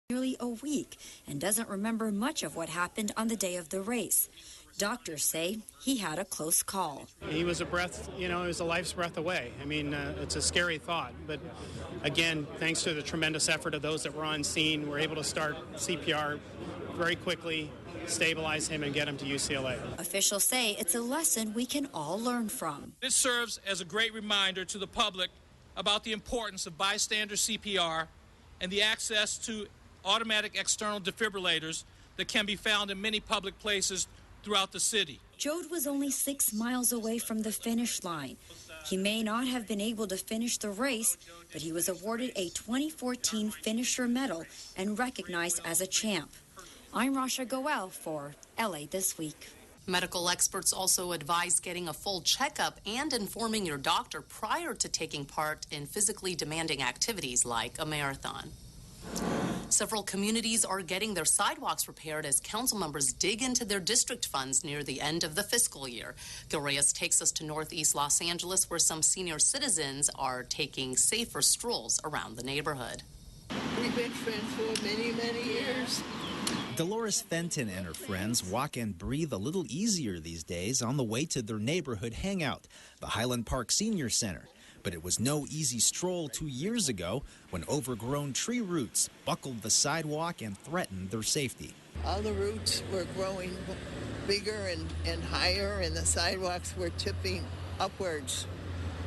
nearly a week and doesn't remember much of what happened on the day of the race. Doctors say he had a close call. He was a breath, it was a life's breath away. I mean, it's a scary thought. But again, thanks to the tremendous effort of those that were on scene, we're able to start CPR very quickly, stabilize him, and get him to UCLA. Officials say it's a lesson we can all learn from. This serves as a great reminder to the public about the importance of bystander CPR and the access to automatic external defibrillators that can be found in many public places throughout the city. Jode was only 6 miles away from the finish line. He may not have been able to finish the race, but he was awarded a 2014 finisher medal and recognized as a champ. I'm Rasha Goel for LA This Week. Medical experts also advise getting a full checkup and informing your doctor prior to taking part in physically demanding activities like a marathon. Several communities are getting their sidewalks repaired as council members dig into their district funds near the end of the fiscal year. Gil Reyes takes us to Northeast Los Angeles, where some senior citizens are taking safer strolls around the neighborhood. We've been friends for many, many years. Dolores Fenton and her friends walk and breathe a little easier these days on the way to their neighborhood hangout, the Highland Park Senior Center. But it was no easy stroll 2 years ago when overgrown tree roots buckled the sidewalk and threatened their safety. All the roots were growing bigger and higher, and the sidewalks were tipping upwards.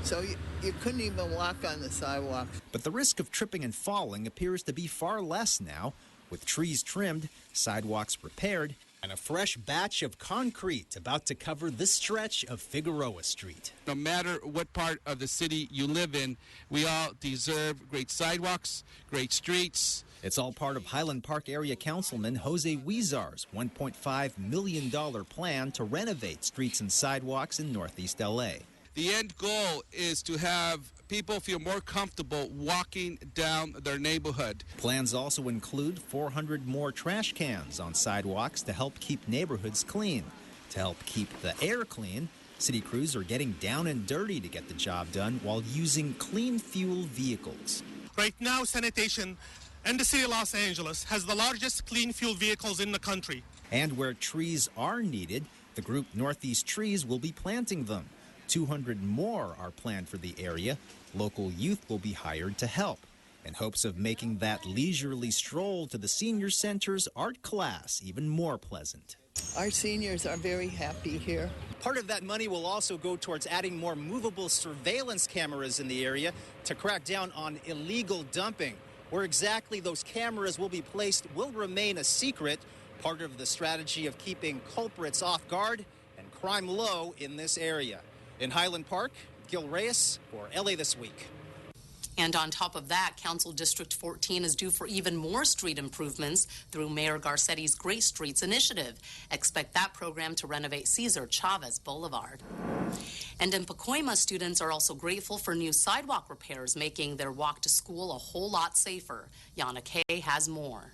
So you couldn't even walk on the sidewalk. But the risk of tripping and falling appears to be far less now, with trees trimmed, sidewalks repaired, and a fresh batch of concrete about to cover this stretch of Figueroa Street. No matter what part of the city you live in, we all deserve great sidewalks, great streets. It's all part of Highland Park Area Councilman Jose Huizar's $1.5 million plan to renovate streets and sidewalks in Northeast LA. The end goal is to have people feel more comfortable walking down their neighborhood. Plans also include 400 more trash cans on sidewalks to help keep neighborhoods clean. To help keep the air clean, city crews are getting down and dirty to get the job done while using clean fuel vehicles. Right now, sanitation and the city of Los Angeles has the largest clean fuel vehicles in the country. And where trees are needed, the group Northeast Trees will be planting them. 200 more are planned for the area. Local youth will be hired to help in hopes of making that leisurely stroll to the senior center's art class even more pleasant. Our seniors are very happy here. Part of that money will also go towards adding more movable surveillance cameras in the area to crack down on illegal dumping. Where exactly those cameras will be placed will remain a secret, part of the strategy of keeping culprits off guard and crime low in this area. In Highland Park, Gil Reyes for LA This Week. And on top of that, Council District 14 is due for even more street improvements through Mayor Garcetti's Great Streets initiative. Expect that program to renovate Cesar Chavez Boulevard. And in Pacoima, students are also grateful for new sidewalk repairs, making their walk to school a whole lot safer. Yana Kay has more.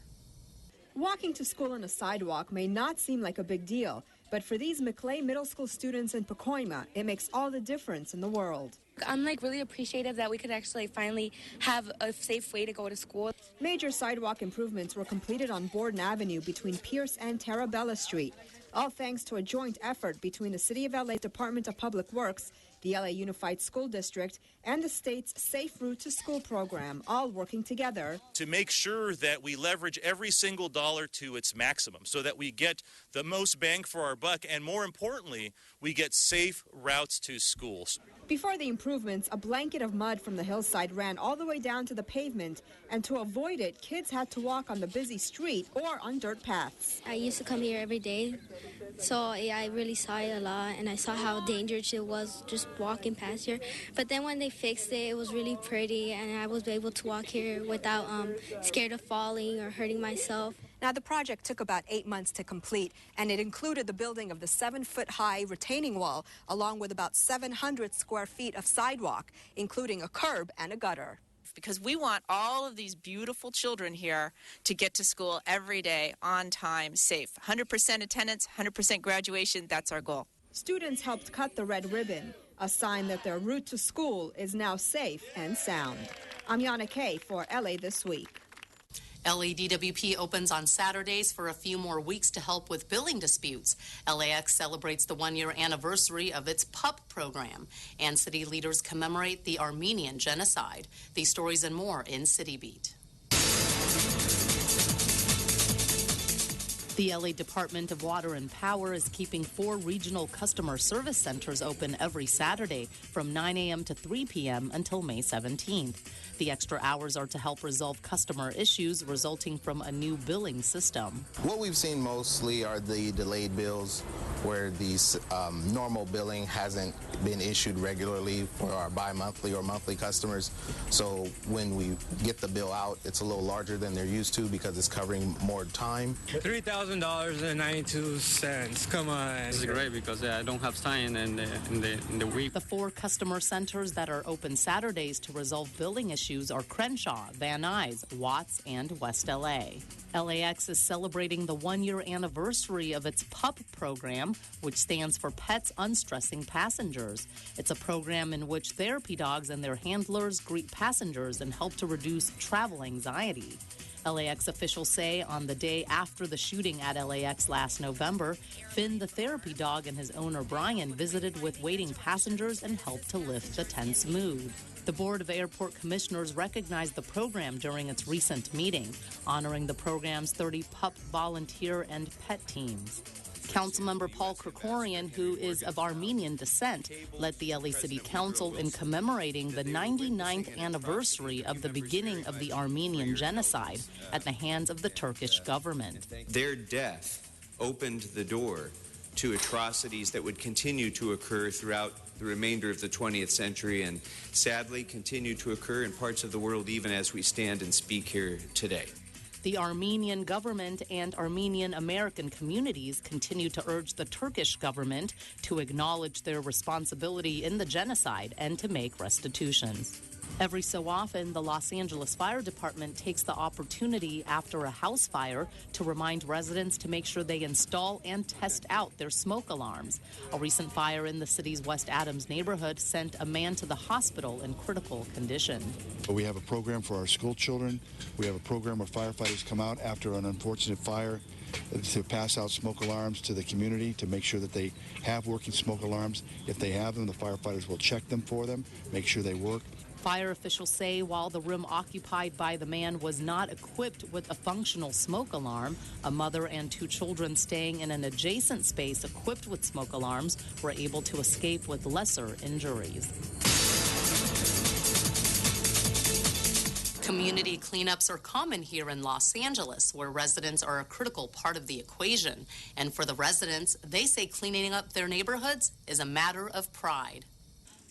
Walking to school on a sidewalk may not seem like a big deal, but for these McClay Middle School students in Pacoima, it makes all the difference in the world. I'm really appreciative that we could actually finally have a safe way to go to school. Major sidewalk improvements were completed on Borden Avenue between Pierce and Tarabella Street, all thanks to a joint effort between the City of LA Department of Public Works, the LA Unified School District, and the state's Safe Route to School program, all working together to make sure that we leverage every single dollar to its maximum so that we get the most bang for our buck, and more importantly, we get safe routes to schools. Before the improvements, a blanket of mud from the hillside ran all the way down to the pavement, and to avoid it, kids had to walk on the busy street or on dirt paths. I used to come here every day, so I really saw it a lot, and I saw how dangerous it was just walking past here. But then when they fixed it, it was really pretty, and I was able to walk here without scared of falling or hurting myself. Now, the project took about 8 months to complete, and it included the building of the 7-foot-high retaining wall, along with about 700 square feet of sidewalk, including a curb and a gutter. Because we want all of these beautiful children here to get to school every day, on time, safe. 100% attendance, 100% graduation, that's our goal. Students helped cut the red ribbon, a sign that their route to school is now safe and sound. I'm Yana Kay for LA This Week. LADWP opens on Saturdays for a few more weeks to help with billing disputes. LAX celebrates the one-year anniversary of its PUP program, and city leaders commemorate the Armenian genocide. These stories and more in City Beat. The LA Department of Water and Power is keeping 4 regional customer service centers open every Saturday from 9 a.m. to 3 p.m. until May 17th. The extra hours are to help resolve customer issues resulting from a new billing system. What we've seen mostly are the delayed bills where these normal billing hasn't been issued regularly for our bi-monthly or monthly customers. So when we get the bill out, it's a little larger than they're used to because it's covering more time. $3,000.92. Come on. This is great because I don't have time in the week. The 4 customer centers that are open Saturdays to resolve billing issues are Crenshaw, Van Nuys, Watts, and West LA. LAX is celebrating the one-year anniversary of its PUP program, which stands for Pets Unstressing Passengers. It's a program in which therapy dogs and their handlers greet passengers and help to reduce travel anxiety. LAX officials say on the day after the shooting at LAX last November, Finn, the therapy dog, and his owner Brian visited with waiting passengers and helped to lift the tense mood. The Board of Airport Commissioners recognized the program during its recent meeting, honoring the program's 30 PUP volunteer and pet teams. Councilmember Paul Krikorian, who is of Armenian descent, led the LA City Council in commemorating the 99th anniversary of the beginning of the Armenian genocide at the hands of the Turkish government. Their death opened the door to atrocities that would continue to occur throughout the remainder of the 20th century and sadly continue to occur in parts of the world even as we stand and speak here today. The Armenian government and Armenian American communities continue to urge the Turkish government to acknowledge their responsibility in the genocide and to make restitutions. Every so often, the Los Angeles Fire Department takes the opportunity after a house fire to remind residents to make sure they install and test out their smoke alarms. A recent fire in the city's West Adams neighborhood sent a man to the hospital in critical condition. We have a program for our school children. We have a program where firefighters come out after an unfortunate fire to pass out smoke alarms to the community to make sure that they have working smoke alarms. If they have them, the firefighters will check them for them, make sure they work. Fire officials say while the room occupied by the man was not equipped with a functional smoke alarm, a mother and 2 children staying in an adjacent space equipped with smoke alarms were able to escape with lesser injuries. Community cleanups are common here in Los Angeles, where residents are a critical part of the equation. And for the residents, they say cleaning up their neighborhoods is a matter of pride.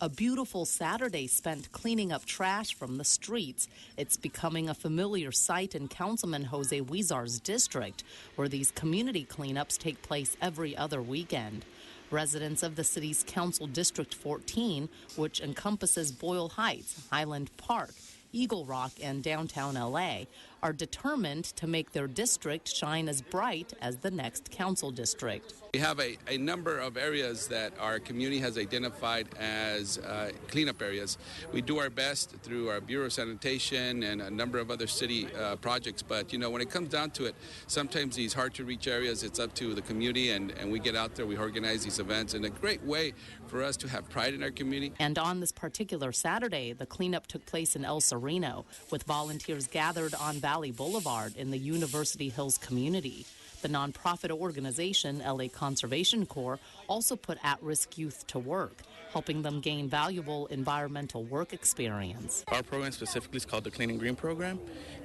A beautiful Saturday spent cleaning up trash from the streets. It's becoming a familiar sight in Councilman Jose Huizar's district, where these community cleanups take place every other weekend. Residents of the city's Council District 14, which encompasses Boyle Heights, Highland Park, Eagle Rock, and downtown LA, are determined to make their district shine as bright as the next council district. We have a number of areas that our community has identified as cleanup areas. We do our best through our Bureau of Sanitation and a number of other city projects, but you know, when it comes down to it, sometimes these hard to reach areas, it's up to the community, and we get out there, we organize these events, and a great way for us to have pride in our community. And on this particular Saturday, the cleanup took place in El Sereno, with volunteers gathered on Valley Boulevard in the University Hills community. The nonprofit organization, LA Conservation Corps, also put at-risk youth to work, helping them gain valuable environmental work experience. Our program specifically is called the Clean and Green Program,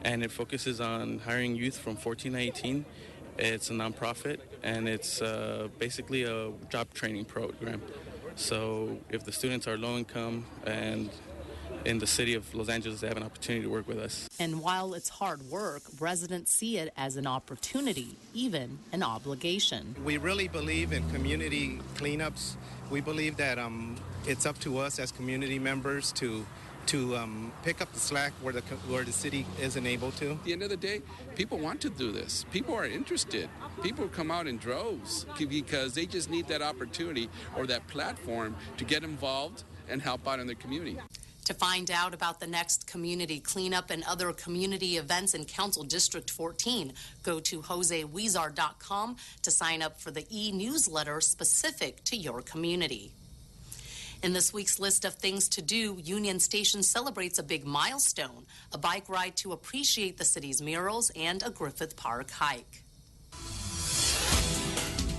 and it focuses on hiring youth from 14 to 18. It's a nonprofit, and it's basically a job training program. So if the students are low income and in the city of Los Angeles, they have an opportunity to work with us. And while it's hard work, residents see it as an opportunity, even an obligation. We really believe in community cleanups. We believe that it's up to us as community members to pick up the slack where the city isn't able to. At the end of the day, people want to do this. People are interested. People come out in droves because they just need that opportunity or that platform to get involved and help out in their community. To find out about the next community cleanup and other community events in Council District 14, go to josehuizar.com to sign up for the e-newsletter specific to your community. In this week's list of things to do, Union Station celebrates a big milestone, a bike ride to appreciate the city's murals, and a Griffith Park hike.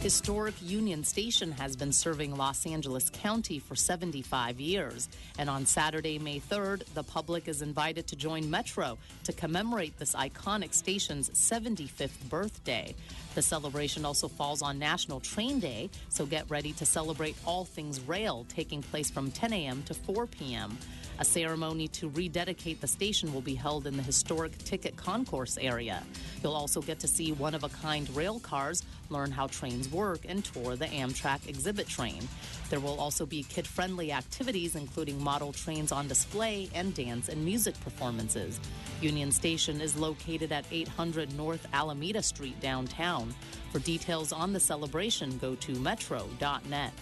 Historic Union Station has been serving Los Angeles County for 75 years. And on Saturday, May 3rd, the public is invited to join Metro to commemorate this iconic station's 75th birthday. The celebration also falls on National Train Day, so get ready to celebrate all things rail, taking place from 10 a.m. to 4 p.m. A ceremony to rededicate the station will be held in the historic ticket concourse area. You'll also get to see one-of-a-kind rail cars, learn how trains work, and tour the Amtrak exhibit train. There will also be kid-friendly activities, including model trains on display and dance and music performances. Union Station is located at 800 North Alameda Street downtown. For details on the celebration, go to metro.net.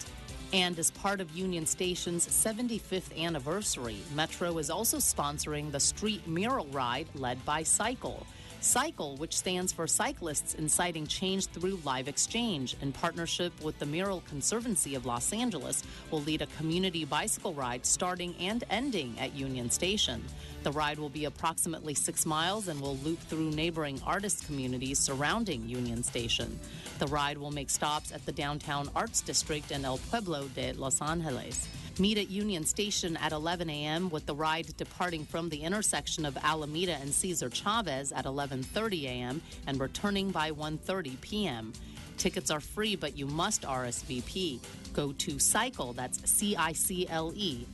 And as part of Union Station's 75th anniversary, Metro is also sponsoring the Street Mural Ride led by Cycle. Cycle, which stands for Cyclists Inciting Change Through Live Exchange, in partnership with the Mural Conservancy of Los Angeles, will lead a community bicycle ride starting and ending at Union Station. The ride will be approximately 6 miles and will loop through neighboring artist communities surrounding Union Station. The ride will make stops at the Downtown Arts District and El Pueblo de Los Angeles. Meet at Union Station at 11 a.m. with the ride departing from the intersection of Alameda and Cesar Chavez at 11:30 a.m. and returning by 1:30 p.m. Tickets are free, but you must RSVP. Go to Cycle, that's CICLE.org.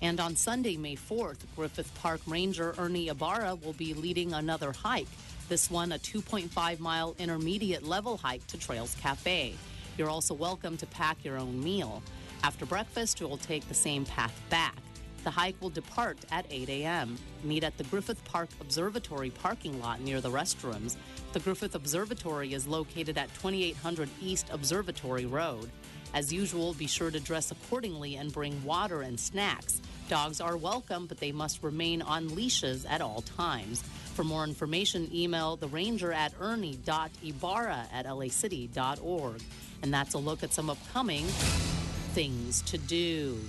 And on Sunday, May 4th, Griffith Park Ranger Ernie Ibarra will be leading another hike. This one, a 2.5-mile intermediate level hike to Trails Cafe. You're also welcome to pack your own meal. After breakfast, you'll take the same path back. The hike will depart at 8 a.m. Meet at the Griffith Park Observatory parking lot near the restrooms. The Griffith Observatory is located at 2800 East Observatory Road. As usual, be sure to dress accordingly and bring water and snacks. Dogs are welcome, but they must remain on leashes at all times. For more information, email the ranger at ernie.ibarra@lacity.org. And that's a look at some upcoming things to do.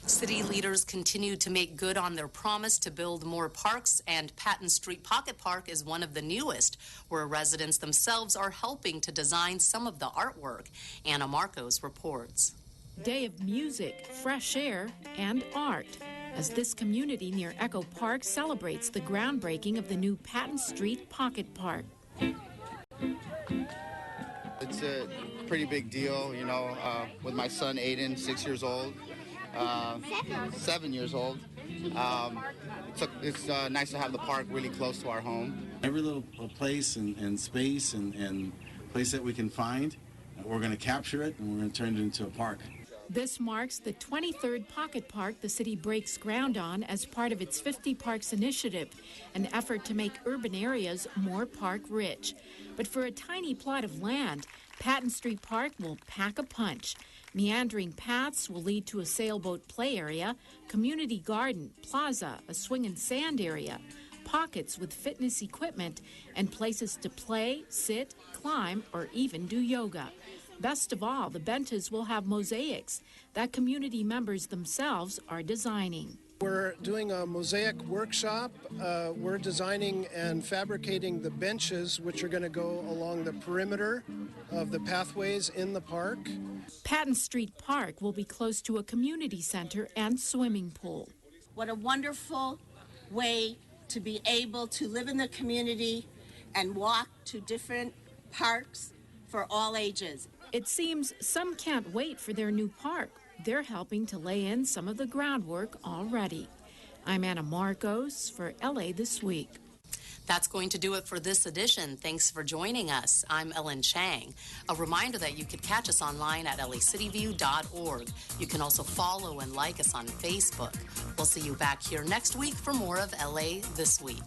City leaders continue to make good on their promise to build more parks, and Patton Street Pocket Park is one of the newest, where residents themselves are helping to design some of the artwork. Anna Marcos reports. Day of music, fresh air, and art, as this community near Echo Park celebrates the groundbreaking of the new Patton Street Pocket Park. It's a pretty big deal, you know, with my son Aiden, 6 years old, 7 years old. It's nice to have the park really close to our home. Every little place and space and place that we can find, we're going to capture it and we're going to turn it into a park. This marks the 23rd Pocket Park the city breaks ground on as part of its 50 Parks initiative, an effort to make urban areas more park-rich. But for a tiny plot of land, Patton Street Park will pack a punch. Meandering paths will lead to a sailboat play area, community garden, plaza, a swing and sand area, pockets with fitness equipment, and places to play, sit, climb, or even do yoga. Best of all, the benches will have mosaics that community members themselves are designing. We're doing a mosaic workshop. We're designing and fabricating the benches, which are going to go along the perimeter of the pathways in the park. Patton Street Park will be close to a community center and swimming pool. What a wonderful way to be able to live in the community and walk to different parks for all ages. It seems some can't wait for their new park. They're helping to lay in some of the groundwork already. I'm Anna Marcos for LA This Week. That's going to do it for this edition. Thanks for joining us. I'm Ellen Chang. A reminder that you could catch us online at lacityview.org. You can also follow and like us on Facebook. We'll see you back here next week for more of LA This Week.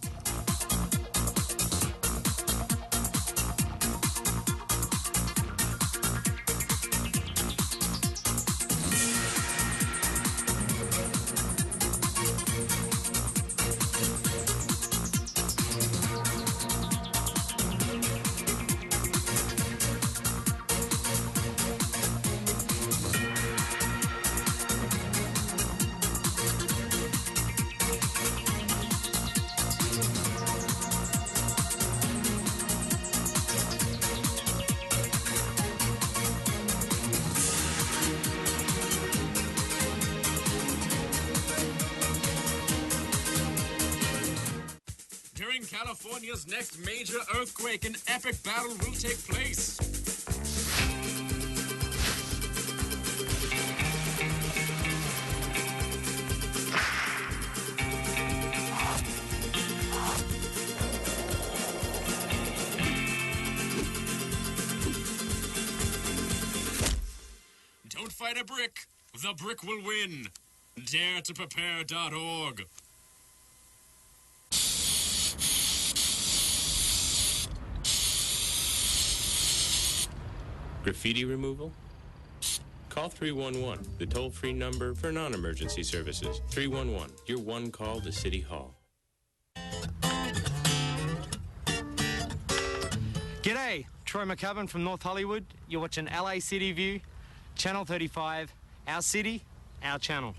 California's next major earthquake, an epic battle will take place. Don't fight a brick. The brick will win. DareToPrepare.org. Graffiti removal? Call 311, the toll-free number for non-emergency services. 311, your one call to City Hall. G'day, Troy McCubbin from North Hollywood. You're watching LA City View, Channel 35, our city, our channel.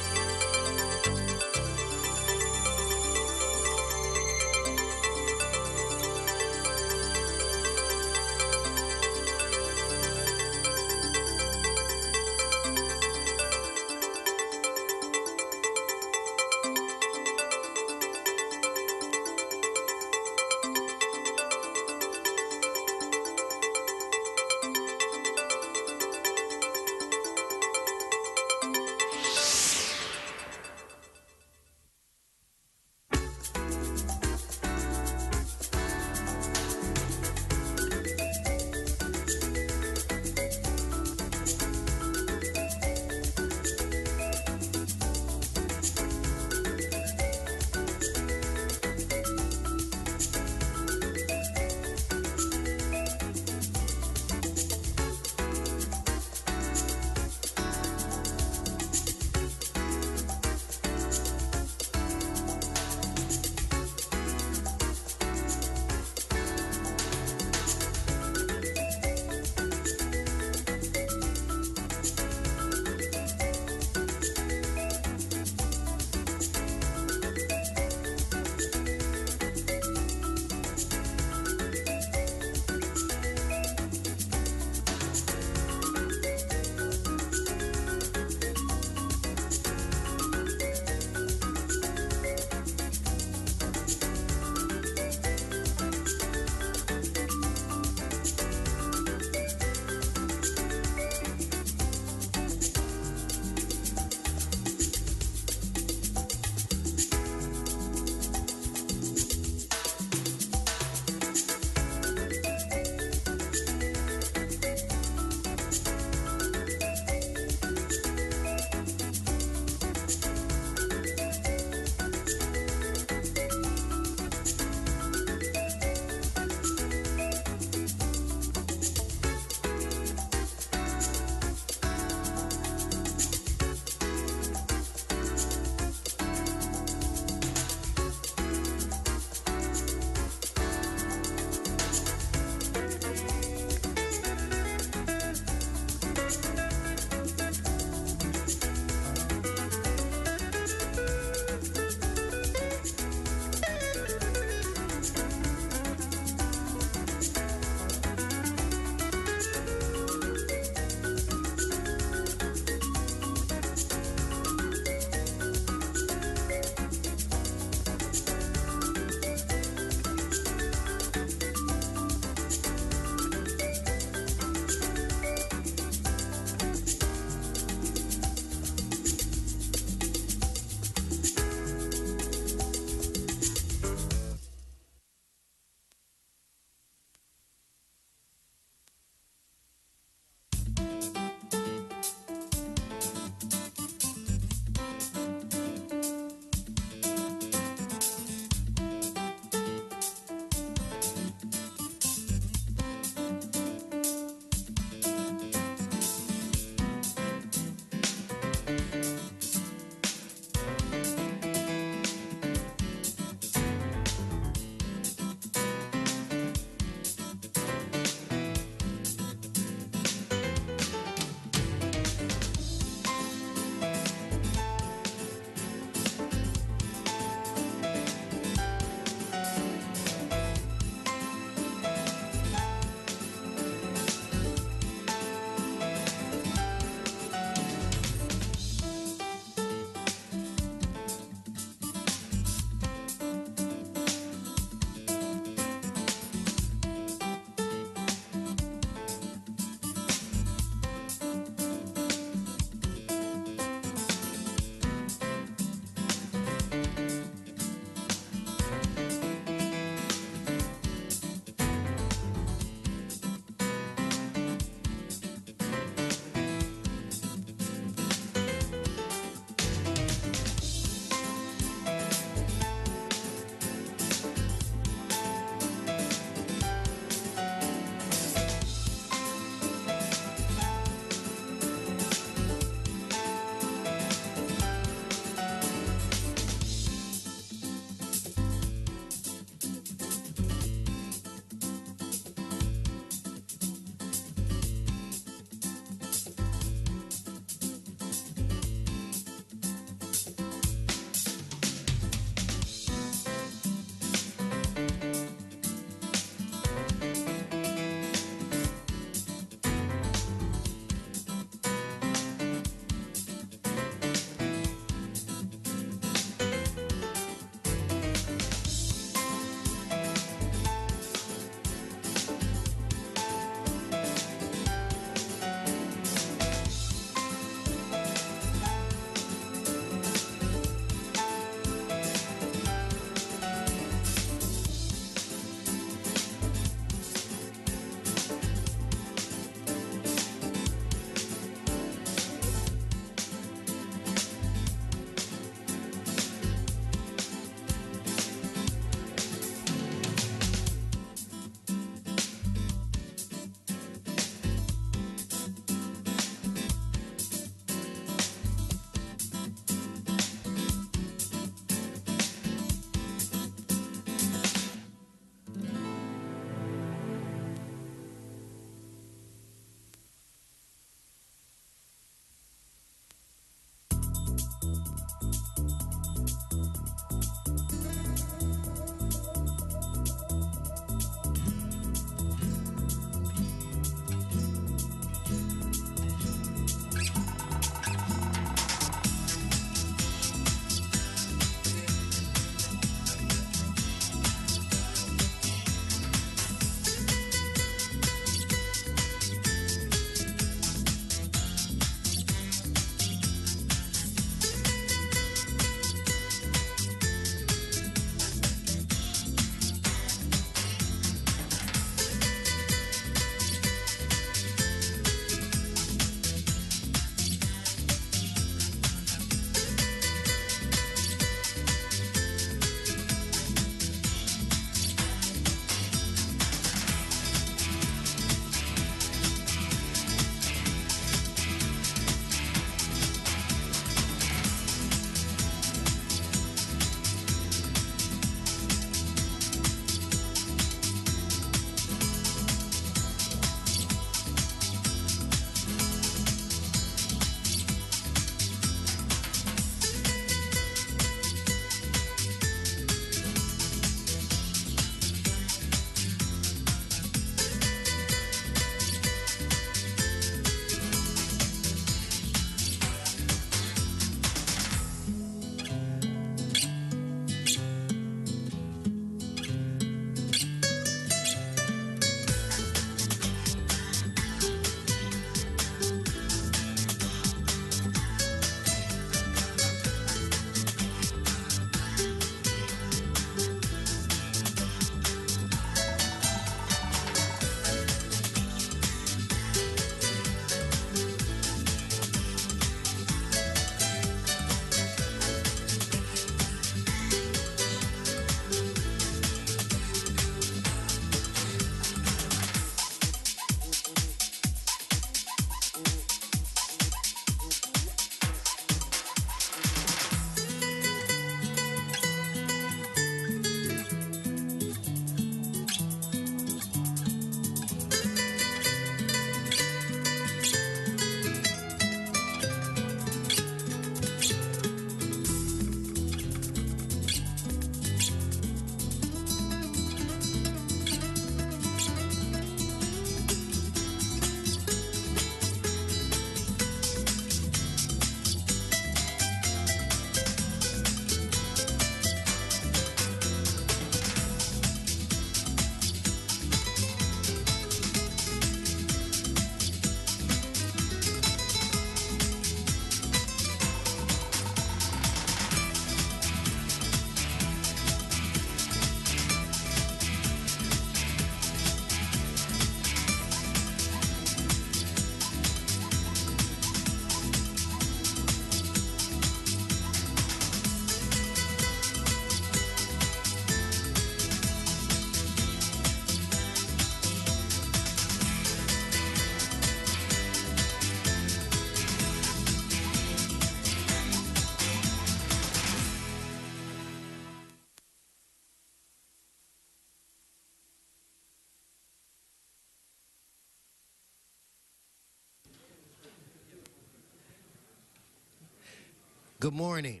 Good morning.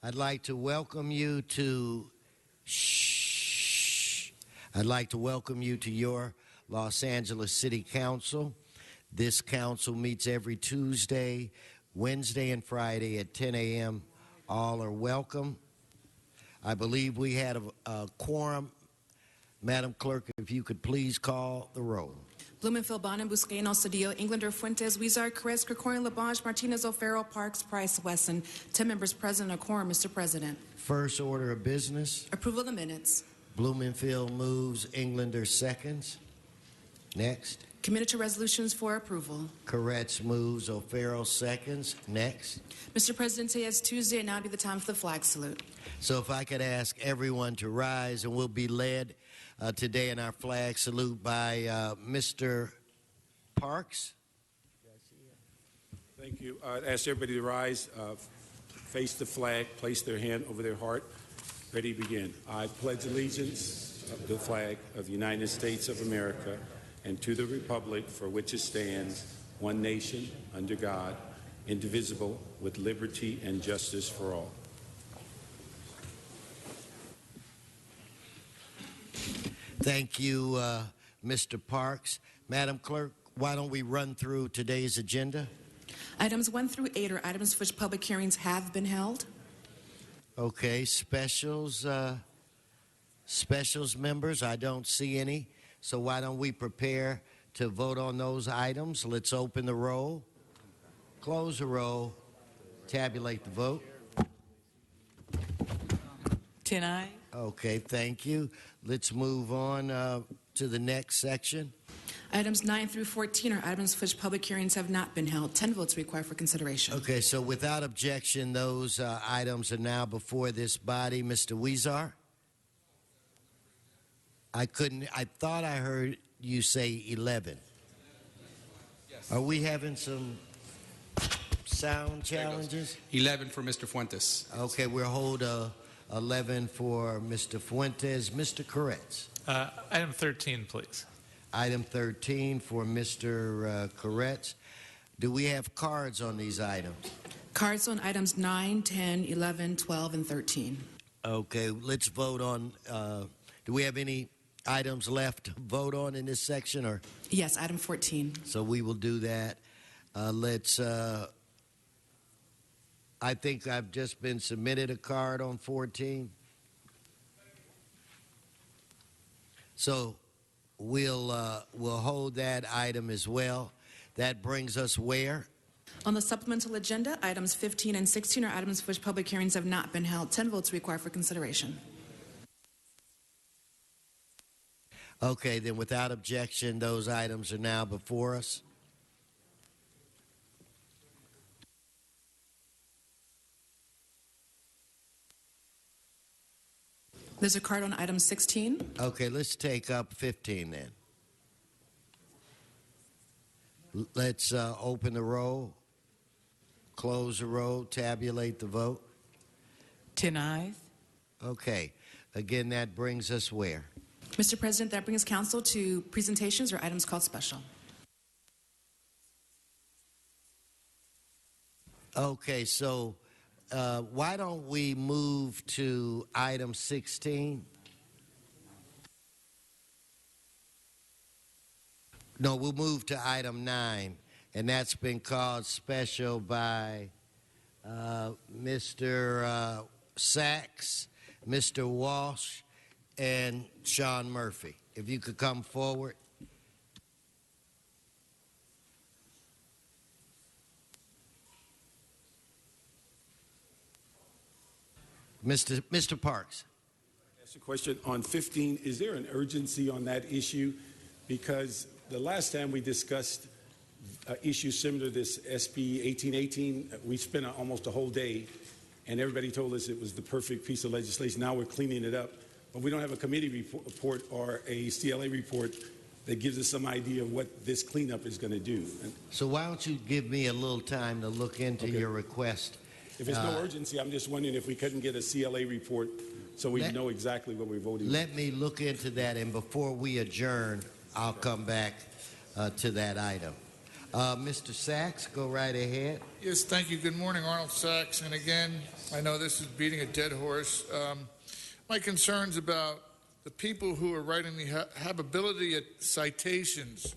I'd like to welcome you to your Los Angeles City Council. This council meets every Tuesday, Wednesday, and Friday at 10 a.m. All are welcome. I believe we had a quorum. Madam Clerk, if you could please call the roll. Blumenfield, Bonin, Buscaino, Cedillo, Englander, Fuentes, Huizar, Carez, Krikorian, Labange, Martinez, O'Farrell, Parks, Price, Wesson. 10 members present, a quorum, Mr. President. First order of business. Approval of the minutes. Blumenfield moves, Englander seconds. Next. Committed to resolutions for approval. Carez moves, O'Farrell seconds. Next. Mr. President, today is Tuesday, and now would be the time for the flag salute. So if I could ask everyone to rise, and we'll be led today in our flag salute by Mr. Parks. Thank you. I'd ask everybody to rise, face the flag, place their hand over their heart. Ready, begin. I pledge allegiance to the flag of the United States of America and to the republic for which it stands, one nation, under God, indivisible, with liberty and justice for all. Thank you, Mr. Parks. Madam Clerk, why don't we run through today's agenda? Items 1 through 8 are items for which public hearings have been held. Okay, specials members, I don't see any. So why don't we prepare to vote on those items? Let's open the roll, close the roll, tabulate the vote. 10 ayes. Okay, thank you. Let's move on to the next section. Items 9 through 14 are items for which public hearings have not been held. 10 votes required for consideration. Okay, so without objection, those items are now before this body. Mr. Huizar? I thought I heard you say 11. Yes. Are we having some sound challenges? 11 for Mr. Fuentes. Okay, we'll hold 11 for Mr. Fuentes. Mr. Carez. Item 13, please. Item 13 for Mr. Carez. Do we have cards on these items? Cards on items 9, 10, 11, 12, and 13. Okay, let's vote on. Do we have any items left to vote on in this section? Or yes, item 14. So we will do that. I think I've just been submitted a card on 14. So we'll hold that item as well. That brings us where? On the supplemental agenda, items 15 and 16 are items for which public hearings have not been held. 10 votes required for consideration. Okay, then without objection, those items are now before us. There's a card on item 16. Okay, let's take up 15 then. Let's open the roll, close the roll, tabulate the vote. 10 ayes. Okay, again, that brings us where? Mr. President, that brings council to presentations or items called special. Okay, so why don't we move to item 16? No, we'll move to item 9, and that's been called special by Mr. Sachs, Mr. Walsh, and Sean Murphy. If you could come forward. Mr. Parks. Ask a question on 15. Is there an urgency on that issue? Because the last time we discussed issues similar to this SB 1818, we spent almost a whole day, and everybody told us it was the perfect piece of legislation. Now we're cleaning it up, but we don't have a committee report or a CLA report that gives us some idea of what this cleanup is going to do. So why don't you give me a little time to look into your request? If there's no urgency, I'm just wondering if we couldn't get a CLA report so we know exactly what we're voting on. Let me look into that, and before we adjourn, I'll come back to that item. Mr. Sachs, go right ahead. Yes, thank you. Good morning, Arnold Sachs. And again, I know this is beating a dead horse. My concern's about the people who are writing the habitability citations.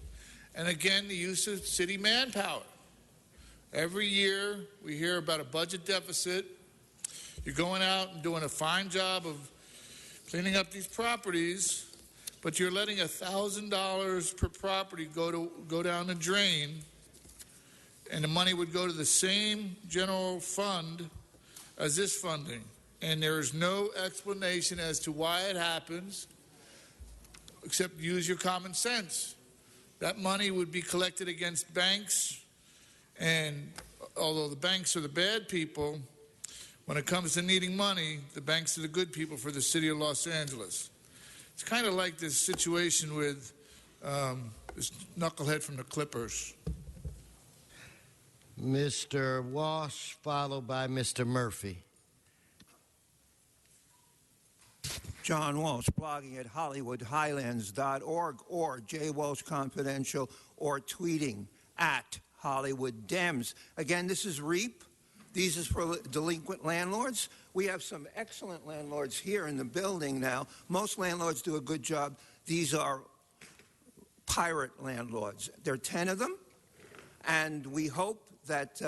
And again, the use of city manpower. Every year, we hear about a budget deficit. You're going out and doing a fine job of cleaning up these properties, but you're letting $1,000 per property go down the drain, and the money would go to the same general fund as this funding. And there is no explanation as to why it happens, except use your common sense. That money would be collected against banks, and although the banks are the bad people, when it comes to needing money, the banks are the good people for the city of Los Angeles. It's kind of like this situation with this knucklehead from the Clippers. Mr. Walsh, followed by Mr. Murphy. John Walsh, blogging at HollywoodHighlands.org or J. Walsh Confidential, or tweeting at Hollywood Dems. Again, this is REAP. These is for delinquent landlords. We have some excellent landlords here in the building now. Most landlords do a good job. These are pirate landlords. There are 10 of them, and we hope that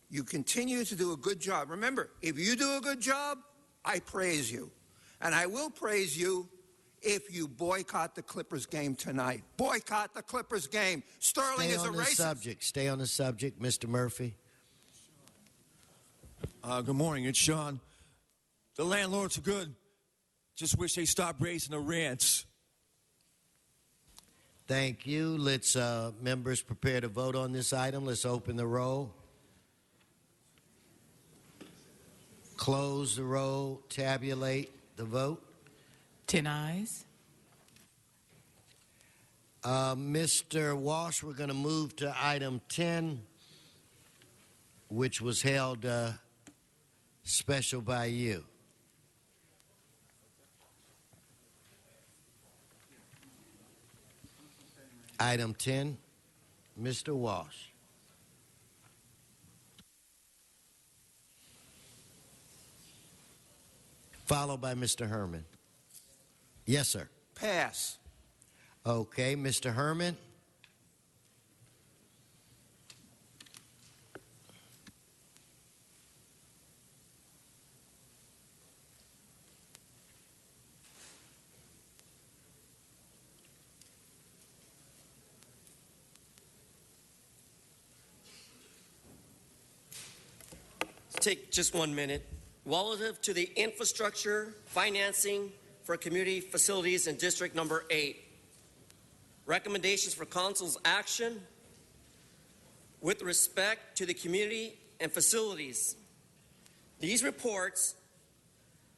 you continue to do a good job. Remember, if you do a good job, I praise you. And I will praise you if you boycott the Clippers game tonight. Boycott the Clippers game. Sterling is a racist. Stay on the subject, Mr. Murphy. Good morning, it's Sean. The landlords are good. Just wish they stopped raising the rents. Thank you. Let's, members, prepare to vote on this item. Let's open the roll. Close the roll. Tabulate the vote. 10 ayes. Mr. Walsh, we're going to move to item 10, which was held special by you. Item 10, Mr. Walsh. Followed by Mr. Herman. Yes, sir. Pass. Okay, Mr. Herman. Take just 1 minute. Relative to the infrastructure financing for community facilities in District Number 8. Recommendations for Council's action with respect to the community and facilities. These reports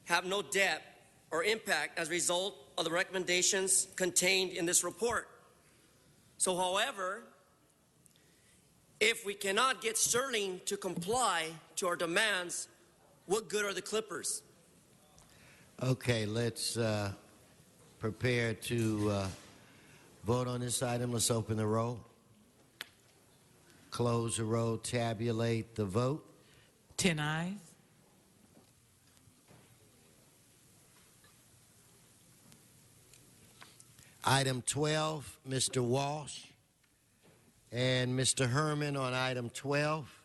have no depth or impact as a result of the recommendations contained in this report. So, however, if we cannot get Sterling to comply to our demands, what good are the Clippers? Okay, let's prepare to vote on this item. Let's open the roll. Close the roll. Tabulate the vote. 10 ayes. Item 12, Mr. Walsh. And Mr. Herman on item 12.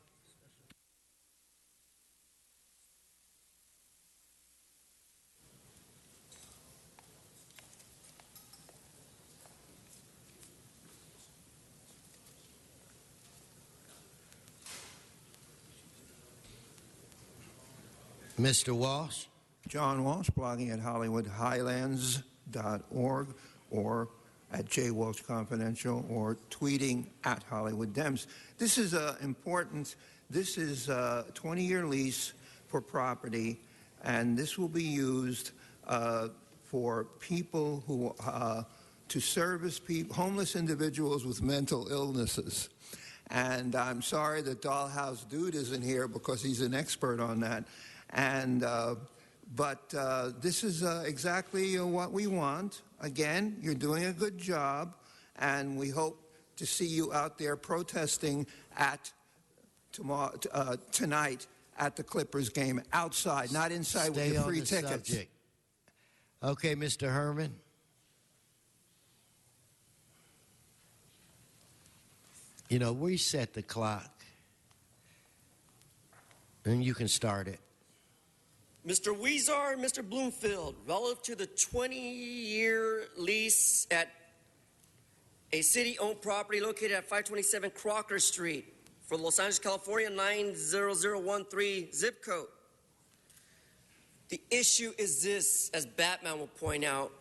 Mr. Walsh. John Walsh, blogging at HollywoodHighlands.org or at J. Walsh Confidential, or tweeting at Hollywood Dems. This is important. This is a 20-year lease for property, and this will be used for people who to service homeless individuals with mental illnesses. And I'm sorry that Dollhouse Dude isn't here because he's an expert on that. And but this is exactly what we want. Again, you're doing a good job, and we hope to see you out there protesting at tonight at the Clippers game, outside, not inside with your free tickets. Subject. Okay, Mr. Herman. You know, reset the clock, and you can start it. Mr. Weezer and Mr. Bloomfield, relative to the 20-year lease at a city-owned property located at 527 Crocker Street for Los Angeles, California, 90013 zip code. The issue is this, as Batman will point out,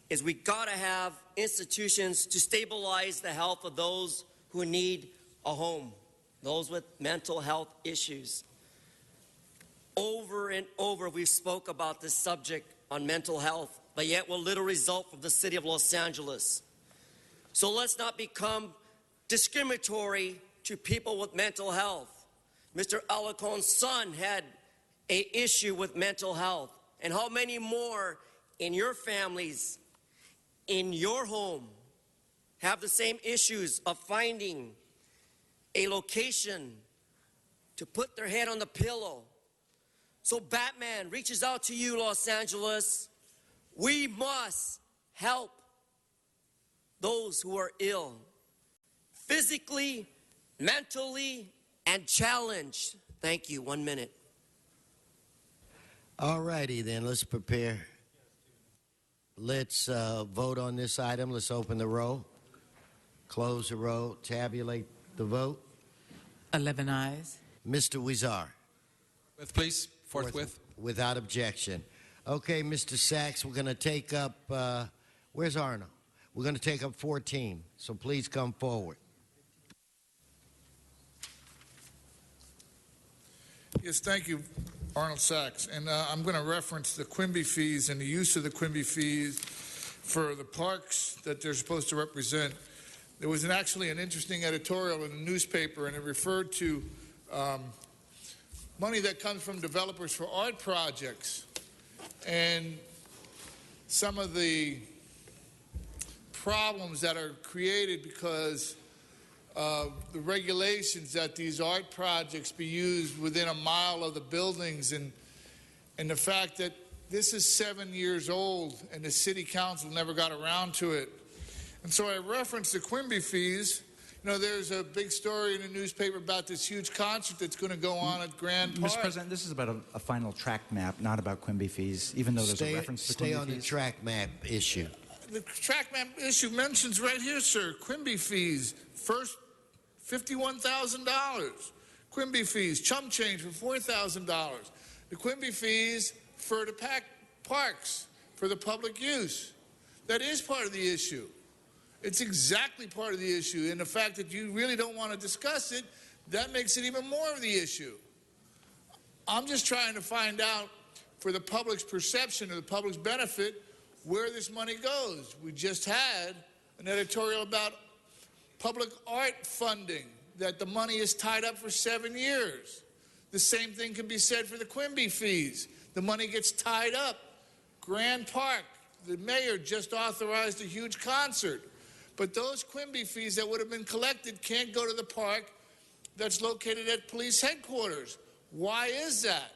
is we gotta have institutions to stabilize the health of those who need a home, those with mental health issues. Over and over we've spoke about this subject on mental health, but yet what little result from the city of Los Angeles. So let's not become discriminatory to people with mental health. Mr. Alarcon's son had an issue with mental health. And how many more in your families, in your home, have the same issues of finding a location to put their head on the pillow? So Batman reaches out to you, Los Angeles. We must help those who are ill, physically, mentally, and challenged. Thank you. 1 minute. All righty, then. Let's prepare. Let's vote on this item. Let's open the roll, close the roll, tabulate the vote. 11 ayes. Mr. Weezer. Please, forthwith. Without objection. Okay, Mr. Sachs, we're going to take up, where's Arnold? We're going to take up 14, so please come forward. Yes, thank you, Arnold Sachs. And I'm going to reference the Quimby fees and the use of the Quimby fees for the parks that they're supposed to represent. There was actually an interesting editorial in the newspaper, and it referred to money that comes from developers for art projects. And some of the problems that are created because of the regulations that these art projects be used within a mile of the buildings, and the fact that this is 7 years old and the city council never got around to it. And so I referenced the Quimby fees. You know, there's a big story in the newspaper about this huge concert that's going to go on at Grand Park. Mr. President, this is about a final track map, not about Quimby fees, even though there's a reference to Quimby fees. Stay on the track map issue. The track map issue mentions right here, sir, Quimby fees. First, $51,000. Quimby fees, chum change for $4,000. The Quimby fees for the parks, for the public use. That is part of the issue. It's exactly part of the issue. And the fact that you really don't want to discuss it, that makes it even more of the issue. I'm just trying to find out, for the public's perception or the public's benefit, where this money goes. We just had an editorial about public art funding, that the money is tied up for 7 years. The same thing can be said for the Quimby fees. The money gets tied up. Grand Park, the mayor just authorized a huge concert. But those Quimby fees that would have been collected can't go to the park that's located at police headquarters. Why is that?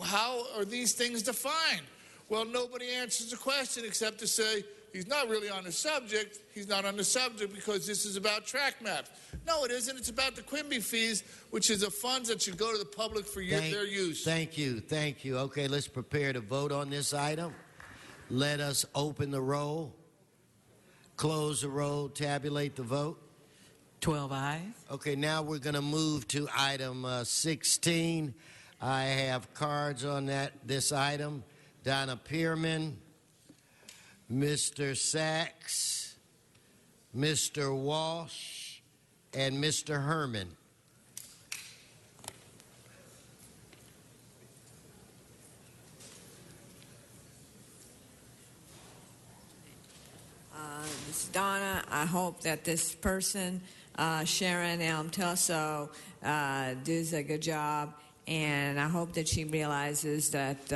How are these things defined? Well, nobody answers the question except to say, he's not really on the subject. He's not on the subject because this is about track maps. No, it isn't. It's about the Quimby fees, which is the funds that should go to the public for their use. Thank you. Thank you. Okay, let's prepare to vote on this item. Let us open the roll, close the roll, tabulate the vote. 12 ayes. Okay, now we're going to move to item 16. I have cards on this item. Donna Pearman, Mr. Sachs, Mr. Walsh, and Mr. Herman. This is Donna. I hope that this person, Sharon Elm Tusso, does a good job And I hope that she realizes that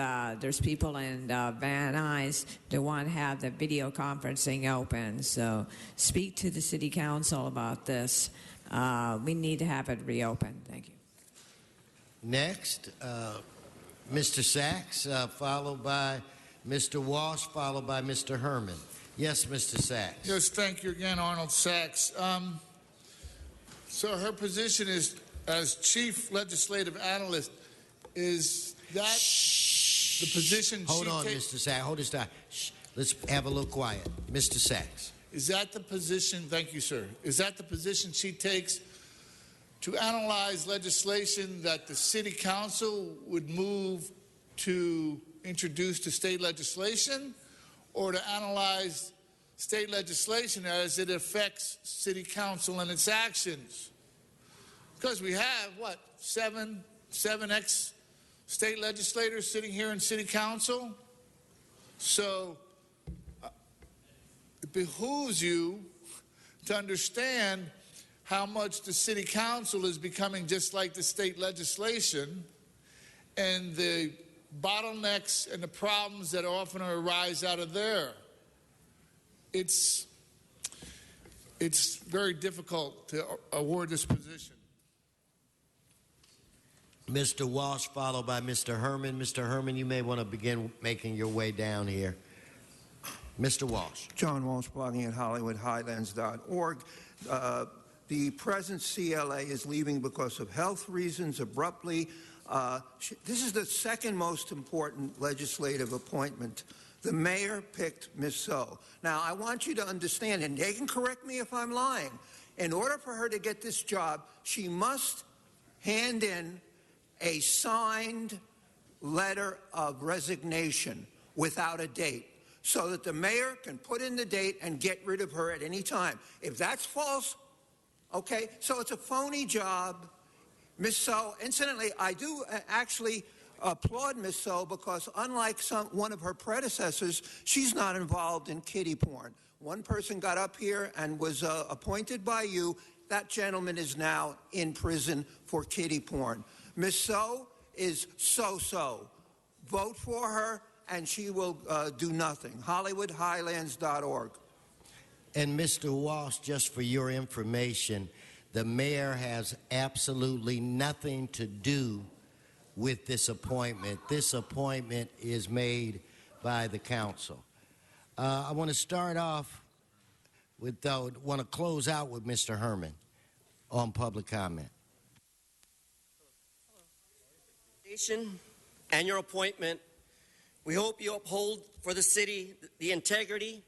there's people in Van Nuys that want to have the video conferencing open. So speak to the City Council about this. We need to have it reopened. Thank you. Next, Mr. Sachs, followed by Mr. Walsh, followed by Mr. Herman. Yes, Mr. Sachs. Yes, thank you again, Arnold Sachs. So her position is as chief legislative analyst. Is that the position Hold on, Mr. Sachs. Hold this down. Shh. Let's have a little quiet. Mr. Sachs. Is that the position, thank you, sir, is that the position she takes to analyze legislation that the City Council would move to introduce to state legislation, or to analyze state legislation as it affects City Council and its actions? Because we have, what, seven ex-state legislators sitting here in City Council? So it behooves you to understand how much the City Council is becoming just like the state legislation, and the bottlenecks and the problems that often arise out of there. It's very difficult to award this position. Mr. Walsh, followed by Mr. Herman. Mr. Herman, you may want to begin making your way down here. Mr. Walsh. John Walsh, blogging at HollywoodHighlands.org. The present CLA is leaving because of health reasons abruptly. This is the second most important legislative appointment. The mayor picked Ms. So. Now, I want you to understand, and they can correct me if I'm lying, in order for her to get this job, she must hand in a signed letter of resignation without a date, so that the mayor can put in the date and get rid of her at any time. If that's false, okay, so it's a phony job. Ms. So, incidentally, I do actually applaud Ms. So, because unlike one of her predecessors, she's not involved in kiddie porn. One person got up here and was appointed by you. That gentleman is now in prison for kiddie porn. Ms. So is so-so. Vote for her, and she will do nothing. HollywoodHighlands.org. And Mr. Walsh, just for your information, the mayor has absolutely nothing to do with this appointment. This appointment is made by the council. I want to start off with, want to close out with Mr. Herman on public comment. And your appointment, we hope you uphold for the city the integrity,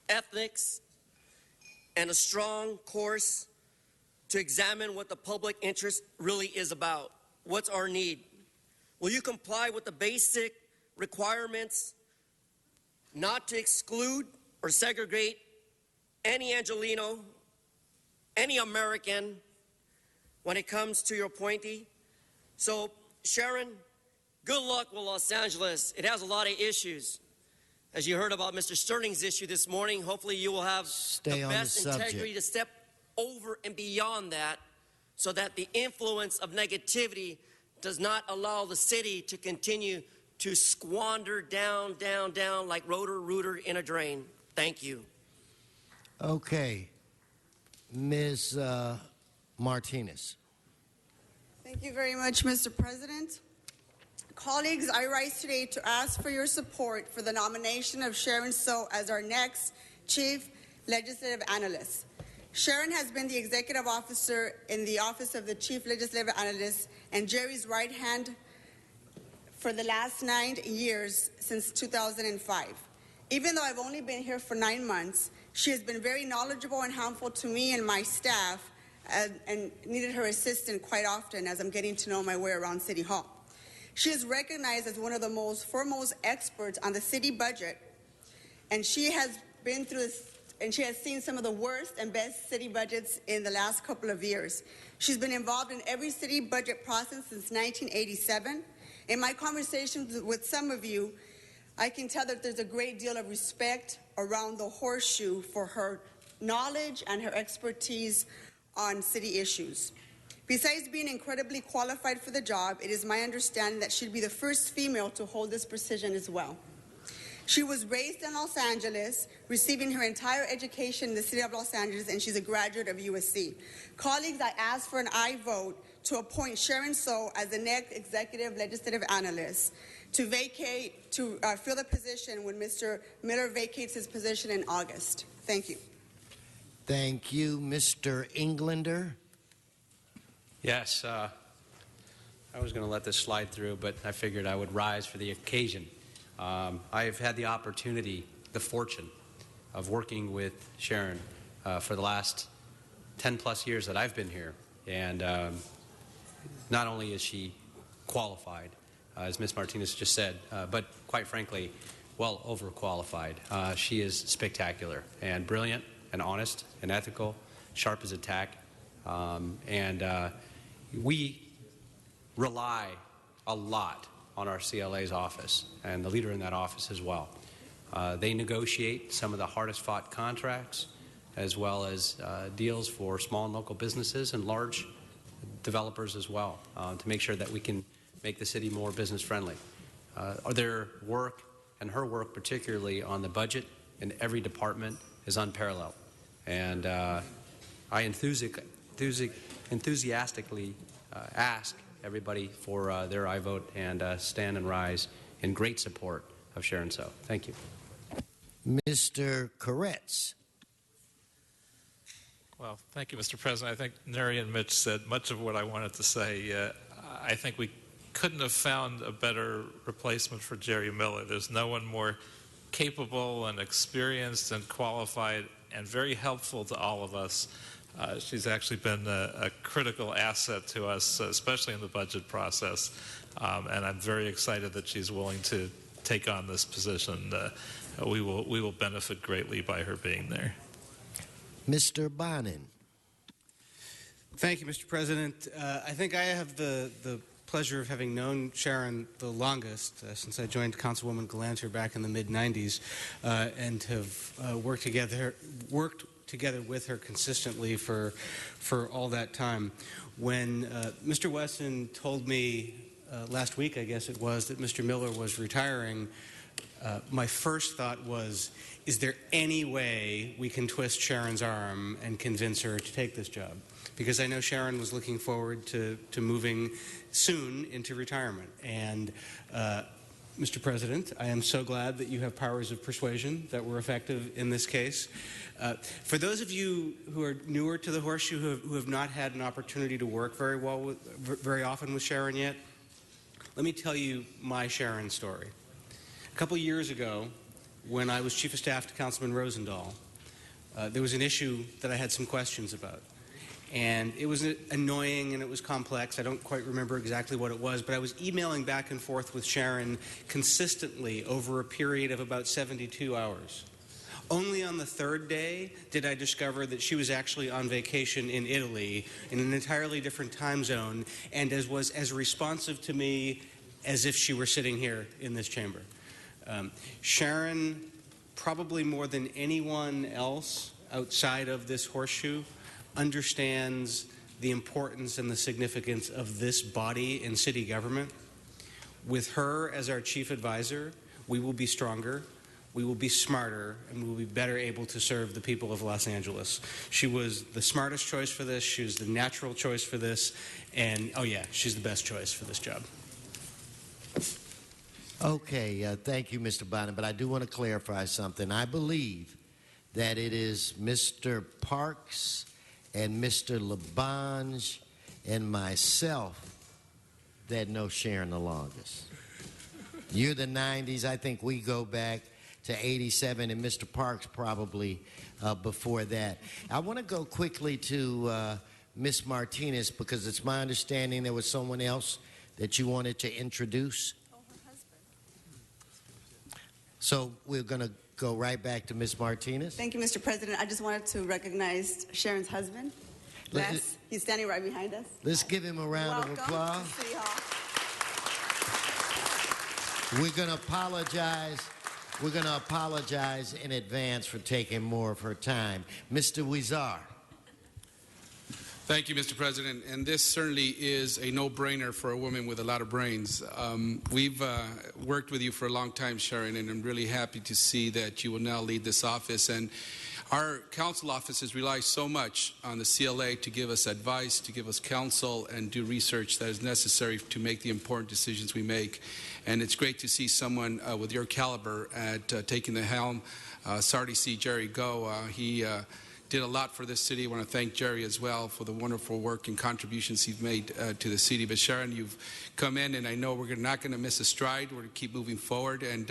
ethics, and a strong course to examine what the public interest really is about. What's our need? Will you comply with the basic requirements not to exclude or segregate any Angelino, any American when it comes to your appointee? So, Sharon, good luck with Los Angeles. It has a lot of issues. As you heard about Mr. Sterling's issue this morning, hopefully you will have the best integrity to step over and beyond that, so that the influence of negativity does not allow the city to continue to squander down like rotor-rooter in a drain. Thank you. Okay. Ms. Martinez. Thank you very much, Mr. President. Colleagues, I rise today to ask for your support for the nomination of Sharon So as our next Chief Legislative Analyst. Sharon has been the executive officer in the Office of the Chief Legislative Analyst and Jerry's right hand for the last 9 years since 2005. Even though I've only been here for 9 months, she has been very knowledgeable and helpful to me and my staff, and needed her assistance quite often as I'm getting to know my way around City Hall. She is recognized as one of the most foremost experts on the city budget, and she has been through this, and she has seen some of the worst and best city budgets in the last couple of years. She's been involved in every city budget process since 1987. In my conversations with some of you, I can tell that there's a great deal of respect around the horseshoe for her knowledge and her expertise on city issues. Besides being incredibly qualified for the job, it is my understanding that she'd be the first female to hold this position as well. She was raised in Los Angeles, receiving her entire education in the city of Los Angeles, and she's a graduate of USC. Colleagues, I ask for an aye vote to appoint Sharon So as the next executive legislative analyst to fill the position when Mr. Miller vacates his position in August. Thank you. Thank you. Mr. Englander? Yes, I was going to let this slide through, but I figured I would rise for the occasion. I have had the opportunity, the fortune, of working with Sharon for the last 10-plus years that I've been here. And not only is she qualified, as Ms. Martinez just said, but quite frankly, well overqualified. She is spectacular and brilliant and honest and ethical, sharp as a tack. We rely a lot on our CLA's office and the leader in that office as well. They negotiate some of the hardest fought contracts as well as deals for small and local businesses and large developers as well to make sure that we can make the city more business friendly. Their work and her work particularly on the budget in every department is unparalleled. And I enthusiastically ask everybody for their aye vote and stand and rise in great support of Sharon So. Thank you. Mr. Koretz. Well, thank you, Mr. President. I think Neri and Mitch said much of what I wanted to say. I think we couldn't have found a better replacement for Jerry Miller. There's no one more capable and experienced and qualified and very helpful to all of us. She's actually been a critical asset to us, especially in the budget process. And I'm very excited that she's willing to take on this position. We will benefit greatly by her being there. Mr. Bonin. Thank you, Mr. President. I think I have the pleasure of having known Sharon the longest since I joined Councilwoman Galanter back in the mid-'90s and have worked together with her consistently for all that time. When Mr. Wesson told me last week, I guess it was, that Mr. Miller was retiring, my first thought was, is there any way we can twist Sharon's arm and convince her to take this job? Because I know Sharon was looking forward to moving soon into retirement. And Mr. President, I am so glad that you have powers of persuasion that were effective in this case. For those of you who are newer to the Horseshoe, who have not had an opportunity to work very often with Sharon yet, let me tell you my Sharon story. A couple years ago, when I was Chief of Staff to Councilman Rosendahl, there was an issue that I had some questions about. And it was annoying and it was complex. I don't quite remember exactly what it was, but I was emailing back and forth with Sharon consistently over a period of about 72 hours. Only on the third day did I discover that she was actually on vacation in Italy in an entirely different time zone and was as responsive to me as if she were sitting here in this chamber. Sharon, probably more than anyone else outside of this Horseshoe, understands the importance and the significance of this body in city government. With her as our chief advisor, we will be stronger, we will be smarter, and we will be better able to serve the people of Los Angeles. She was the smartest choice for this, she was the natural choice for this, and oh yeah, she's the best choice for this job. Okay, thank you, Mr. Bonin, but I do want to clarify something. I believe that it is Mr. Parks and Mr. LaBonge and myself that know Sharon the longest. You're the 90s. I think we go back to 87, and Mr. Parks probably before that. I want to go quickly to Ms. Martinez because it's my understanding there was someone else that you wanted to introduce. Oh, her husband. So we're going to go right back to Ms. Martinez. Thank you, Mr. President. I just wanted to recognize Sharon's husband, Les. He's standing right behind us. Let's give him a round of applause. Welcome to City Hall. We're going to apologize. We're going to apologize in advance for taking more of her time. Mr. Huizar. Thank you, Mr. President. And this certainly is a no-brainer for a woman with a lot of brains. We've worked with you for a long time, Sharon, and I'm really happy to see that you will now lead this office. And our council offices rely so much on the CLA to give us advice, to give us counsel, and do research that is necessary to make the important decisions we make. And it's great to see someone with your caliber at taking the helm. Sorry to see Jerry go. He did a lot for this city. I want to thank Jerry as well for the wonderful work and contributions he's made to the city. But Sharon, you've come in, and I know we're not going to miss a stride. We're going to keep moving forward. And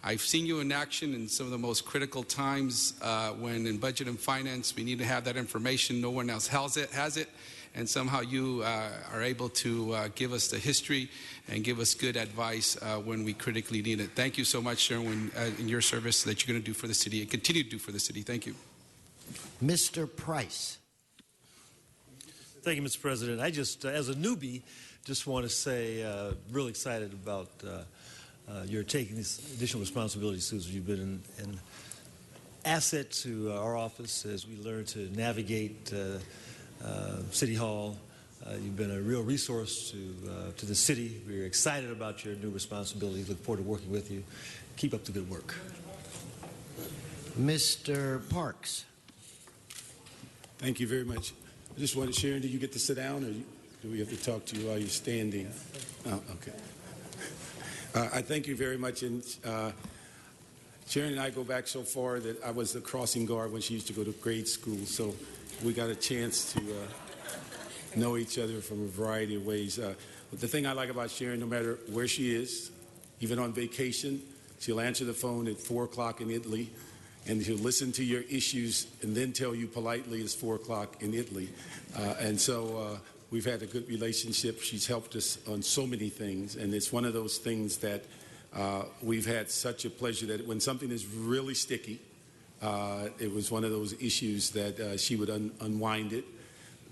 I've seen you in action in some of the most critical times when in budget and finance we need to have that information. No one else has it. And somehow you are able to give us the history and give us good advice when we critically need it. Thank you so much, Sharon, in your service that you're going to do for the city and continue to do for the city. Thank you. Mr. Price. Thank you, Mr. President. I just, as a newbie, just want to say, really excited about your taking these additional responsibilities, Susan. You've been an asset to our office as we learn to navigate City Hall. You've been a real resource to the city. We're excited about your new responsibilities. Look forward to working with you. Keep up the good work. Mr. Parks. Thank you very much. I just wanted, Sharon, do you get to sit down, or do we have to talk to you while you're standing? Oh, okay. I thank you very much. And Sharon and I go back so far that I was the crossing guard when she used to go to grade school, so we got a chance to know each other from a variety of ways. But the thing I like about Sharon, no matter where she is, even on vacation, she'll answer the phone at 4 o'clock in Italy, and she'll listen to your issues and then tell you politely it's 4 o'clock in Italy. And so we've had a good relationship. She's helped us on so many things, and it's one of those things that we've had such a pleasure that when something is really sticky, it was one of those issues that she would unwind it.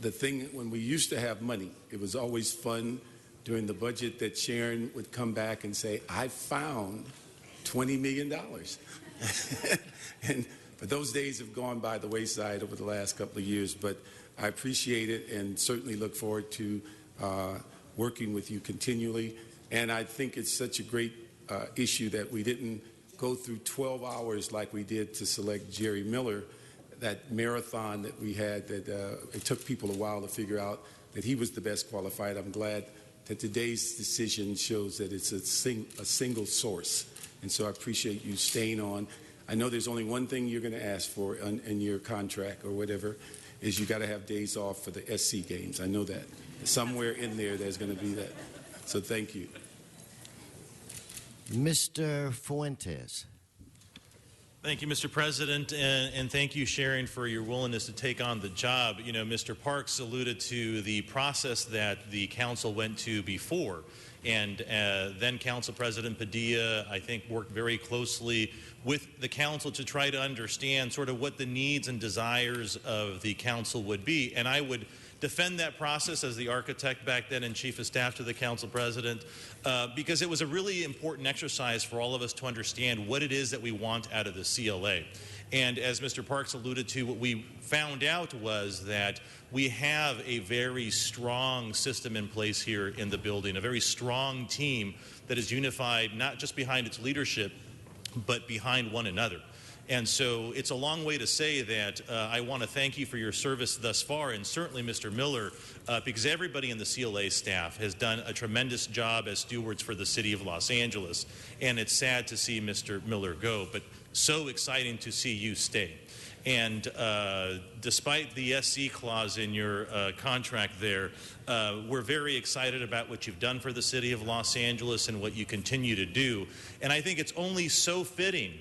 The thing, when we used to have money, it was always fun during the budget that Sharon would come back and say, I found $20 million. But those days have gone by the wayside over the last couple of years. But I appreciate it and certainly look forward to working with you continually. And I think it's such a great issue that we didn't go through 12 hours like we did to select Jerry Miller, that marathon that we had, that it took people a while to figure out that he was the best qualified. I'm glad that today's decision shows that it's a single source. And so I appreciate you staying on. I know there's only one thing you're going to ask for in your contract or whatever, is you got to have days off for the SC games. I know that. Somewhere in there's going to be that. So thank you. Mr. Fuentes. Thank you, Mr. President, and thank you, Sharon, for your willingness to take on the job. You know, Mr. Parks alluded to the process that the council went to before, and then Council President Padilla, I think, worked very closely with the council to try to understand sort of what the needs and desires of the council would be. And I would defend that process as the architect back then and chief of staff to the council president, because it was a really important exercise for all of us to understand what it is that we want out of the CLA. And as Mr. Parks alluded to, what we found out was that we have a very strong system in place here in the building, a very strong team that is unified not just behind its leadership, but behind one another. And so it's a long way to say that I want to thank you for your service thus far, and certainly Mr. Miller, because everybody in the CLA staff has done a tremendous job as stewards for the city of Los Angeles. And it's sad to see Mr. Miller go, but so exciting to see you stay. And despite the SC clause in your contract there, we're very excited about what you've done for the city of Los Angeles and what you continue to do. And I think it's only so fitting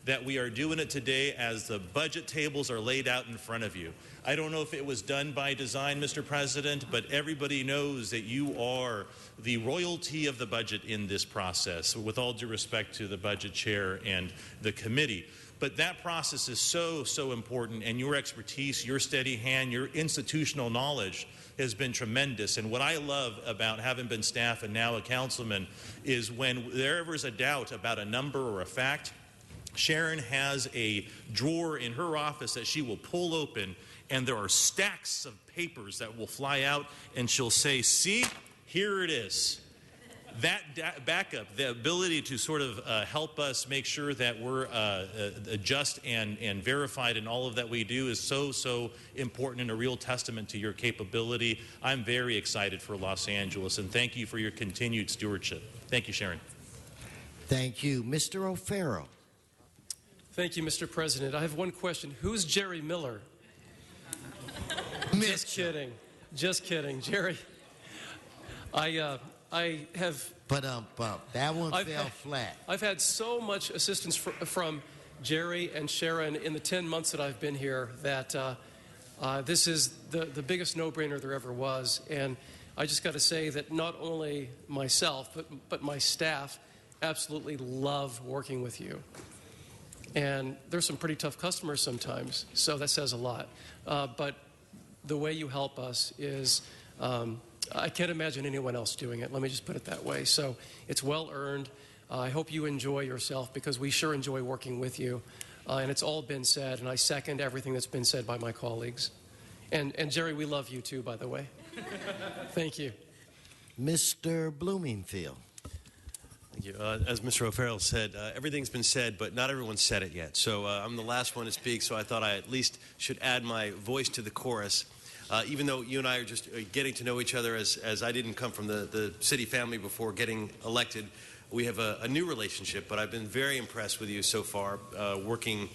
that we are doing it today as the budget tables are laid out in front of you. I don't know if it was done by design, Mr. President, but everybody knows that you are the royalty of the budget in this process, with all due respect to the budget chair and the committee. But that process is so, so important, and your expertise, your steady hand, your institutional knowledge has been tremendous. And what I love about having been staff and now a councilman is when there ever is a doubt about a number or a fact, Sharon has a drawer in her office that she will pull open, and there are stacks of papers that will fly out, and she'll say, see, here it is. That backup, the ability to sort of help us make sure that we're just and verified in all of that we do is so important and a real testament to your capability. I'm very excited for Los Angeles, and thank you for your continued stewardship. Thank you, Sharon. Thank you. Mr. O'Farrell. Thank you, Mr. President. I have one question. Who's Jerry Miller? Just kidding. Just kidding. Jerry, I have... that one fell flat. I've had so much assistance from Jerry and Sharon in the 10 months that I've been here that this is the biggest no-brainer there ever was. And I just got to say that not only myself, but my staff absolutely love working with you. And there's some pretty tough customers sometimes, so that says a lot. But the way you help us is... I can't imagine anyone else doing it. Let me just put it that way. So it's well earned. I hope you enjoy yourself because we sure enjoy working with you. And it's all been said, and I second everything that's been said by my colleagues. And Jerry, we love you too, by the way. Thank you. Mr. Bloomingfield. Thank you. As Mr. O'Farrell said, everything's been said, but not everyone's said it yet. So I'm the last one to speak, so I thought I at least should add my voice to the chorus. Even though you and I are just getting to know each other, as I didn't come from the city family before getting elected, we have a new relationship, but I've been very impressed with you so far, working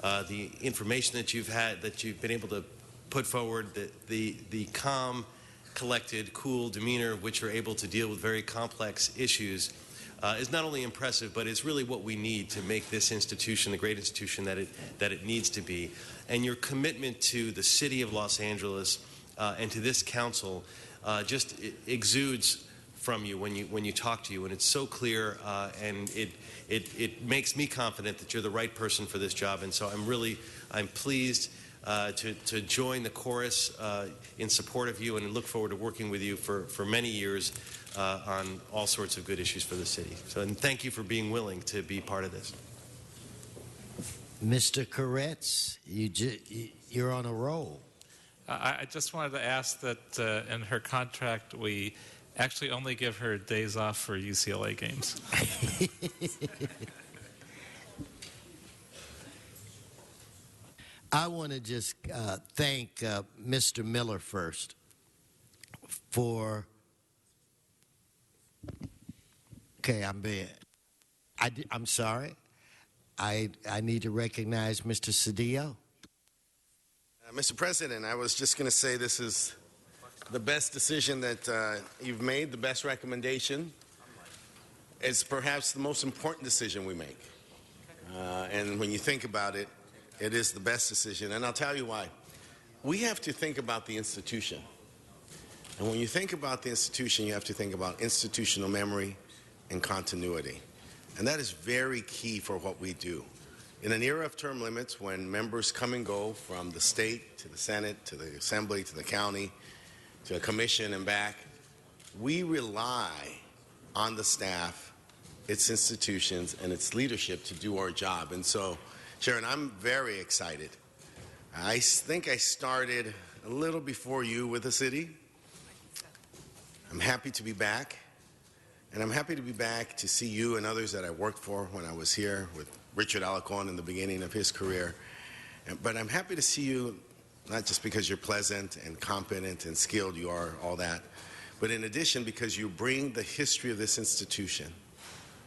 the information that you've had, that you've been able to put forward, the calm, collected, cool demeanor which you're able to deal with very complex issues is not only impressive, but it's really what we need to make this institution the great institution that it needs to be. And your commitment to the city of Los Angeles and to this council just exudes from you when you talk to you, and it's so clear, and it makes me confident that you're the right person for this job. And so I'm pleased to join the chorus in support of you, and look forward to working with you for many years on all sorts of good issues for the city. So, and thank you for being willing to be part of this. Mr. Koretz, you're on a roll. I just wanted to ask that in her contract we actually only give her days off for UCLA games. I want to just thank Mr. Miller first for... Okay, I'm sorry. I need to recognize Mr. Cedillo. Mr. President, I was just going to say this is the best decision that you've made, the best recommendation. It's perhaps the most important decision we make. And when you think about it, it is the best decision. And I'll tell you why. We have to think about the institution. And when you think about the institution, you have to think about institutional memory and continuity. And that is very key for what we do. In an era of term limits, when members come and go from the state to the Senate, to the Assembly, to the county, to a commission and back, we rely on the staff, its institutions, and its leadership to do our job. And so, Sharon, I'm very excited. I think I started a little before you with the city. I'm happy to be back. And I'm happy to be back to see you and others that I worked for when I was here with Richard Alarcon in the beginning of his career. But I'm happy to see you, not just because you're pleasant and competent and skilled, you are all that, but in addition because you bring the history of this institution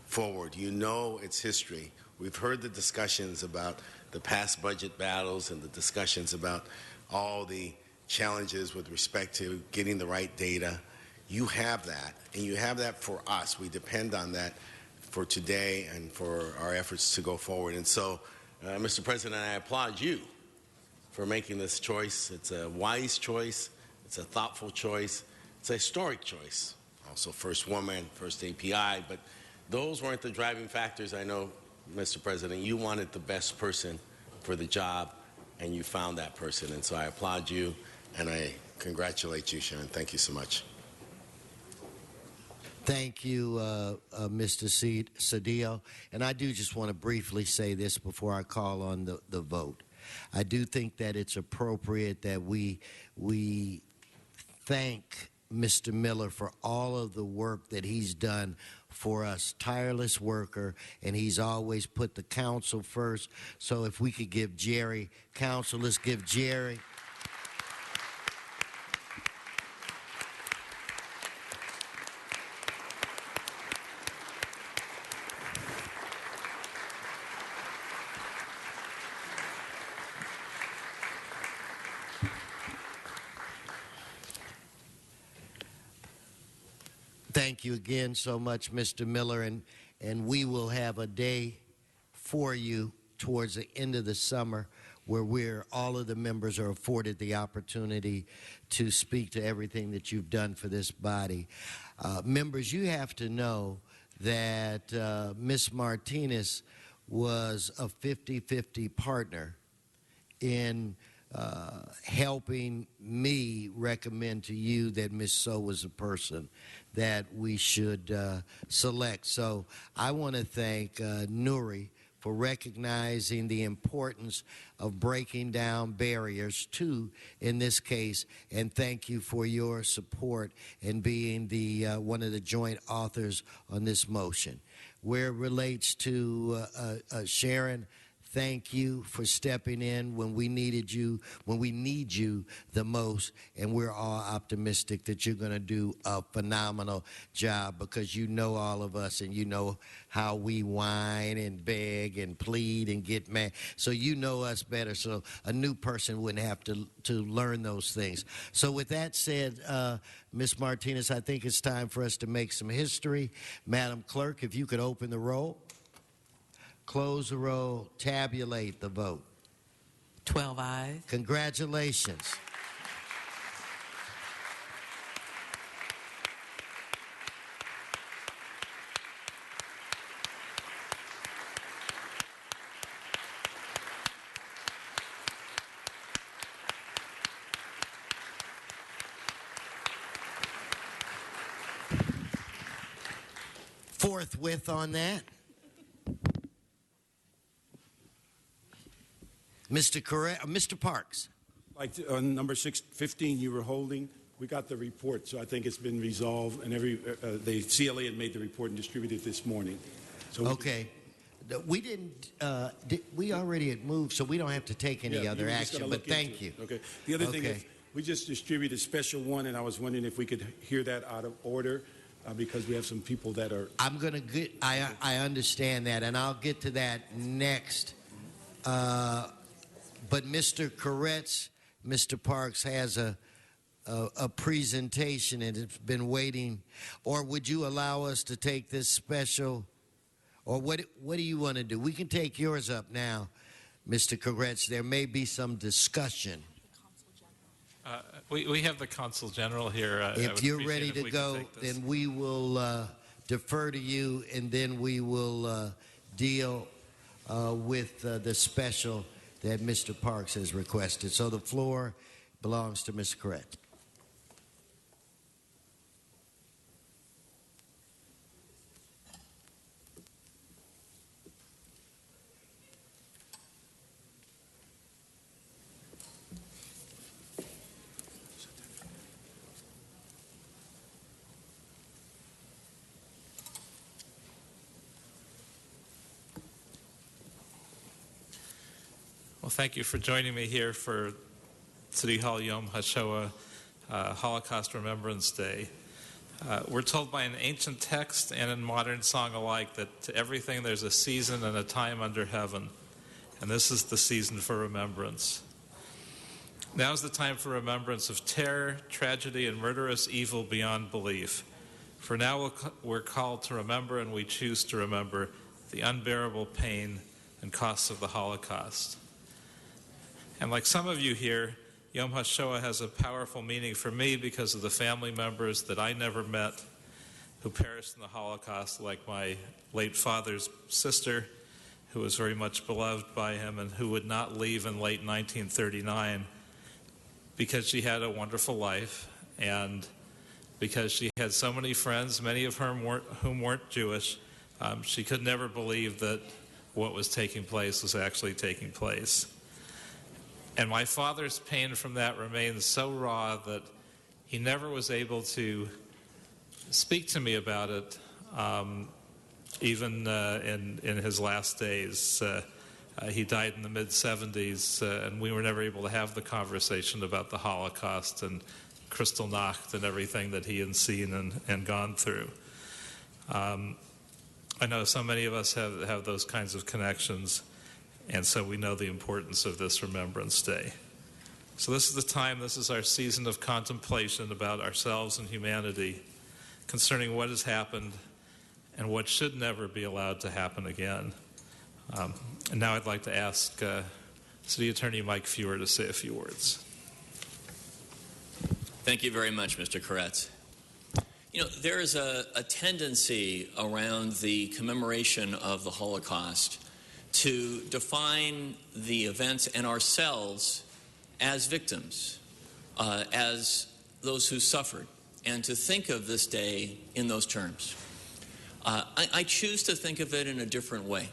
forward. You know its history. We've heard the discussions about the past budget battles and the discussions about all the challenges with respect to getting the right data. You have that, and you have that for us. We depend on that for today and for our efforts to go forward. And so, Mr. President, I applaud you for making this choice. It's a wise choice. It's a thoughtful choice. It's a historic choice. Also, first woman, first API, but those weren't the driving factors. I know, Mr. President, you wanted the best person for the job, and you found that person. And so I applaud you, and I congratulate you, Sharon. Thank you so much. Thank you, Mr. Cedillo. And I do just want to briefly say this before I call on the vote. I do think that it's appropriate that we thank Mr. Miller for all of the work that he's done for us. Tireless worker, and he's always put the council first. So if we could give Jerry counsel, let's give Jerry. Thank you again so much, Mr. Miller, and we will have a day for you towards the end of the summer where all of the members are afforded the opportunity to speak to everything that you've done for this body. Members, you have to know that Ms. Martinez was a 50-50 partner in helping me recommend to you that Ms. Sow was a person that we should select. So I want to thank Nuri for recognizing the importance of breaking down barriers too in this case, and thank you for your support and being the one of the joint authors on this motion. Where it relates to Sharon, thank you for stepping in when we needed you, when we need you the most, and we're all optimistic that you're going to do a phenomenal job because you know all of us and you know how we whine and beg and plead and get mad. So you know us better, so a new person wouldn't have to learn those things. So with that said, Ms. Martinez, I think it's time for us to make some history. Madam Clerk, if you could open the roll. Close the roll, tabulate the vote. 12 ayes. Congratulations. Forthwith on that. Mr. Parks. Like on number 15 you were holding, we got the report, so I think it's been resolved, and the CLA had made the report and distributed this morning. So okay. We didn't, we already had moved, so we don't have to take any other action, but thank you. Okay. The other thing is, we just distributed special one, and I was wondering if we could hear that out of order. Because we have some people that are... I'm going to get... I understand that, and I'll get to that next. But Mr. Koretz, Mr. Parks has a presentation and it's been waiting. Or would you allow us to take this special... Or what do you want to do? We can take yours up now, Mr. Koretz. There may be some discussion. We have the Consul General here. If you're ready to go, then we will defer to you, and then we will deal with the special that Mr. Parks has requested. So the floor belongs to Mr. Koretz. Well, thank you for joining me here for City Hall Yom HaShoah Holocaust Remembrance Day. We're told by an ancient text and in modern song alike that to everything there's a season and a time under heaven, and this is the season for remembrance. Now is the time for remembrance of terror, tragedy, and murderous evil beyond belief. For now we're called to remember, and we choose to remember, the unbearable pain and costs of the Holocaust. And like some of you here, Yom HaShoah has a powerful meaning for me because of the family members that I never met who perished in the Holocaust, like my late father's sister, who was very much beloved by him and who would not leave in late 1939 because she had a wonderful life and because she had so many friends, many of whom weren't Jewish. She could never believe that what was taking place was actually taking place. And my father's pain from that remains so raw that he never was able to speak to me about it, even in his last days. He died in the mid-70s, and we were never able to have the conversation about the Holocaust and Kristallnacht and everything that he had seen and gone through. I know so many of us have those kinds of connections, and so we know the importance of this Remembrance Day. So this is the time, this is our season of contemplation about ourselves and humanity, concerning what has happened and what should never be allowed to happen again. And now I'd like to ask City Attorney Mike Feuer to say a few words. Thank you very much, Mr. Koretz. You know, there is a tendency around the commemoration of the Holocaust to define the events and ourselves as victims, as those who suffered, and to think of this day in those terms. I choose to think of it in a different way.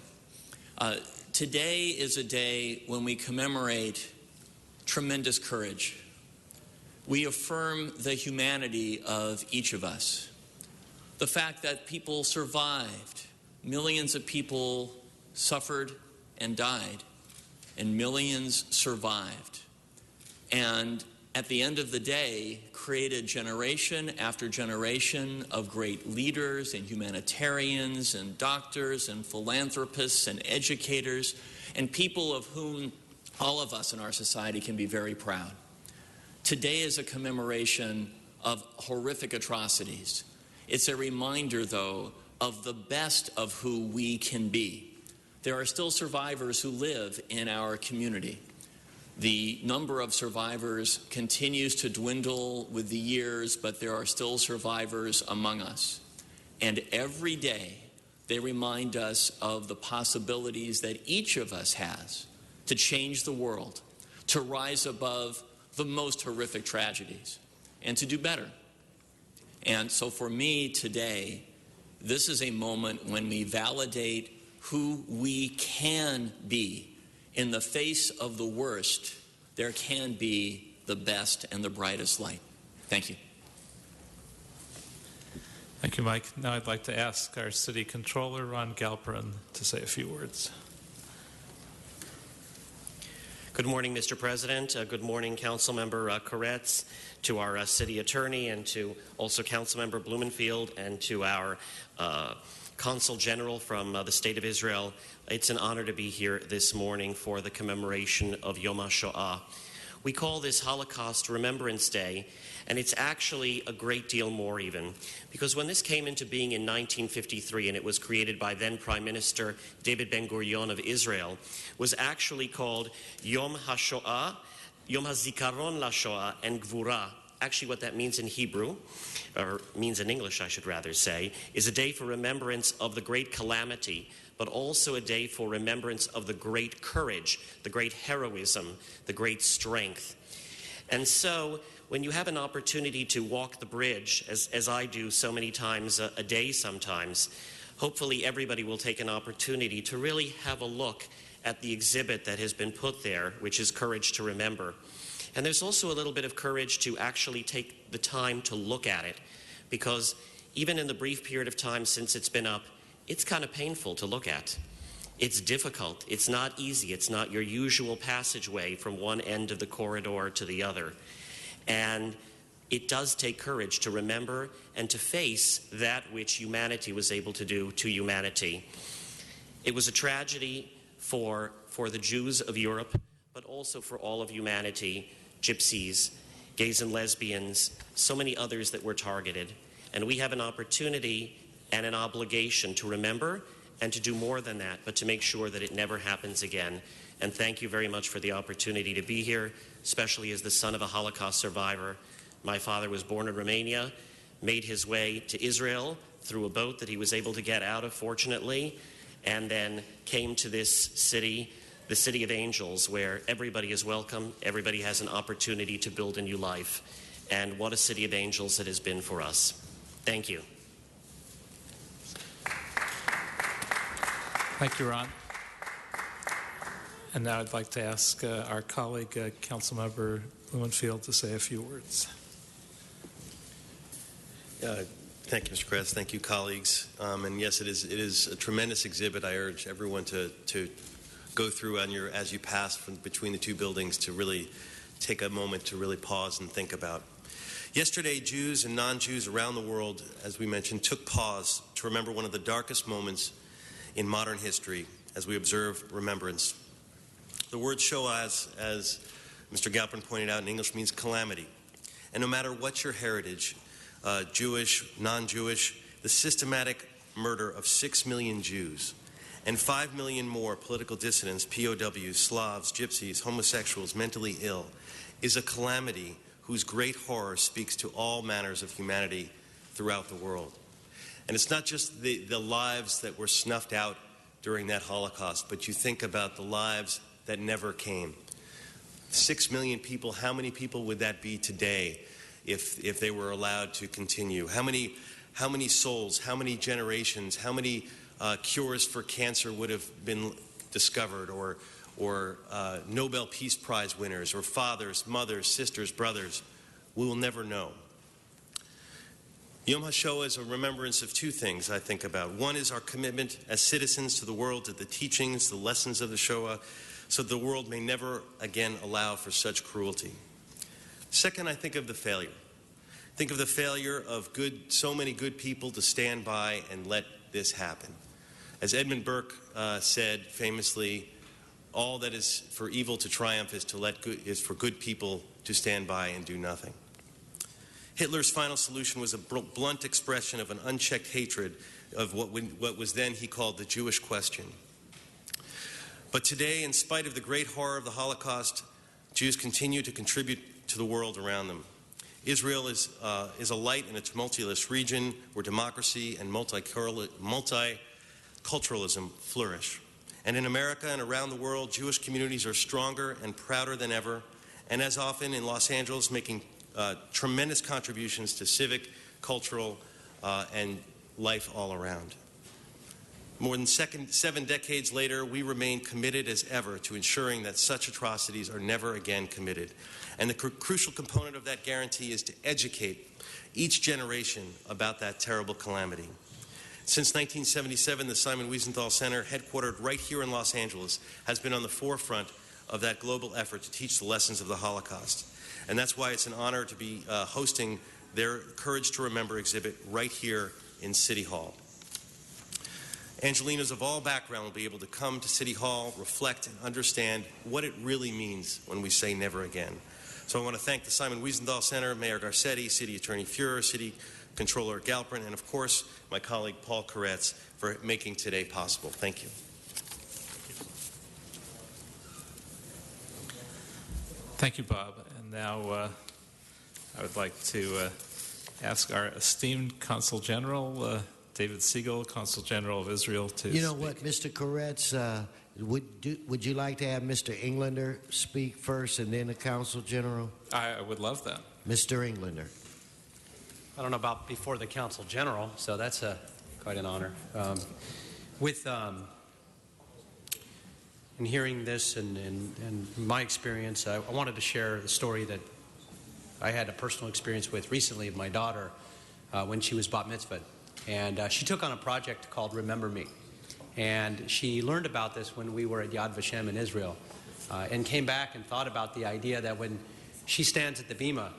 Today is a day when we commemorate tremendous courage. We affirm the humanity of each of us. The fact that people survived, millions of people suffered and died, and millions survived. And at the end of the day, created generation after generation of great leaders and humanitarians and doctors and philanthropists and educators and people of whom all of us in our society can be very proud. Today is a commemoration of horrific atrocities. It's a reminder, though, of the best of who we can be. There are still survivors who live in our community. The number of survivors continues to dwindle with the years, but there are still survivors among us. And every day, they remind us of the possibilities that each of us has to change the world, to rise above the most horrific tragedies, and to do better. And so for me today, this is a moment when we validate who we can be. In the face of the worst, there can be the best and the brightest light. Thank you. Thank you, Mike. Now I'd like to ask our City Controller, Ron Galperin, to say a few words. Good morning, Mr. President. Good morning, Councilmember Koretz, to our City Attorney, and to also Councilmember Blumenfield, and to our Consul General from the State of Israel. It's an honor to be here this morning for the commemoration of Yom HaShoah. We call this Holocaust Remembrance Day, and it's actually a great deal more even, because when this came into being in 1953, and it was created by then Prime Minister David Ben-Gurion of Israel, was actually called Yom HaShoah, Yom HaZikaron LaShoah, and Gvura. Actually, what that means in Hebrew, or means in English, I should rather say, is a day for remembrance of the great calamity, but also a day for remembrance of the great courage, the great heroism, the great strength. And so, when you have an opportunity to walk the bridge, as I do so many times a day sometimes, hopefully everybody will take an opportunity to really have a look at the exhibit that has been put there, which is Courage to Remember. And there's also a little bit of courage to actually take the time to look at it, because even in the brief period of time since it's been up, it's kind of painful to look at. It's difficult. It's not easy. It's not your usual passageway from one end of the corridor to the other. And it does take courage to remember and to face that which humanity was able to do to humanity. It was a tragedy for the Jews of Europe, but also for all of humanity, gypsies, gays and lesbians, so many others that were targeted. And we have an opportunity and an obligation to remember and to do more than that, but to make sure that it never happens again. And thank you very much for the opportunity to be here, especially as the son of a Holocaust survivor. My father was born in Romania, made his way to Israel through a boat that he was able to get out of, fortunately, and then came to this city, the City of Angels, where everybody is welcome, everybody has an opportunity to build a new life. and what a city of angels it has been for us. Thank you. Thank you, Ron. And now I'd like to ask our colleague, Councilmember Blumenfield, to say a few words. Thank you, Mr. Kretz. Thank you, colleagues. And yes, it is a tremendous exhibit. I urge everyone to go through as you pass between the two buildings to really take a moment to really pause and think about. Yesterday, Jews and non-Jews around the world, as we mentioned, took pause to remember one of the darkest moments in modern history as we observe remembrance. The word Shoah, as Mr. Galpin pointed out in English, means calamity. And no matter what your heritage, Jewish, non-Jewish, the systematic murder of 6 million Jews and 5 million more political dissidents, POWs, Slavs, Gypsies, homosexuals, mentally ill, is a calamity whose great horror speaks to all manners of humanity throughout the world. And it's not just the lives that were snuffed out during that Holocaust, but you think about the lives that never came. 6 million people, how many people would that be today if they were allowed to continue? How many souls, how many generations, how many cures for cancer would have been discovered, or Nobel Peace Prize winners, or fathers, mothers, sisters, brothers? We will never know. Yom HaShoah is a remembrance of two things I think about. One is our commitment as citizens to the world, to the teachings, the lessons of the Shoah, so the world may never again allow for such cruelty. Second, I think of the failure. Think of the failure of so many good people to stand by and let this happen. As Edmund Burke said famously, all that is for evil to triumph is for good people to stand by and do nothing. Hitler's final solution was a blunt expression of an unchecked hatred of what was then he called the Jewish question. But today, in spite of the great horror of the Holocaust, Jews continue to contribute to the world around them. Israel is a light in a tumultuous region where democracy and multiculturalism flourish. And in America and around the world, Jewish communities are stronger and prouder than ever, and as often in Los Angeles, making tremendous contributions to civic, cultural, and life all around. More than 7 decades later, we remain committed as ever to ensuring that such atrocities are never again committed. And the crucial component of that guarantee is to educate each generation about that terrible calamity. Since 1977, the Simon Wiesenthal Center, headquartered right here in Los Angeles, has been on the forefront of that global effort to teach the lessons of the Holocaust. And that's why it's an honor to be hosting their Courage to Remember exhibit right here in City Hall. Angelenos of all backgrounds will be able to come to City Hall, reflect, and understand what it really means when we say never again. So I want to thank the Simon Wiesenthal Center, Mayor Garcetti, City Attorney Fuhrer, City Controller Galpin, and of course, my colleague Paul Koretz for making today possible. Thank you. Thank you, Bob. And now I would like to ask our esteemed Consul General, David Siegel, Consul General of Israel, to You know speak. what, Mr. Koretz, would you like to have Mr. Englander speak first and then the Consul General? I would love that. Mr. Englander. I don't know about before the Consul General, so that's quite an honor. In hearing this and my experience, I wanted to share the story that I had a personal experience with recently of my daughter when she was bat mitzvahed. And she took on a project called Remember Me. And she learned about this when we were at Yad Vashem in Israel and came back and thought about the idea that when she stands at the bima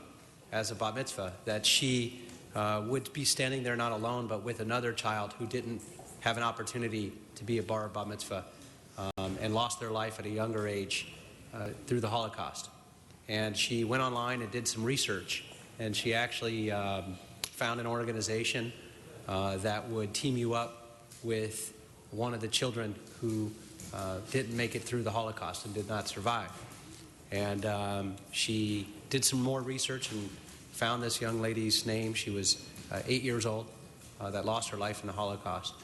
as a bat mitzvah, that she would be standing there not alone, but with another child who didn't have an opportunity to be a bar or bat mitzvah and lost their life at a younger age through the Holocaust. And she went online and did some research, and she actually found an organization that would team you up with one of the children who didn't make it through the Holocaust and did not survive. And she did some more research and found this young lady's name. She was 8 years old that lost her life in the Holocaust.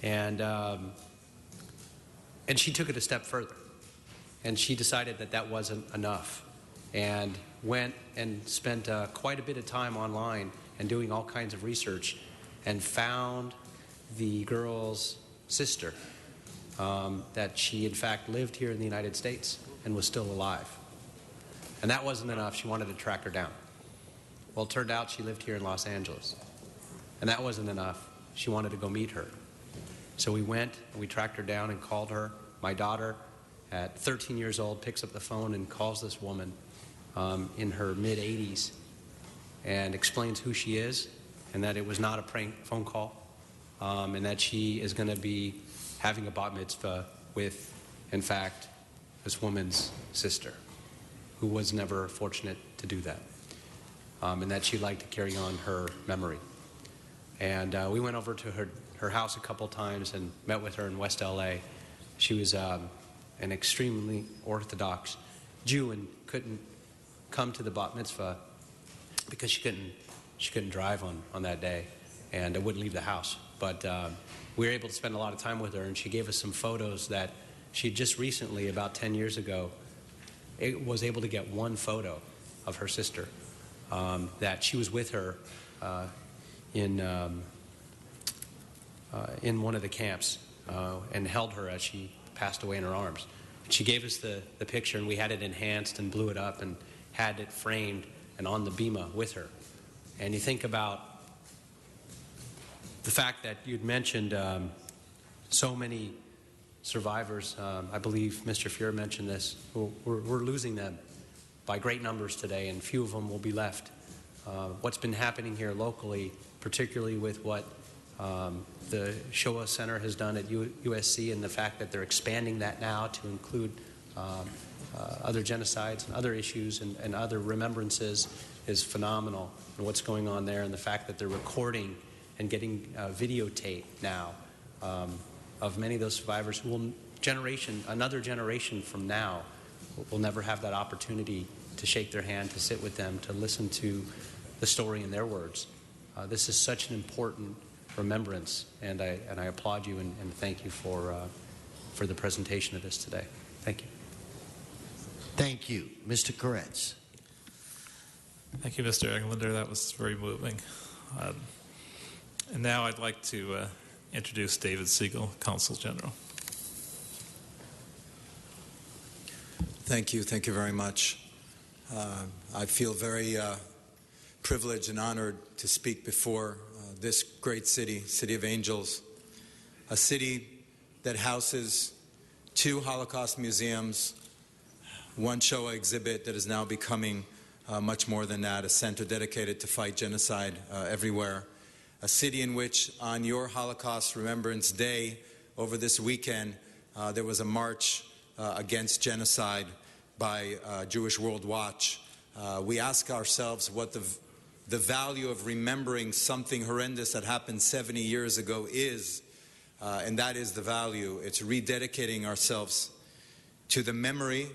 And she took it a step further. And she decided that that wasn't enough. and went and spent quite a bit of time online and doing all kinds of research and found the girl's sister, that she in fact lived here in the United States and was still alive. And that wasn't enough. She wanted to track her down. Well, it turned out she lived here in Los Angeles. And that wasn't enough. She wanted to go meet her. So we went and we tracked her down and called her. My daughter, at 13 years old, picks up the phone and calls this woman in her mid-80s and explains who she is and that it was not a prank phone call, and that she is going to be having a bat mitzvah with, in fact, this woman's sister, who was never fortunate to do that, and that she'd like to carry on her memory. And we went over to her house a couple times and met with her in West LA. She was an extremely Orthodox Jew and couldn't come to the bat mitzvah because she couldn't drive on that day and wouldn't leave the house. But we were able to spend a lot of time with her, and she gave us some photos that she just recently, about 10 years ago, was able to get one photo of her sister, that she was with her in one of the camps and held her as she passed away in her arms. She gave us the picture, and we had it enhanced and blew it up and had it framed and on the bima with her. And you think about the fact that you'd mentioned so many survivors. I believe Mr. Fuhrer mentioned this. We're losing them by great numbers today, and few of them will be left. What's been happening here locally, particularly with what the Shoah Center has done at USC, and the fact that they're expanding that now to include other genocides and other issues and other remembrances, is phenomenal. And what's going on there, and the fact that they're recording and getting videotape now of many of those survivors who will, another generation from now, will never have that opportunity to shake their hand, to sit with them, to listen to the story in their words. This is such an important remembrance, and I applaud you and thank you for the presentation of this today. Thank you. Thank you. Mr. Koretz. Thank you, Mr. Englander. That was very moving. And now I'd like to introduce David Siegel, Consul General. Thank you. Thank you very much. I feel very privileged and honored to speak before this great city, City of Angels, a city that houses 2 Holocaust museums, 1 Shoah exhibit that is now becoming much more than that, a center dedicated to fight genocide everywhere, a city in which on your Holocaust Remembrance Day over this weekend there was a march against genocide by Jewish World Watch. We ask ourselves what the value of remembering something horrendous that happened 70 years ago is, and that is the value. It's rededicating ourselves to the memory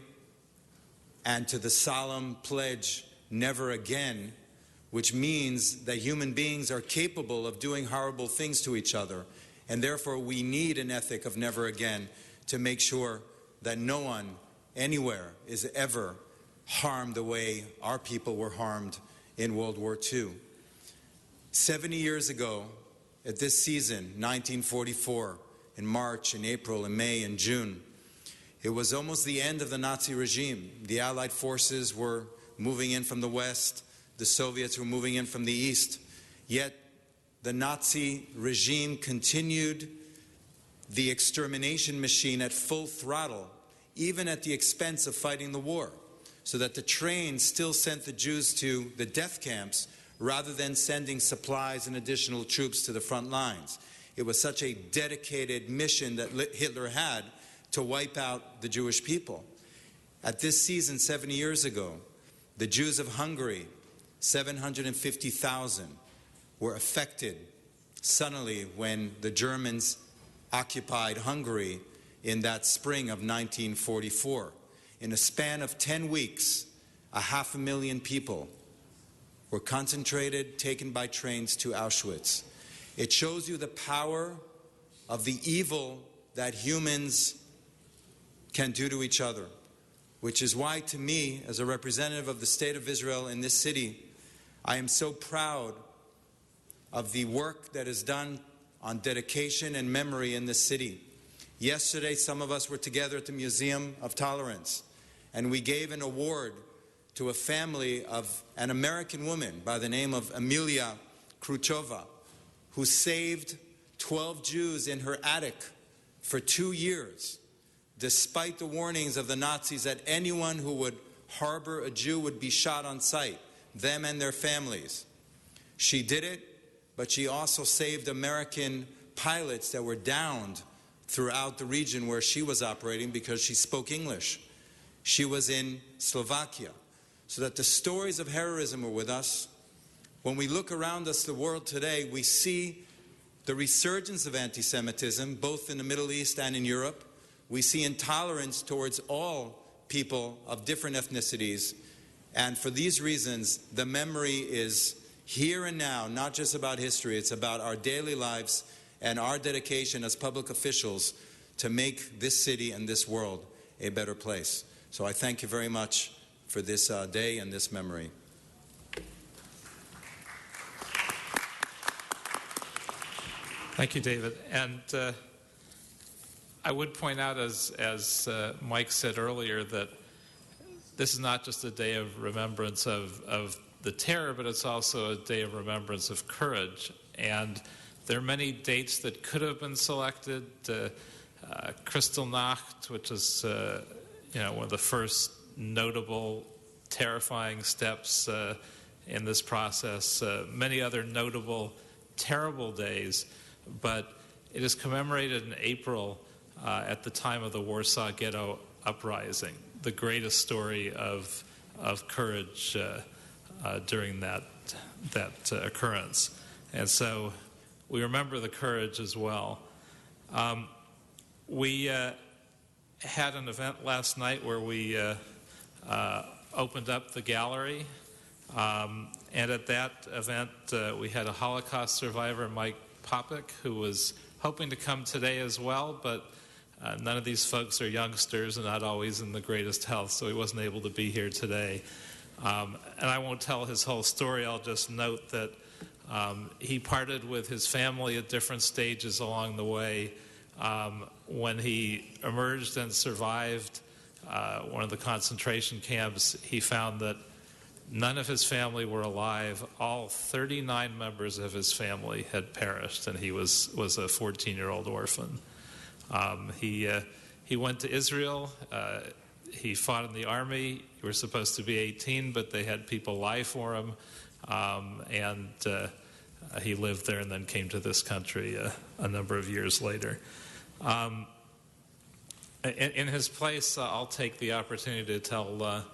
and to the solemn pledge, never again, which means that human beings are capable of doing horrible things to each other, and therefore we need an ethic of never again to make sure that no one anywhere is ever harmed the way our people were harmed in World War II. 70 years ago, at this season, 1944, in March, in April, in May, in June, it was almost the end of the Nazi regime. The Allied forces were moving in from the west, the Soviets were moving in from the east, yet the Nazi regime continued the extermination machine at full throttle, even at the expense of fighting the war, so that the trains still sent the Jews to the death camps rather than sending supplies and additional troops to the front lines. It was such a dedicated mission that Hitler had to wipe out the Jewish people. At this season 70 years ago, the Jews of Hungary, 750,000, were affected suddenly when the Germans occupied Hungary in that spring of 1944. In a span of 10 weeks, 500,000 people were concentrated, taken by trains to Auschwitz. It shows you the power of the evil that humans can do to each other. which is why, to me, as a representative of the State of Israel in this city, I am so proud of the work that is done on dedication and memory in this city. Yesterday, some of us were together at the Museum of Tolerance, and we gave an award to a family of an American woman by the name of Emilia Khrushcheva, who saved 12 Jews in her attic for 2 years, despite the warnings of the Nazis that anyone who would harbor a Jew would be shot on sight, them and their families. She did it, but she also saved American pilots that were downed throughout the region where she was operating because she spoke English. She was in Slovakia. So that the stories of heroism are with us. When we look around us, the world today, we see the resurgence of anti-Semitism, both in the Middle East and in Europe. We see intolerance towards all people of different ethnicities. And for these reasons, the memory is here and now, not just about history. It's about our daily lives and our dedication as public officials to make this city and this world a better place. So I thank you very much for this day and this memory. Thank you, David. And I would point out, as Mike said earlier, that this is not just a day of remembrance of the terror, but it's also a day of remembrance of courage. And there are many dates that could have been selected. Kristallnacht, which is one of the first notable, terrifying steps in this process. Many other notable, terrible days, but it is commemorated in April at the time of the Warsaw Ghetto Uprising, the greatest story of courage during that occurrence. And so we remember the courage as well. We had an event last night where we opened up the gallery, and at that event we had a Holocaust survivor, Mike Popik, who was hoping to come today as well, but none of these folks are youngsters and not always in the greatest health, so he wasn't able to be here today. And I won't tell his whole story. I'll just note that he parted with his family at different stages along the way. When he emerged and survived one of the concentration camps, he found that none of his family were alive. All 39 members of his family had perished, and he was a 14-year-old orphan. He went to Israel. He fought in the army. He was supposed to be 18, but they had people lie for him, and he lived there and then came to this country a number of years later. In his place, I'll take the opportunity to tell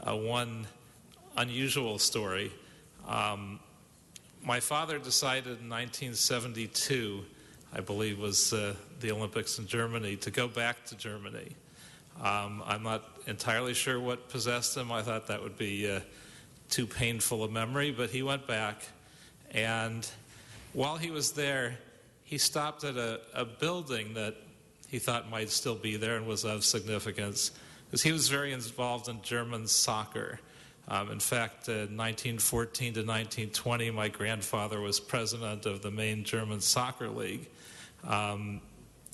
one unusual story. My father decided in 1972, I believe was the Olympics in Germany, to go back to Germany. I'm not entirely sure what possessed him. I thought that would be too painful a memory, but he went back, and while he was there, he stopped at a building that he thought might still be there and was of significance, because he was very involved in German soccer. In fact, 1914 to 1920, my grandfather was president of the main German soccer league.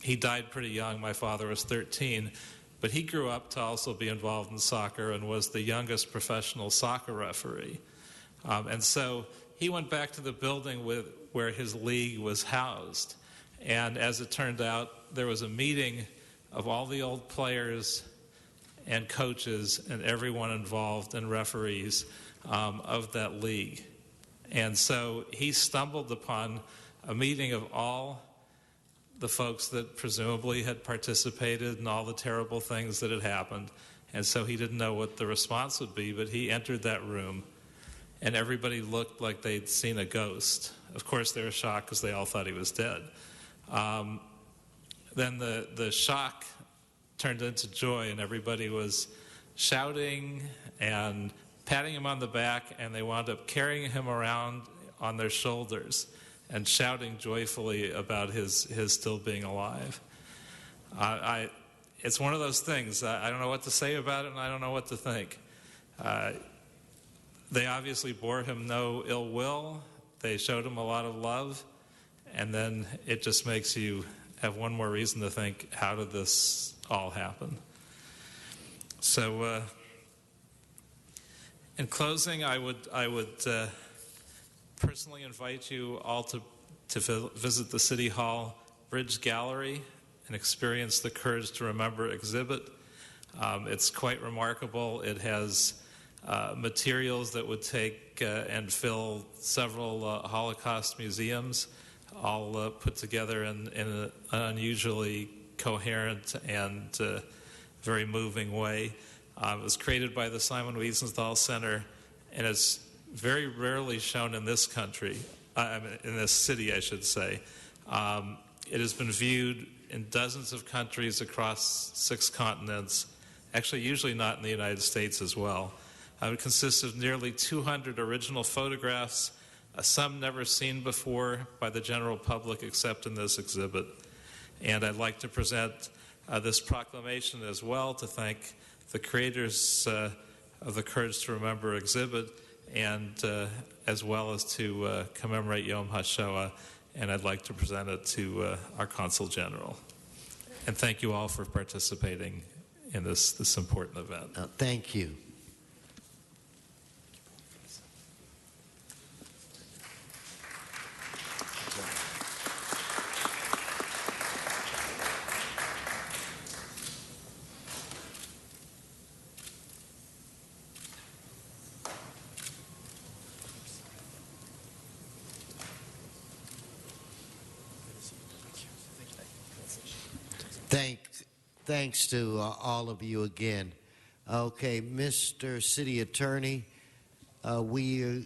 He died pretty young. My father was 13. But he grew up to also be involved in soccer and was the youngest professional soccer referee. And so he went back to the building where his league was housed. And as it turned out, there was a meeting of all the old players and coaches and everyone involved and referees of that league. And so he stumbled upon a meeting of all the folks that presumably had participated in all the terrible things that had happened. And so he didn't know what the response would be, but he entered that room, and everybody looked like they'd seen a ghost. Of course, they were shocked because they all thought he was dead. Then the shock turned into joy, and everybody was shouting and patting him on the back, and they wound up carrying him around on their shoulders and shouting joyfully about his still being alive. it's one of those things. I don't know what to say about it, and I don't know what to think. They obviously bore him no ill will. They showed him a lot of love, and then it just makes you have one more reason to think, how did this all happen? So, in closing, I would personally invite you all to visit the City Hall Bridge Gallery and experience the Courage to Remember exhibit. It's quite remarkable. It has materials that would take and fill several Holocaust museums, all put together in an unusually coherent and very moving way. It was created by the Simon Wiesenthal Center, and it's very rarely shown in this country, in this city, I should say. It has been viewed in dozens of countries across 6 continents, actually usually not in the United States as well. It consists of nearly 200 original photographs, some never seen before by the general public except in this exhibit. And I'd like to present this proclamation as well to thank the creators of the Courage to Remember exhibit, and as well as to commemorate Yom HaShoah, and I'd like to present it to our Consul General. And thank you all for participating in this important event. Thank you. Thanks to all of you again. Okay, Mr. City Attorney, we,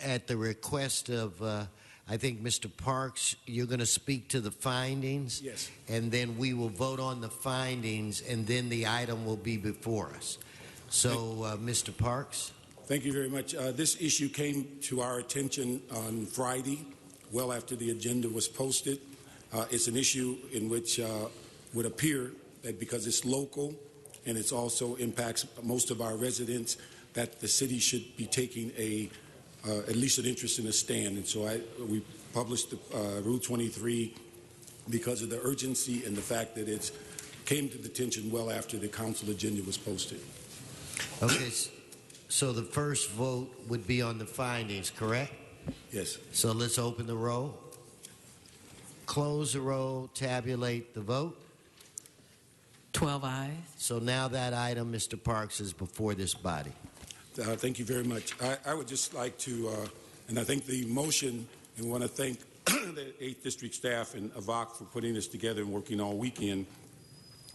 at the request of, I think, Mr. Parks, you're going to speak to the findings. Yes. And then we will vote on the findings, and then the item will be before us. So, Mr. Parks? Thank you very much. This issue came to our attention on Friday, well after the agenda was posted. It's an issue in which would appear that because it's local and it also impacts most of our residents, that the city should be taking at least an interest in a stand. And so we published the Rule 23 because of the urgency and the fact that it came to the attention well after the council agenda was posted. Okay, so the first vote would be on the findings, correct? Yes. So let's open the roll, close the roll, tabulate the vote. 12 ayes. So now that item, Mr. Parks, is before this body. Thank you very much. I would just like to, and I think the motion, and want to thank the 8th District staff and AVOC for putting this together and working all weekend.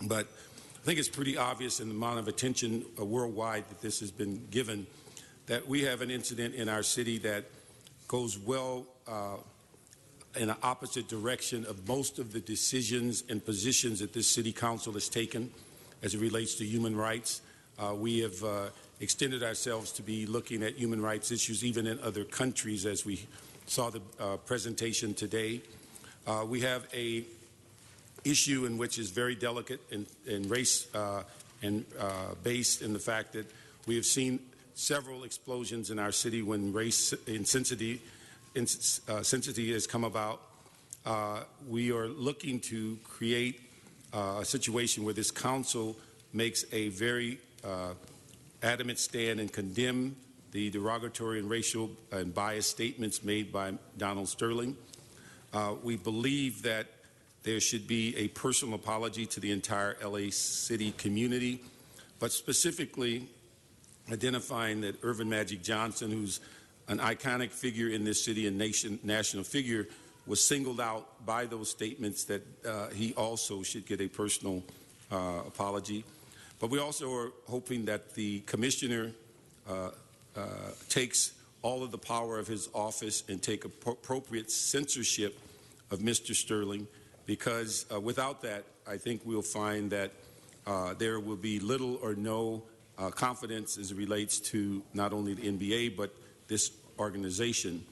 But I think it's pretty obvious in the amount of attention worldwide that this has been given, that we have an incident in our city that goes well in an opposite direction of most of the decisions and positions that this city council has taken as it relates to human rights. We have extended ourselves to be looking at human rights issues even in other countries, as we saw the presentation today. We have a issue in which is very delicate and race and based in the fact that we have seen several explosions in our city when race intensity has come about. We are looking to create a situation where this council makes a very adamant stand and condemn the derogatory and racial and biased statements made by Donald Sterling. We believe that there should be a personal apology to the entire LA City community, but specifically identifying that Irvin Magic Johnson, who's an iconic figure in this city and national figure, was singled out by those statements, that he also should get a personal apology. But we also are hoping that the commissioner takes all of the power of his office and take appropriate censorship of Mr. Sterling, because without that, I think we'll find that there will be little or no confidence as it relates to not only the NBA, but this organization.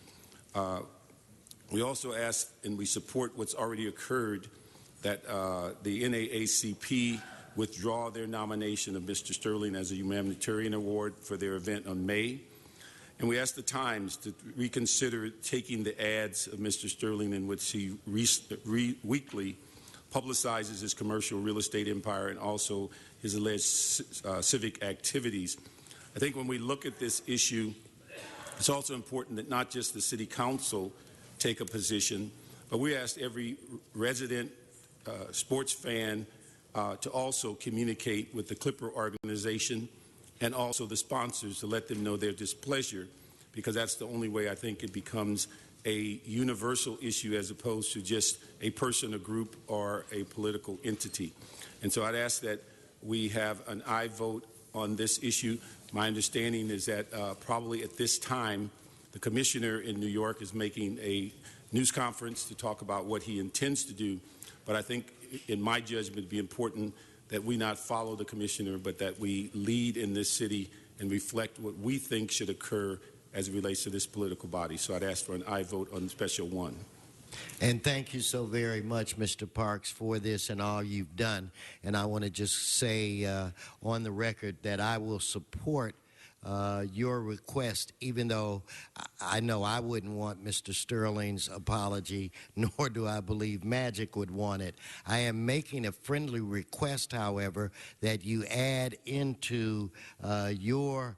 We also ask, and we support what's already occurred, that the NAACP withdraw their nomination of Mr. Sterling as a humanitarian award for their event on May. And we ask the Times to reconsider taking the ads of Mr. Sterling in which he weekly publicizes his commercial real estate empire and also his alleged civic activities. I think when we look at this issue, it's also important that not just the City Council take a position, but we ask every resident, sports fan, to also communicate with the Clipper organization and also the sponsors to let them know their displeasure, because that's the only way I think it becomes a universal issue as opposed to just a person, a group, or a political entity. And so I'd ask that we have an aye vote on this issue. My understanding is that probably at this time, the commissioner in New York is making a news conference to talk about what he intends to do. But I think, in my judgment, it would be important that we not follow the commissioner, but that we lead in this city and reflect what we think should occur as it relates to this political body. So I'd ask for an aye vote on Special 1. And thank you so very much, Mr. Parks, for this and all you've done. And I want to just say on the record that I will support your request, even though I know I wouldn't want Mr. Sterling's apology, nor do I believe Magic would want it. I am making a friendly request, however, that you add into your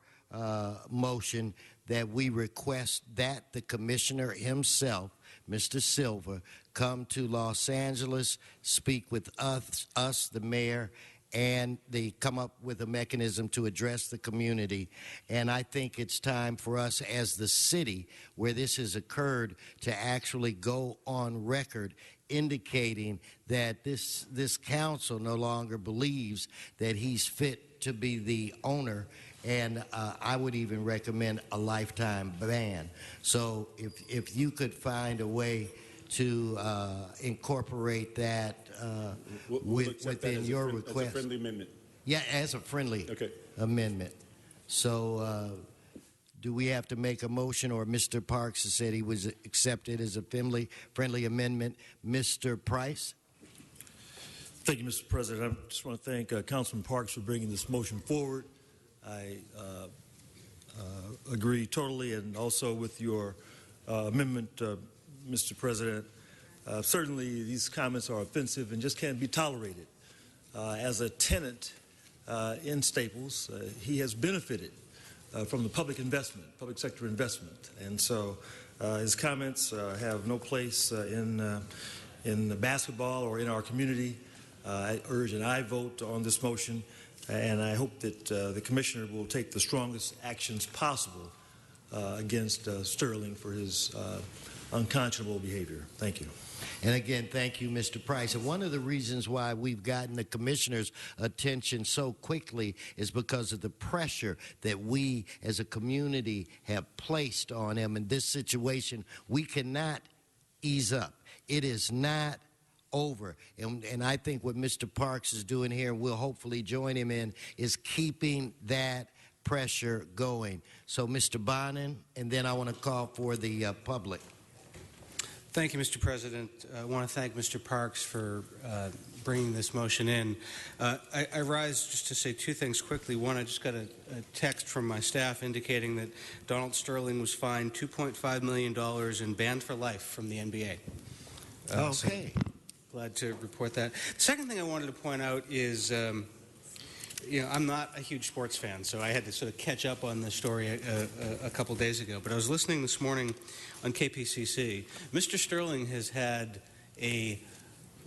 motion that we request that the commissioner himself, Mr. Silva, come to Los Angeles, speak with us, the mayor, and they come up with a mechanism to address the community. And I think it's time for us as the city where this has occurred to actually go on record indicating that this council no longer believes that he's fit to be the owner, and I would even recommend a lifetime ban. So if you could find a way to incorporate that within your request. As a friendly amendment. Yeah, as a friendly amendment. So do we have to make a motion, or Mr. Parks has said he was accepted as a friendly amendment? Mr. Price? Thank you, Mr. President. I just want to thank Councilman Parks for bringing this motion forward. I agree totally, and also with your amendment, Mr. President. Certainly, these comments are offensive and just can't be tolerated. As a tenant in Staples, he has benefited from the public sector investment, and so his comments have no place in basketball or in our community. I urge an aye vote on this motion, and I hope that the commissioner will take the strongest actions possible against Sterling for his unconscionable behavior. Thank you. And again, thank you, Mr. Price. And one of the reasons why we've gotten the commissioner's attention so quickly is because of the pressure that we as a community have placed on him. In this situation, we cannot ease up. It is not over. And I think what Mr. Parks is doing here, and we'll hopefully join him in, is keeping that pressure going. So, Mr. Bonin, and then I want to call for the public. Thank you, Mr. President. I want to thank Mr. Parks for bringing this motion in. I rise just to say two things quickly. One, I just got a text from my staff indicating that Donald Sterling was fined $2.5 million and banned for life from the NBA. Okay. So glad to report that. The second thing I wanted to point out is, I'm not a huge sports fan, so I had to sort of catch up on the story a couple days ago. But I was listening this morning on KPCC. Mr. Sterling has had a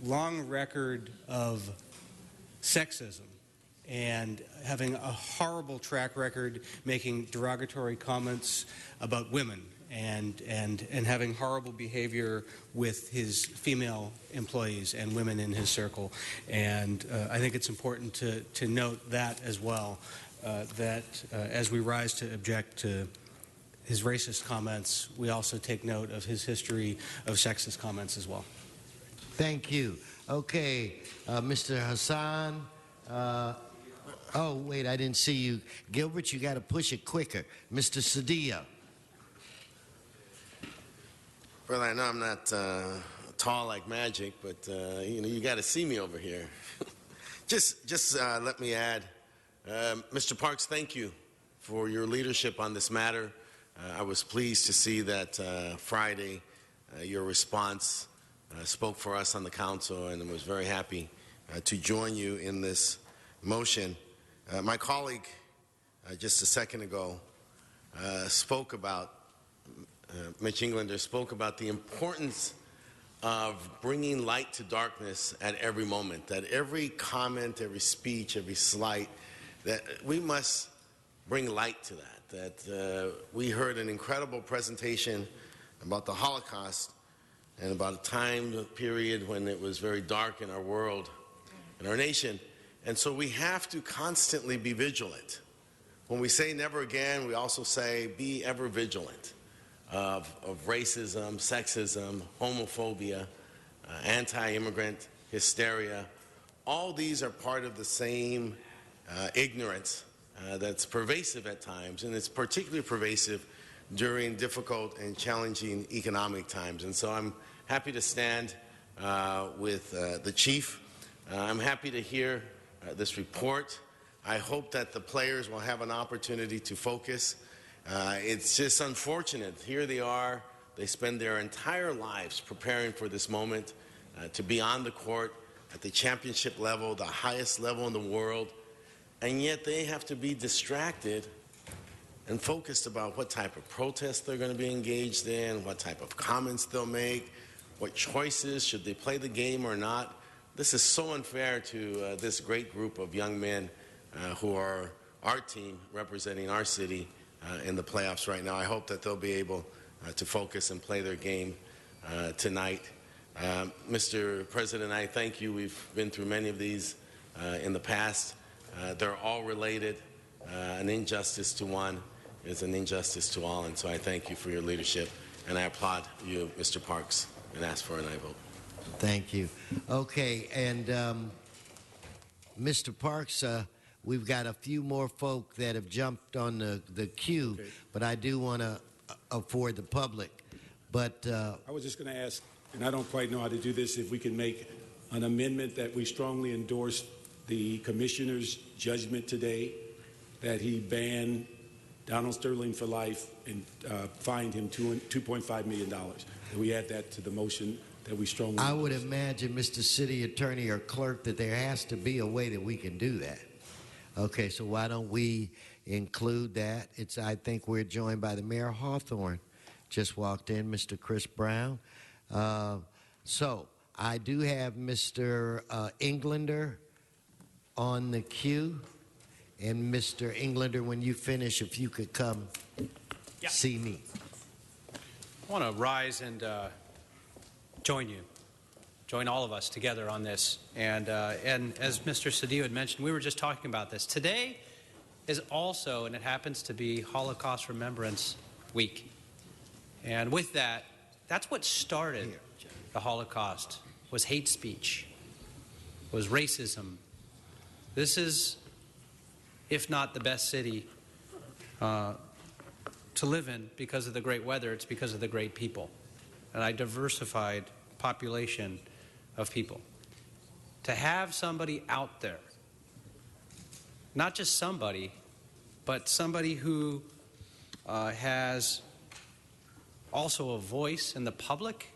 long record of sexism and having a horrible track record making derogatory comments about women and having horrible behavior with his female employees and women in his circle. And I think it's important to note that as well, that as we rise to object to his racist comments, we also take note of his history of sexist comments as well. Thank you. Okay, Mr. Hassan. Oh, wait, I didn't see you. Gilbert, you got to push it quicker. Mr. Cedillo. Well, I know I'm not tall like Magic, but you got to see me over here. Just let me add, Mr. Parks, thank you for your leadership on this matter. I was pleased to see that Friday your response spoke for us on the council, and I was very happy to join you in this motion. My colleague just a second ago spoke about, Mitch Englander spoke about the importance of bringing light to darkness at every moment, that every comment, every speech, every slight, that we must bring light to that we heard an incredible presentation about the Holocaust and about a time period when it was very dark in our world, in our nation. And so we have to constantly be vigilant. When we say never again, we also say be ever vigilant of racism, sexism, homophobia, anti-immigrant hysteria. All these are part of the same ignorance that's pervasive at times, and it's particularly pervasive during difficult and challenging economic times. And so I'm happy to stand with the chief. I'm happy to hear this report. I hope that the players will have an opportunity to focus. It's just unfortunate. Here they are. They spend their entire lives preparing for this moment to be on the court at the championship level, the highest level in the world, and yet they have to be distracted and focused about what type of protests they're going to be engaged in, what type of comments they'll make, what choices, should they play the game or not. This is so unfair to this great group of young men who are our team representing our city in the playoffs right now. I hope that they'll be able to focus and play their game tonight. Mr. President, I thank you. We've been through many of these in the past. They're all related. An injustice to one is an injustice to all, and so I thank you for your leadership, and I applaud you, Mr. Parks, and ask for an aye vote. Thank you. Okay, and Mr. Parks, we've got a few more folk that have jumped on the queue, okay, but I do want to afford the public. But I was just going to ask, and I don't quite know how to do this, if we can make an amendment that we strongly endorse the commissioner's judgment today that he banned Donald Sterling for life and fined him $2.5 million. And we add that to the motion that we strongly endorse. I would imagine, Mr. City Attorney or Clerk, that there has to be a way that we can do that. Okay, so why don't we include that? I think we're joined by the Mayor Hawthorne. Just walked in, Mr. Chris Brown. So I do have Mr. Englander on the queue. And Mr. Englander, when you finish, if you could come see me. I want to rise and join you, join all of us together on this. And as Mr. Cedillo had mentioned, we were just talking about this. Today is also, and it happens to be, Holocaust Remembrance Week. And with that, that's what started the Holocaust, was hate speech, was racism. This is, if not the best city to live in because of the great weather, it's because of the great people and a diversified population of people. To have somebody out there, not just somebody, but somebody who has also a voice in the public,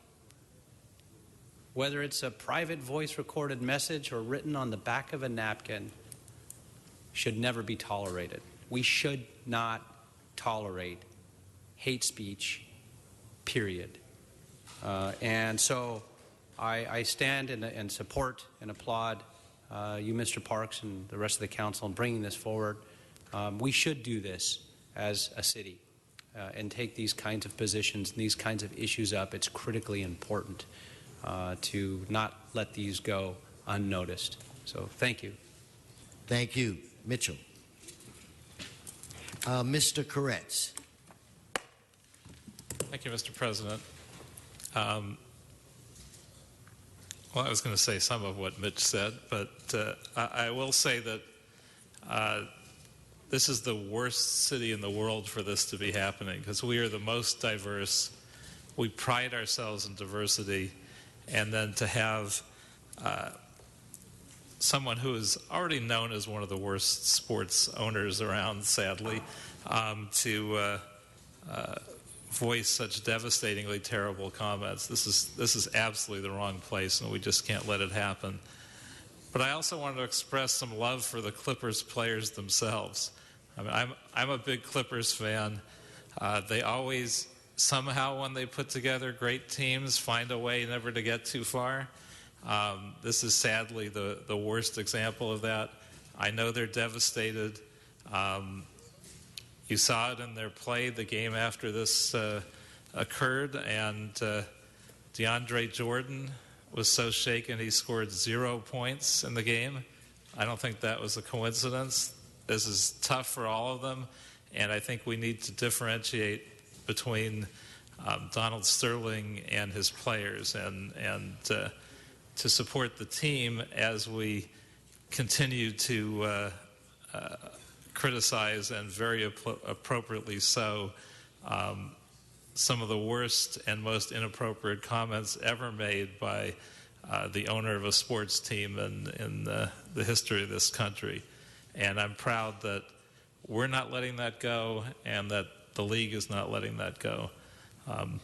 whether it's a private voice recorded message or written on the back of a napkin, should never be tolerated. We should not tolerate hate speech, period. And so I stand and support and applaud you, Mr. Parks, and the rest of the council in bringing this forward. We should do this as a city and take these kinds of positions and these kinds of issues up. It's critically important to not let these go unnoticed. So thank you. Thank you. Mitchell. Mr. Koretz. Thank you, Mr. President. Well, I was going to say some of what Mitch said, but I will say that this is the worst city in the world for this to be happening, because we are the most diverse. We pride ourselves in diversity, and then to have someone who is already known as one of the worst sports owners around, sadly, to voice such devastatingly terrible comments. This is absolutely the wrong place, and we just can't let it happen. But I also wanted to express some love for the Clippers players themselves. I mean, I'm a big Clippers fan. They always, somehow, when they put together great teams, find a way never to get too far. This is sadly the worst example of that. I know they're devastated. You saw it in their play the game after this occurred, and DeAndre Jordan was so shaken he scored 0 points in the game. I don't think that was a coincidence. This is tough for all of them, and I think we need to differentiate between Donald Sterling and his players, and to support the team as we continue to criticize, and very appropriately so, some of the worst and most inappropriate comments ever made by the owner of a sports team in the history of this country. And I'm proud that we're not letting that go, and that the league is not letting that go.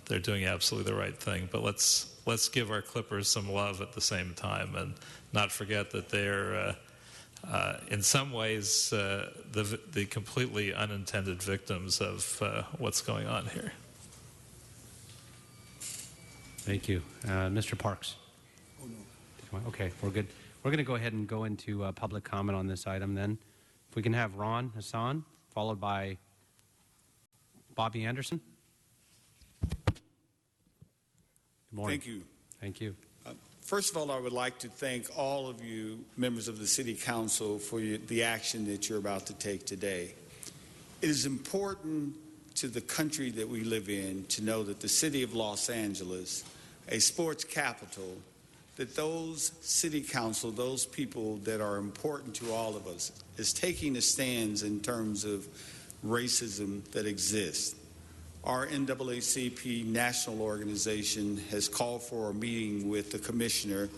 They're doing absolutely the right thing. But let's give our Clippers some love at the same time, and not forget that they're in some ways the completely unintended victims of what's going on here. Thank you. Mr. Parks. Oh, no. Okay, we're good. We're going to go ahead and go into public comment on this item then. If we can have Ron Hassan, followed by Bobby Anderson. Good morning. Thank you. Thank you. First of all, I would like to thank all of you, members of the City Council, for the action that you're about to take today. It is important to the country that we live in to know that the City of Los Angeles, a sports capital, that those City Council, those people that are important to all of us, is taking a stance in terms of racism that exists. Our NAACP national organization has called for a meeting with the commissioner,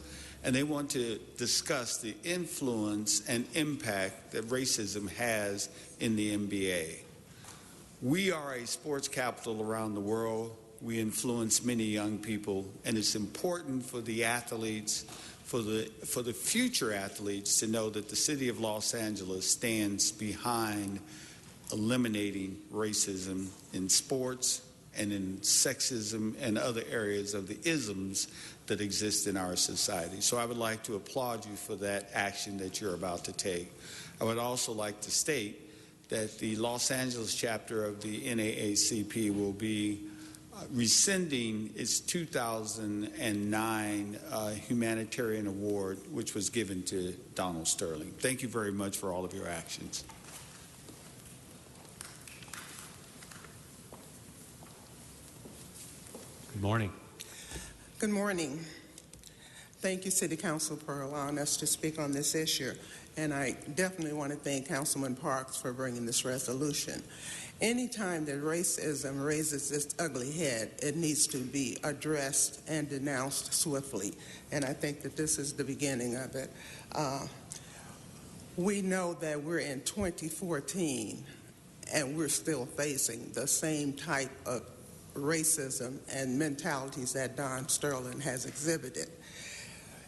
and they want to discuss the influence and impact that racism has in the NBA. We are a sports capital around the world. We influence many young people, and it's important for the athletes, for the future athletes, to know that the City of Los Angeles stands behind eliminating racism in sports and in sexism and other areas of the isms that exist in our society. So I would like to applaud you for that action that you're about to take. I would also like to state that the Los Angeles chapter of the NAACP will be rescinding its 2009 humanitarian award, which was given to Donald Sterling. Thank you very much for all of your actions. Good morning. Good morning. Thank you, City Council, for allowing us to speak on this issue. And I definitely want to thank Councilman Parks for bringing this resolution. Anytime that racism raises its ugly head, it needs to be addressed and denounced swiftly. And I think that this is the beginning of it. We know that we're in 2014, and we're still facing the same type of racism and mentalities that Don Sterling has exhibited.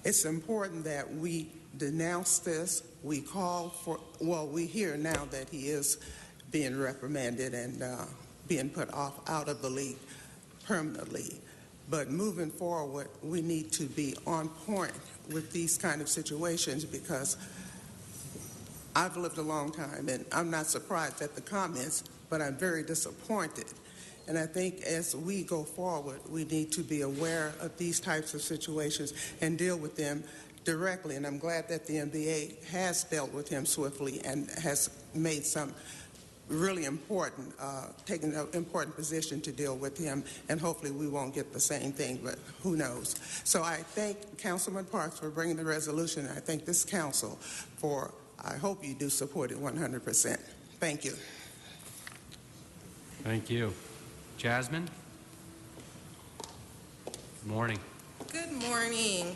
It's important that we denounce this. We call for, well, we hear now that he is being reprimanded and being put out of the league permanently. But moving forward, we need to be on point with these kind of situations, because I've lived a long time, and I'm not surprised at the comments, but I'm very disappointed. And I think as we go forward, we need to be aware of these types of situations and deal with them directly. And I'm glad that the NBA has dealt with him swiftly and has made some really important, taken an important position to deal with him. And hopefully we won't get the same thing, but who knows. So I thank Councilman Parks for bringing the resolution. I thank this council for, I hope you do support it 100%. Thank you. Thank you. Jasmine? Good morning. Good morning.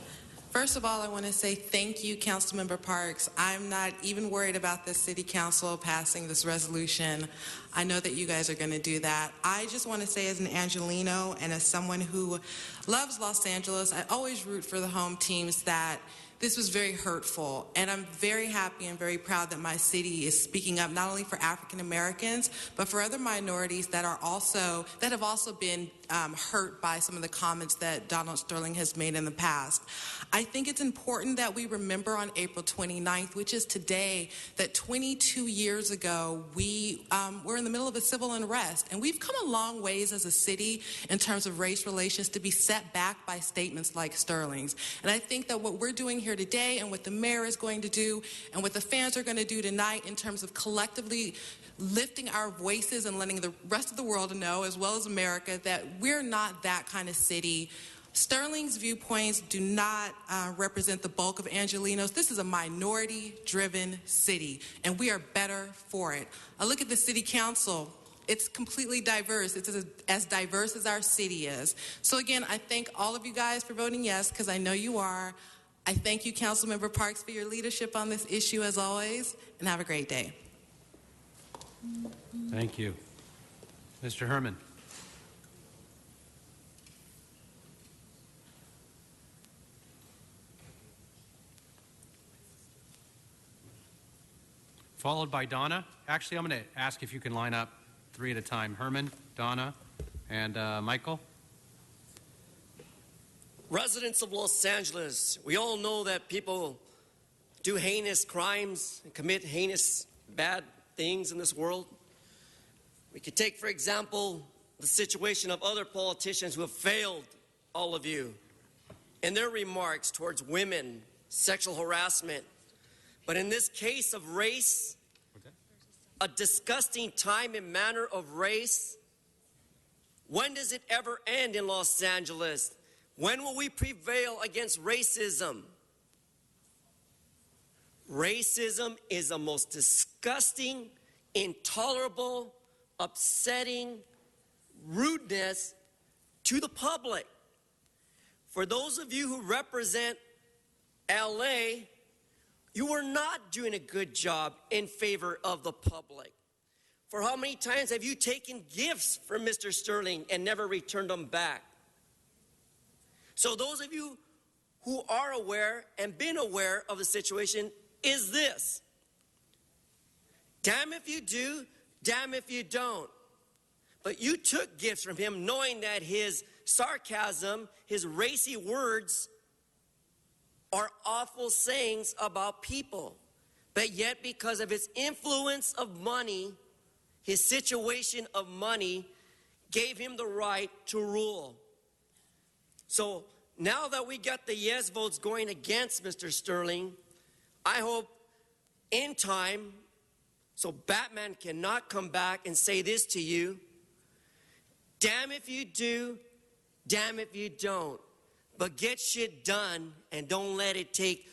First of all, I want to say thank you, Councilmember Parks. I'm not even worried about the City Council passing this resolution. I know that you guys are going to do that. I just want to say, as an Angelino and as someone who loves Los Angeles, I always root for the home teams, that this was very hurtful, and I'm very happy and very proud that my city is speaking up not only for African Americans, but for other minorities that have also been hurt by some of the comments that Donald Sterling has made in the past. I think it's important that we remember on April 29th, which is today, that 22 years ago we were in the middle of a civil unrest, and we've come a long ways as a city in terms of race relations to be set back by statements like Sterling's. And I think that what we're doing here today, and what the mayor is going to do, and what the fans are going to do tonight in terms of collectively lifting our voices and letting the rest of the world know, as well as America, that we're not that kind of city. Sterling's viewpoints do not represent the bulk of Angelinos. This is a minority-driven city, and we are better for it. I look at the city council. It's completely diverse. It's as diverse as our city is. So again, I thank all of you guys for voting yes, because I know you are. I thank you, Councilmember Parks, for your leadership on this issue as always, and have a great day. Thank you. Mr. Herman. Followed by Donna. Actually, I'm going to ask if you can line up three at a time. Herman, Donna, and Michael. Residents of Los Angeles, we all know that people do heinous crimes and commit heinous bad things in this world. We could take, for example, the situation of other politicians who have failed all of you in their remarks towards women, sexual harassment. But in this case of race, a disgusting time and manner of race, when does it ever end in Los Angeles? When will we prevail against racism? Racism is the most disgusting, intolerable, upsetting rudeness to the public. For those of you who represent LA, you are not doing a good job in favor of the public. For how many times have you taken gifts from Mr. Sterling and never returned them back? So those of you who are aware and been aware of the situation is this: damn if you do, damn if you don't. But you took gifts from him knowing that his sarcasm, his racy words are awful sayings about people. But yet, because of his influence of money, his situation of money gave him the right to rule. So now that we got the yes votes going against Mr. Sterling, I hope in time, so Batman cannot come back and say this to you: damn if you do, damn if you don't. But get shit done and don't let it take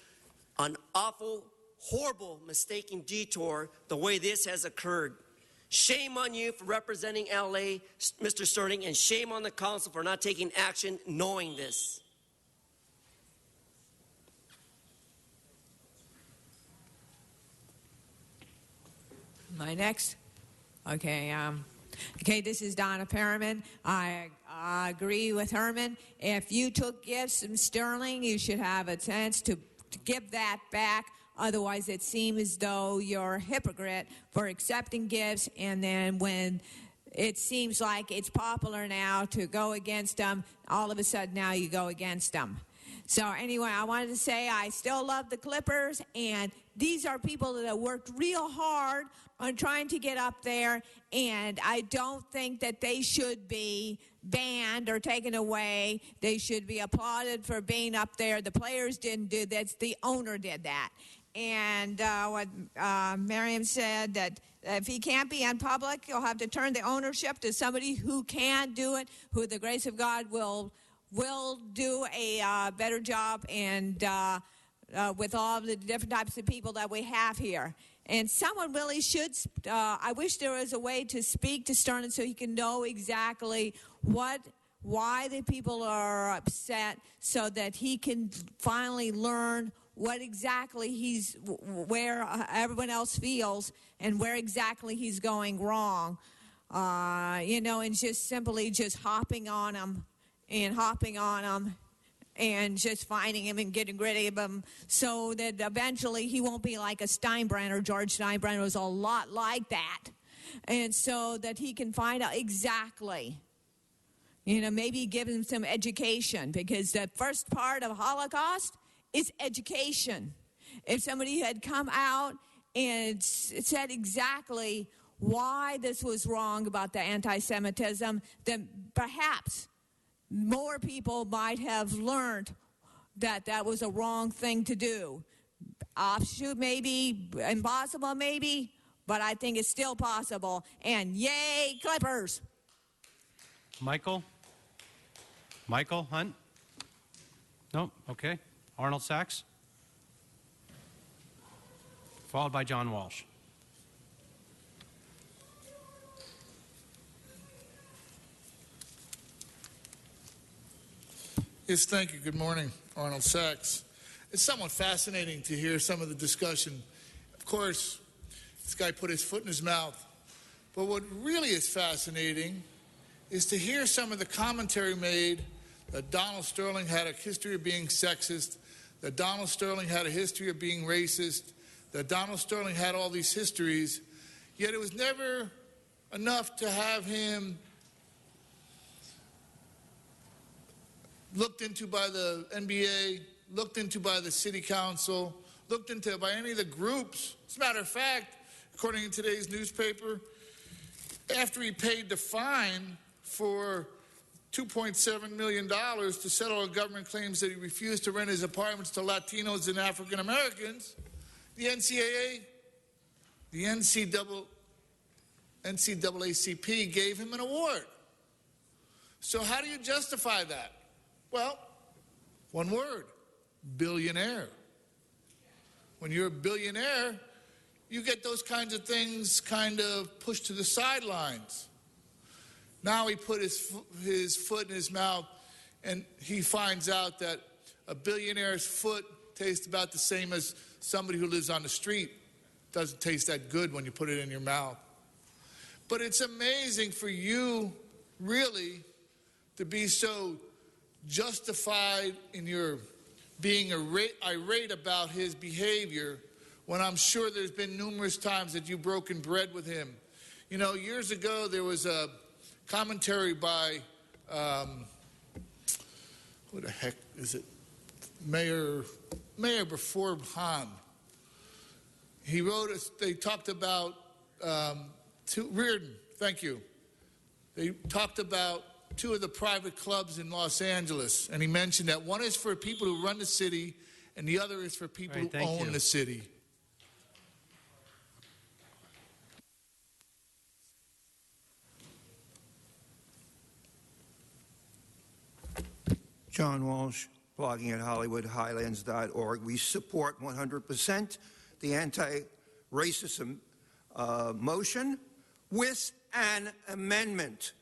an awful, horrible, mistaken detour the way this has occurred. Shame on you for representing LA, Mr. Sterling, and shame on the council for not taking action knowing this. Am I next? Okay. Okay, this is Donna Perriman. I agree with Herman. If you took gifts from Sterling, you should have a chance to give that back. Otherwise, it seems as though you're a hypocrite for accepting gifts, and then when it seems like it's popular now to go against them, all of a sudden now you go against them. So anyway, I wanted to say I still love the Clippers, and these are people that have worked real hard on trying to get up there, and I don't think that they should be banned or taken away. They should be applauded for being up there. The players didn't do that. The owner did that. And what Miriam said, that if he can't be in public, you'll have to turn the ownership to somebody who can do it, who the grace of God will do a better job, and with all the different types of people that we have here. And someone really should, I wish there was a way to speak to Sterling so he can know exactly what why the people are upset so that he can finally learn what exactly where everyone else feels and where exactly he's going wrong. And just simply just hopping on him and just finding him and getting rid of him so that eventually he won't be like a Steinbrenner. George Steinbrenner was a lot like that. And so that he can find out exactly, maybe give him some education, because the first part of Holocaust is education. If somebody had come out and said exactly why this was wrong about the anti-Semitism, then perhaps more people might have learned that that was a wrong thing to do. Offshoot maybe, impossible maybe, but I think it's still possible. And yay, Clippers! Michael Hunt? No? Okay. Arnold Sachs? Followed by John Walsh. Yes, thank you. Good morning, Arnold Sachs. It's somewhat fascinating to hear some of the discussion. Of course, this guy put his foot in his mouth. But what really is fascinating is to hear some of the commentary made that Donald Sterling had a history of being sexist, that Donald Sterling had a history of being racist, that Donald Sterling had all these histories, yet it was never enough to have him looked into by the NBA, looked into by the city council, looked into by any of the groups. As a matter of fact, according to today's newspaper, after he paid the fine for $2.7 million to settle a government claims that he refused to rent his apartments to Latinos and African Americans, the NCAACP gave him an award. So how do you justify that? Well, one word: billionaire. When you're a billionaire, you get those kinds of things kind of pushed to the sidelines. Now he put his foot in his mouth, and he finds out that a billionaire's foot tastes about the same as somebody who lives on the street. Doesn't taste that good when you put it in your mouth. But it's amazing for you, really, to be so justified in your being irate about his behavior, when I'm sure there's been numerous times that you've broken bread with him. Years ago there was a commentary by, who the heck is it? Mayor before Han. He wrote, they talked about, Reardon, thank you. They talked about two of the private clubs in Los Angeles, and he mentioned that one is for people who run the city and the other is for people who own the city. John Walsh, blogging at HollywoodHighlands.org. We support 100% the anti-racism motion with an amendment.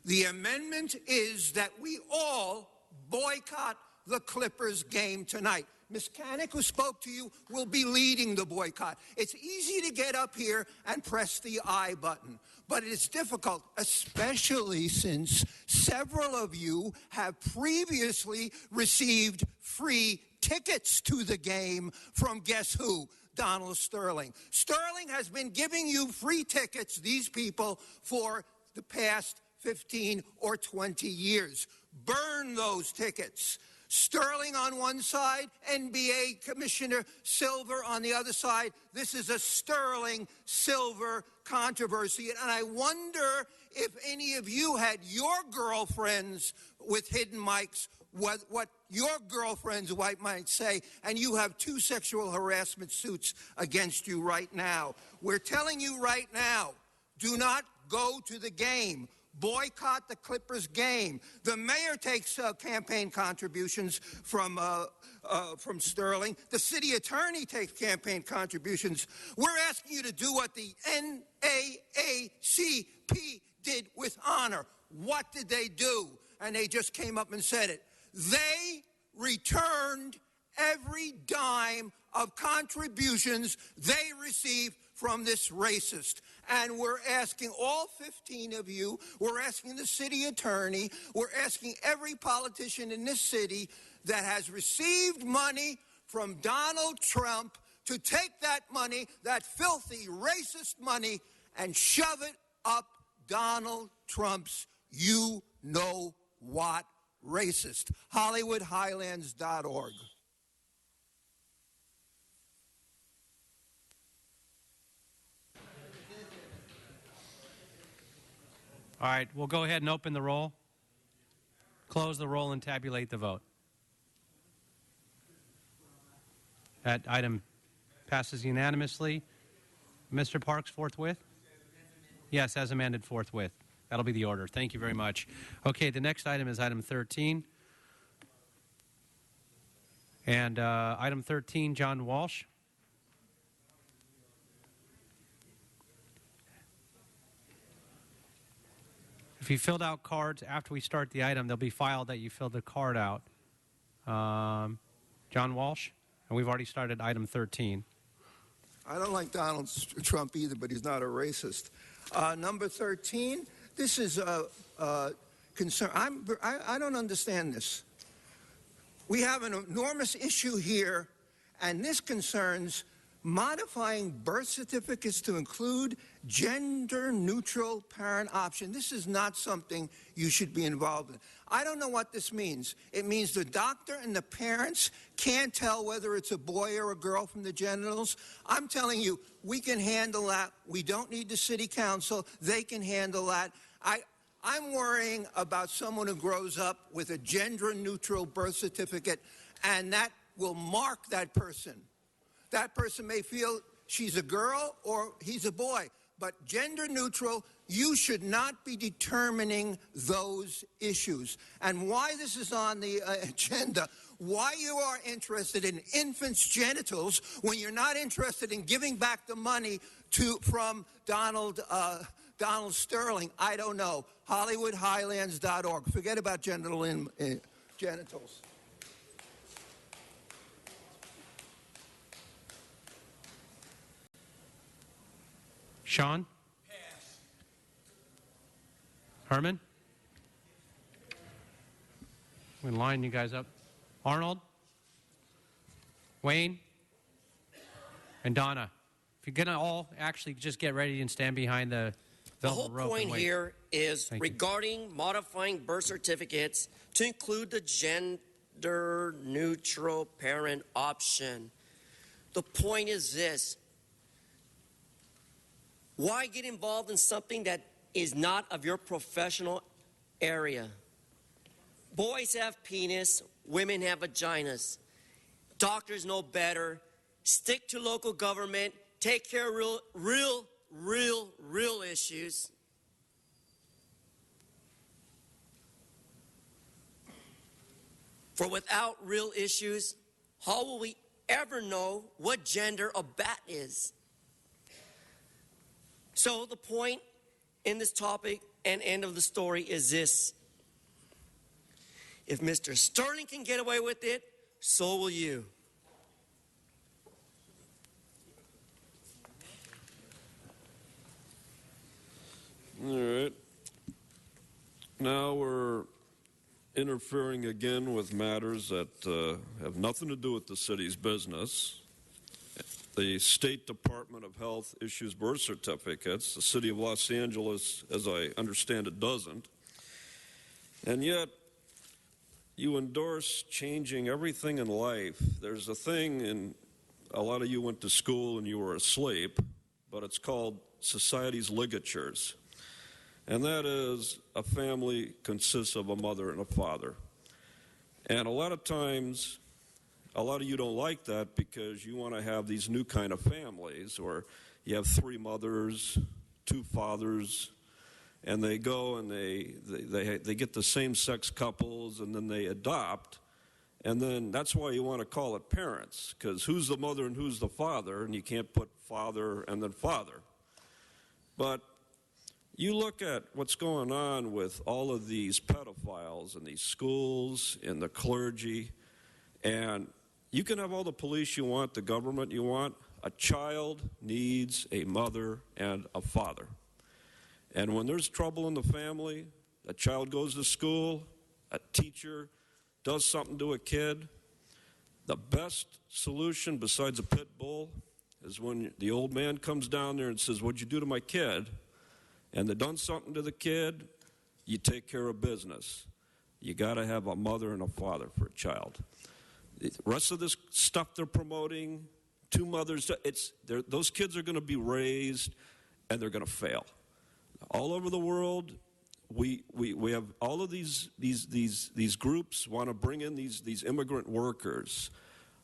The amendment is that we all boycott the Clippers game tonight. Ms. Kanak, who spoke to you, will be leading the boycott. It's easy to get up here and press the I button, but it's difficult, especially since several of you have previously received free tickets to the game from guess who? Donald Sterling. Sterling has been giving you free tickets, these people, for the past 15 or 20 years. Burn those tickets. Sterling on one side, NBA Commissioner Silver on the other side. This is a Sterling-Silver controversy, and I wonder if any of you had your girlfriends with hidden mics, what your girlfriends might say, and you have 2 sexual harassment suits against you right now. We're telling you right now, do not go to the game. Boycott the Clippers game. The mayor takes campaign contributions from Sterling. The city attorney takes campaign contributions. We're asking you to do what the NAACP did with honor. What did they do? and they just came up and said it. They returned every dime of contributions they received from this racist. And we're asking all 15 of you, we're asking the city attorney, we're asking every politician in this city that has received money from Donald Trump to take that money, that filthy, racist money, and shove it up Donald Trump's you-know-what racist. HollywoodHighlands.org. All right, we'll go ahead and open the roll, close the roll, and tabulate the vote. That item passes unanimously. Mr. Parks, forthwith? Yes, as amended, forthwith. That'll be the order. Thank you very much. Okay, the next item is item 13. And item 13, John Walsh. If you filled out cards after we start the item, they'll be filed that you filled the card out. John Walsh, and we've already started item 13. I don't like Donald Trump either, but he's not a racist. Number 13, this is a concern. I don't understand this. We have an enormous issue here, and this concerns modifying birth certificates to include gender-neutral parent option. This is not something you should be involved in. I don't know what this means. It means the doctor and the parents can't tell whether it's a boy or a girl from the genitals. I'm telling you, we can handle that. We don't need the city council. They can handle that. I'm worrying about someone who grows up with a gender-neutral birth certificate, and that will mark that person. That person may feel she's a girl or he's a boy, but gender neutral, you should not be determining those issues. And why this is on the agenda, why you are interested in infants' genitals when you're not interested in giving back the money from Donald Sterling, I don't know. HollywoodHighlands.org. Forget about genitals. Sean? Pass. Herman? We line you guys up. Arnold? Wayne? And Donna? If you're going to all actually just get ready and stand behind the velvet rope. The whole point here is regarding modifying birth certificates to include the gender-neutral parent option. The point is this. Why get involved in something that is not of your professional area? Boys have penis, women have vaginas. Doctors know better. Stick to local government. Take care of real issues. For without real issues, how will we ever know what gender a bat is? So the point in this topic and end of the story is this. If Mr. Sterling can get away with it, so will you. All right. Now we're interfering again with matters that have nothing to do with the city's business. The State Department of Health issues birth certificates. The City of Los Angeles, as I understand it, doesn't. And yet, you endorse changing everything in life. There's a thing, and a lot of you went to school and you were asleep, but it's called society's ligatures. And that is, a family consists of a mother and a father. And a lot of times, a lot of you don't like that because you want to have these new kind of families, or you have 3 mothers, 2 fathers, and they go and they get the same-sex couples, and then they adopt, and then that's why you want to call it parents, because who's the mother and who's the father, and you can't put father and then father. But You look at what's going on with all of these pedophiles in these schools, in the clergy, and you can have all the police you want, the government you want. A child needs a mother and a father. And when there's trouble in the family, a child goes to school, a teacher does something to a kid, the best solution besides a pit bull is when the old man comes down there and says, "What'd you do to my kid?" And they done something to the kid, you take care of business. You got to have a mother and a father for a child. The rest of this stuff they're promoting, two mothers, those kids are going to be raised and they're going to fail. All over the world, we have all of these groups want to bring in these immigrant workers.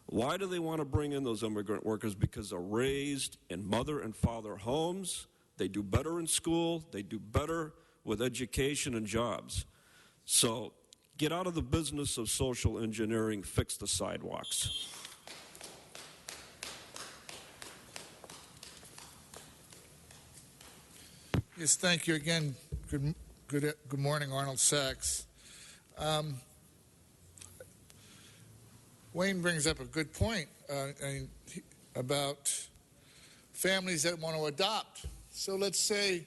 Why do they want to bring in those immigrant workers? Because they're raised in mother and father homes. They do better in school. They do better with education and jobs. So get out of the business of social engineering. Fix the sidewalks. Yes, thank you again. Good morning, Arnold Sachs. Wayne brings up a good point about families that want to adopt. So let's say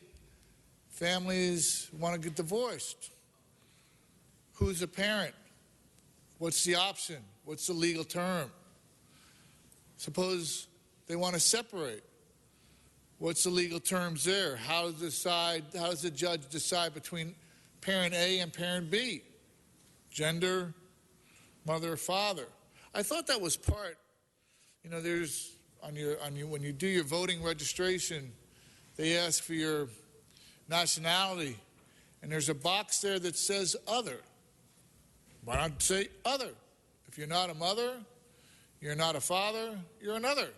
families want to get divorced. Who's a parent? What's the option? What's the legal term? Suppose they want to separate. What's the legal terms there? How does the judge decide between parent A and parent B? Gender, mother or father. I thought that was part, there's when you do your voting registration, they ask for your nationality, and there's a box there that says other. Why not say other? If you're not a mother, you're not a father, you're another.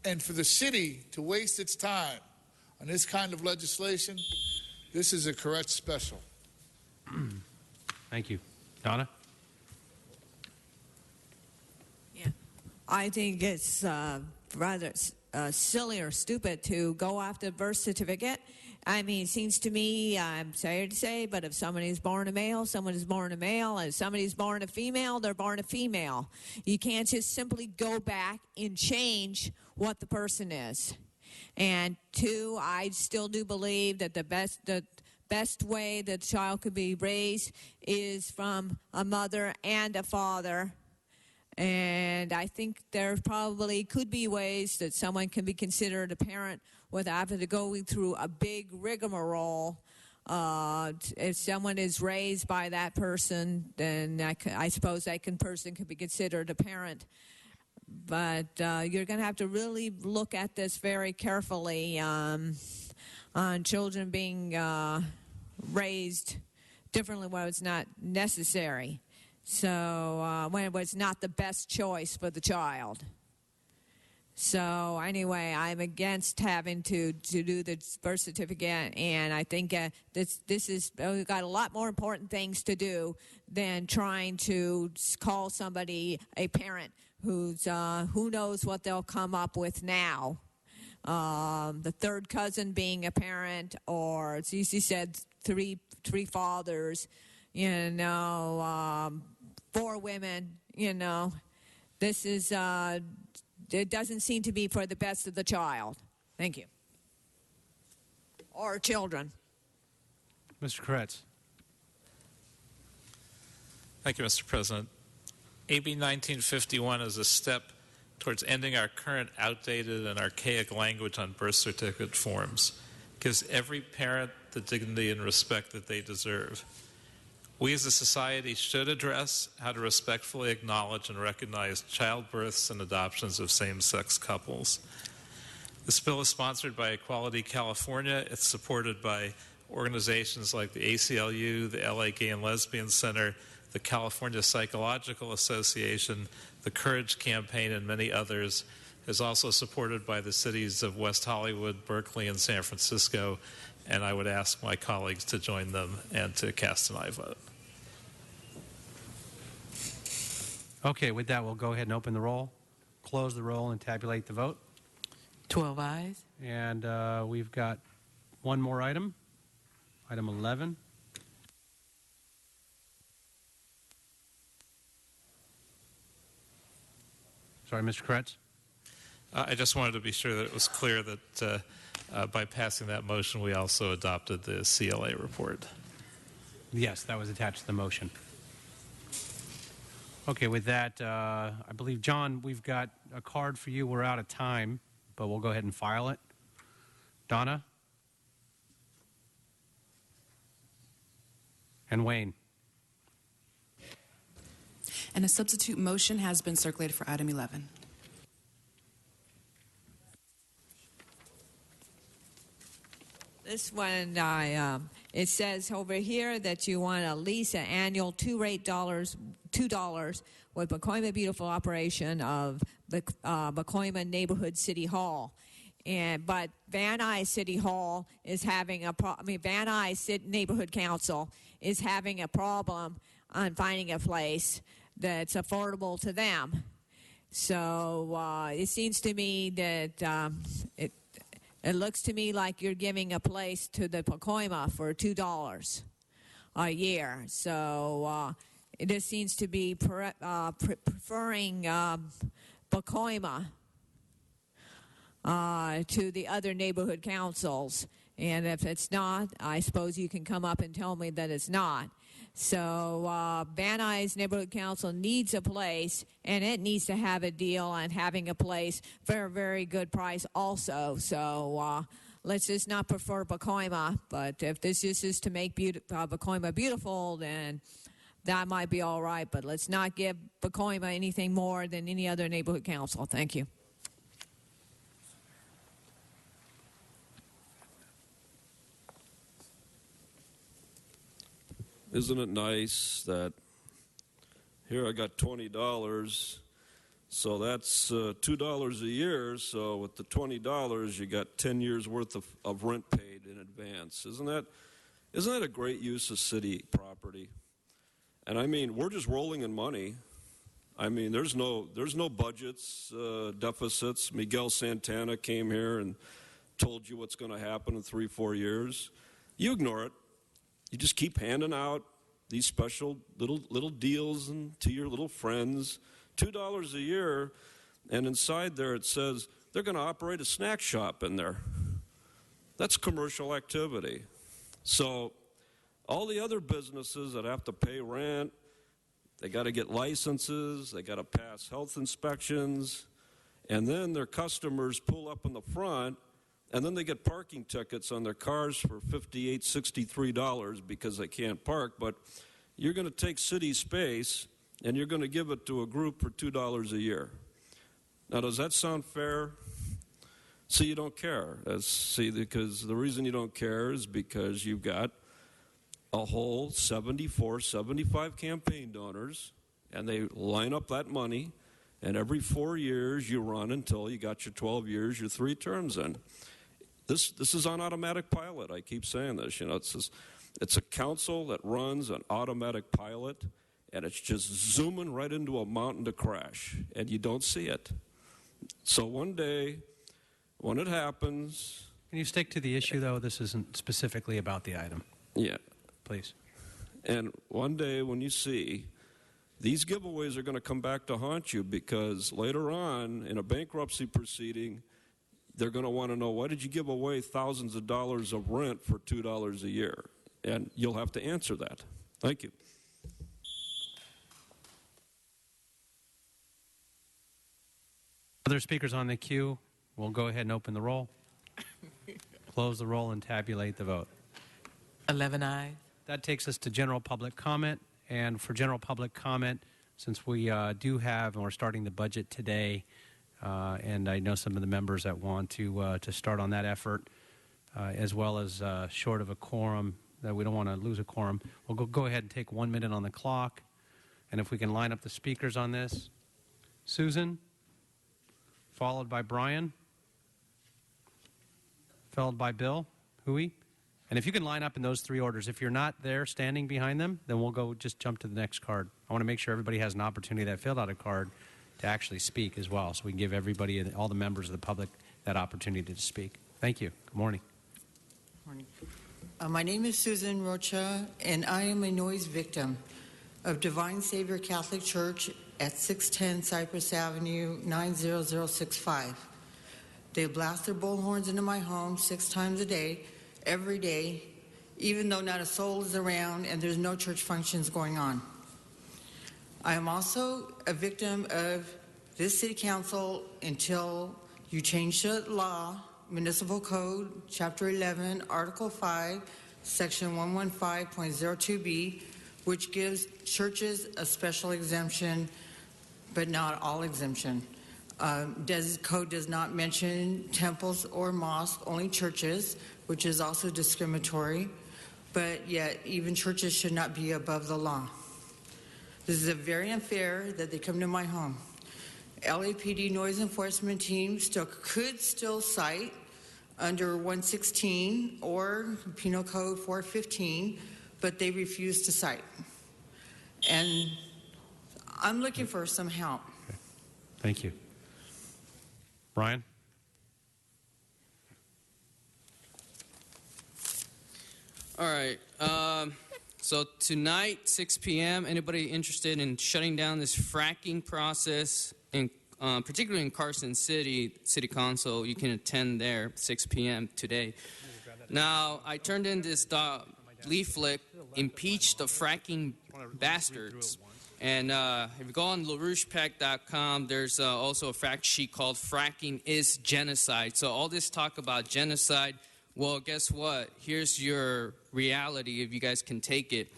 And for the city to waste its time on this kind of legislation, this is a correct special. Thank you. Donna? Yeah. I think it's rather silly or stupid to go after the birth certificate. I mean, it seems to me, I'm sorry to say, but if somebody's born a male, someone is born a male. And if somebody's born a female, they're born a female. You can't just simply go back and change what the person is. And two, I still do believe that the best way that a child could be raised is from a mother and a father. And I think there probably could be ways that someone can be considered a parent without having to go through a big rigmarole. If someone is raised by that person, then I suppose that person could be considered a parent. But you're going to have to really look at this very carefully on children being raised differently when it's not necessary. So when it was not the best choice for the child. So anyway, I'm against having to do the birth certificate, and I think this is we've got a lot more important things to do than trying to call somebody a parent who's who knows what they'll come up with now. The third cousin being a parent, or as you said, three fathers, 4 women, this is, it doesn't seem to be for the best of the child. Thank you. Or children. Mr. Koretz. Thank you, Mr. President. AB 1951 is a step towards ending our current outdated and archaic language on birth certificate forms. It gives every parent the dignity and respect that they deserve. We as a society should address how to respectfully acknowledge and recognize childbirths and adoptions of same-sex couples. This bill is sponsored by Equality California. It's supported by organizations like the ACLU, the LA Gay and Lesbian Center, the California Psychological Association, the Courage Campaign, and many others. It's also supported by the cities of West Hollywood, Berkeley, and San Francisco, and I would ask my colleagues to join them and to cast an aye vote. Okay, with that, we'll go ahead and open the roll, close the roll, and tabulate the vote. 12 ayes. And we've got one more item, item 11. Sorry, Mr. Kretz. I just wanted to be sure that it was clear that by passing that motion, we also adopted the CLA report. Yes, that was attached to the motion. Okay, with that, I believe, John, we've got a card for you. We're out of time, but we'll go ahead and file it. Donna? And Wayne? And a substitute motion has been circulated for item 11. This one, it says over here that you want to lease an annual $2 with Pacoima Beautiful operation of the Pacoima Neighborhood City Hall. But Van Nuys City Hall is having Van Nuys Neighborhood Council is having a problem on finding a place that's affordable to them. So it seems to me that it looks to me like you're giving a place to the Pacoima for $2 a year. So it just seems to be preferring Pacoima to the other neighborhood councils. And if it's not, I suppose you can come up and tell me that it's not. So Van Nuys Neighborhood Council needs a place, and it needs to have a deal on having a place for a very good price also. So let's just not prefer Pacoima, but if this just is to make Pacoima beautiful, then that might be all right. But let's not give Pacoima anything more than any other neighborhood council. Thank you. Isn't it nice that here I got $20, so that's $2 a year, so with the $20 you got 10 years worth of rent paid in advance. Isn't that a great use of city property? And I mean, we're just rolling in money. I mean, there's no budgets, deficits. Miguel Santana came here and told you what's going to happen in 3-4 years. You ignore it. You just keep handing out these special little deals to your little friends, $2 a year, and inside there it says they're going to operate a snack shop in there. That's commercial activity. So all the other businesses that have to pay rent, they got to get licenses, they got to pass health inspections, and then their customers pull up in the front, and then they get parking tickets on their cars for $58, $63 because they can't park. But you're going to take city space and you're going to give it to a group for $2 a year. Now, does that sound fair? See, you don't care. Because the reason you don't care is because you've got a whole 74, 75 campaign donors, and they line up that money, and every 4 years you run until you got your 12 years, your 3 terms in. This is on automatic pilot. I keep saying this. You know, it's a council that runs an automatic pilot, and it's just zooming right into a mountain to crash, and you don't see it. So one day, when it happens... Can you stick to the issue, though? This isn't specifically about the item. Yeah. Please. And one day when you see... These giveaways are going to come back to haunt you because later on, in a bankruptcy proceeding... They're going to want to know, why did you give away thousands of dollars of rent for $2 a year? And you'll have to answer that. Thank you. Other speakers on the queue, we'll go ahead and open the roll, close the roll, and tabulate the vote. 11 ayes. That takes us to general public comment. And for general public comment, since we do have, and we're starting the budget today, and I know some of the members that want to start on that effort, as well as short of a quorum, that we don't want to lose a quorum. We'll go ahead and take 1 minute on the clock. And if we can line up the speakers on this. Susan, followed by Brian, followed by Bill, Hui. And if you can line up in those 3 orders. If you're not there standing behind them, then we'll just jump to the next card. I want to make sure everybody has an opportunity that filled out a card to actually speak as well, so we can give everybody, all the members of the public, that opportunity to speak. Thank you. Good morning. Morning. My name is Susan Rocha, and I am a noise victim of Divine Savior Catholic Church at 610 Cypress Avenue, 90065. They blast their bullhorns into my home 6 times a day, every day, even though not a soul is around and there's no church functions going on. I am also a victim of this city council until you change the law, Municipal Code, Chapter 11, Article 5, Section 115.02b, which gives churches a special exemption, but not all exemption. Code does not mention temples or mosques, only churches, which is also discriminatory, but yet even churches should not be above the law. This is very unfair that they come to my home. LAPD noise enforcement team could still cite under 116 or Penal Code 415, but they refuse to cite. And I'm looking for some help. Okay. Thank you. Brian? All right. So tonight, 6 p.m., anybody interested in shutting down this fracking process, particularly in Carson City Council, you can attend there 6 p.m. today. Now, I turned in this leaflet, Impeach the Fracking Bastards. And if you go on LaRouchePAC.com, there's also a fact sheet called Fracking is Genocide. So all this talk about genocide, well, guess what? Here's your reality if you guys can take it.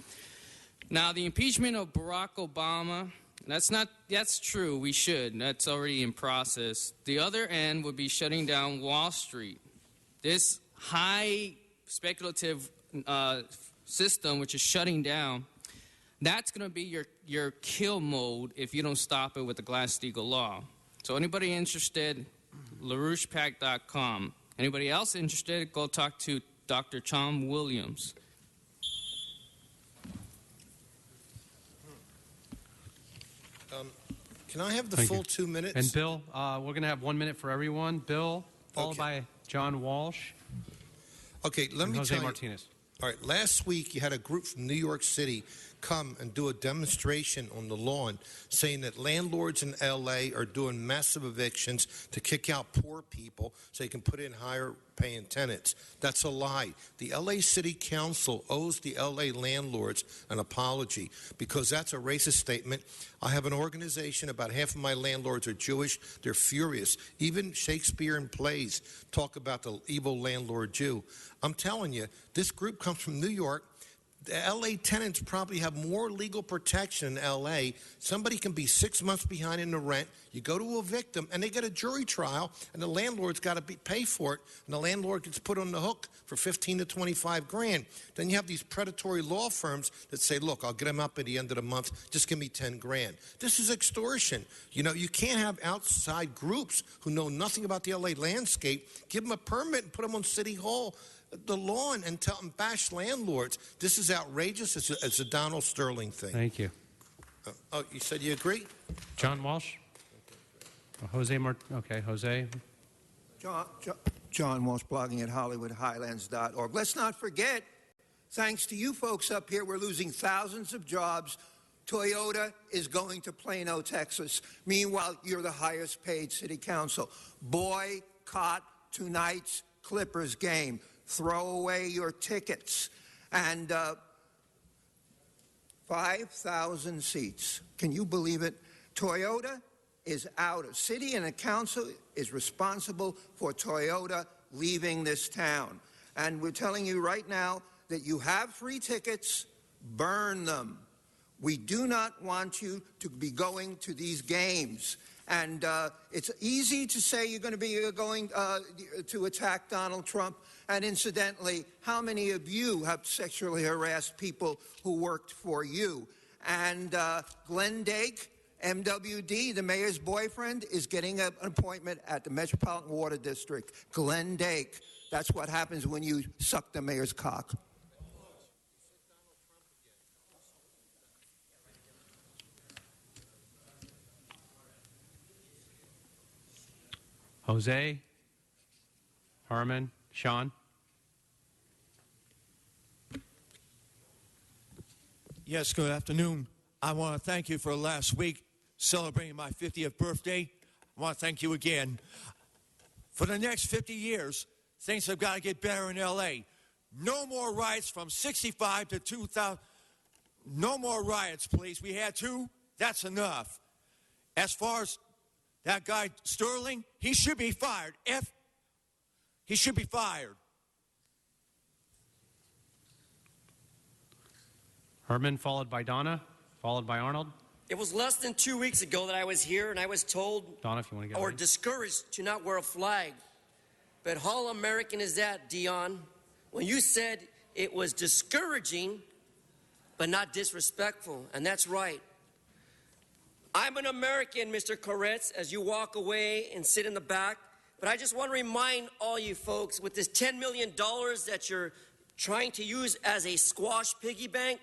Now, the impeachment of Barack Obama, that's true. We should. That's already in process. The other end would be shutting down Wall Street. This high speculative system, which is shutting down, that's going to be your kill mode if you don't stop it with the Glass-Steagall law. So anybody interested, LaRouchePAC.com. Anybody else interested, go talk to Dr. Tom Williams. Can I have the Thank full you. 2 minutes? And Bill, we're going to have 1 minute for everyone. Bill, followed by John Walsh. Okay, let me Jose tell you. Martinez. All right, last week you had a group from New York City come and do a demonstration on the lawn saying that landlords in L.A. are doing massive evictions to kick out poor people so they can put in higher paying tenants. That's a lie. The L.A. City Council owes the L.A. landlords an apology because that's a racist statement. I have an organization, about half of my landlords are Jewish. They're furious. Even Shakespeare and plays talk about the evil landlord Jew. I'm telling you, this group comes from New York. The L.A. tenants probably have more legal protection in L.A. Somebody can be 6 months behind in the rent. You go to evict them, and they get a jury trial, and the landlord's got to pay for it, and the landlord gets put on the hook for 15 to 25 grand. Then you have these predatory law firms that say, look, I'll get them up at the end of the month. Just give me 10 grand. This is extortion. You know, you can't have outside groups who know nothing about the L.A. landscape. Give them a permit and put them on City Hall, the lawn, and tell them bash landlords. This is outrageous. It's a Donald Sterling thing. Thank you. Oh, you said you agree? John Walsh? Jose Okay, Jose. John Walsh, blogging at HollywoodHighlands.org. Let's not forget, thanks to you folks up here, we're losing thousands of jobs. Toyota is going to Plano, Texas. Meanwhile, you're the highest paid city council. Boycott tonight's Clippers game. Throw away your tickets. And 5,000 seats. Can you believe it? Toyota is out. A city and a council is responsible for Toyota leaving this town. And we're telling you right now that you have free tickets, burn them. We do not want you to be going to these games. And it's easy to say you're going to be going to attack Donald Trump. And incidentally, how many of you have sexually harassed people who worked for you? And Glenn Dake, MWD, the mayor's boyfriend, is getting an appointment at the Metropolitan Water District. Glenn Dake. That's what happens when you suck the mayor's cock. Jose, Harmon, Sean. Yes, good afternoon. I want to thank you for last week celebrating my 50th birthday. I want to thank you again. For the next 50 years, things have got to get better in L.A. No more riots from 65 to 2000. No more riots, please. We had 2. That's enough. As far as that guy Sterling, he should be fired. He should be fired. Herman, followed by Donna, followed by Arnold. It was less than 2 weeks ago that I was here and I was told Donna, if you want to get or ready. discouraged to not wear a flag. But how American is that, Dion? When you said it was discouraging, but not disrespectful, and that's right. I'm an American, Mr. Koretz, as you walk away and sit in the back. But I just want to remind all you folks, with this $10 million that you're trying to use as a squash piggy bank,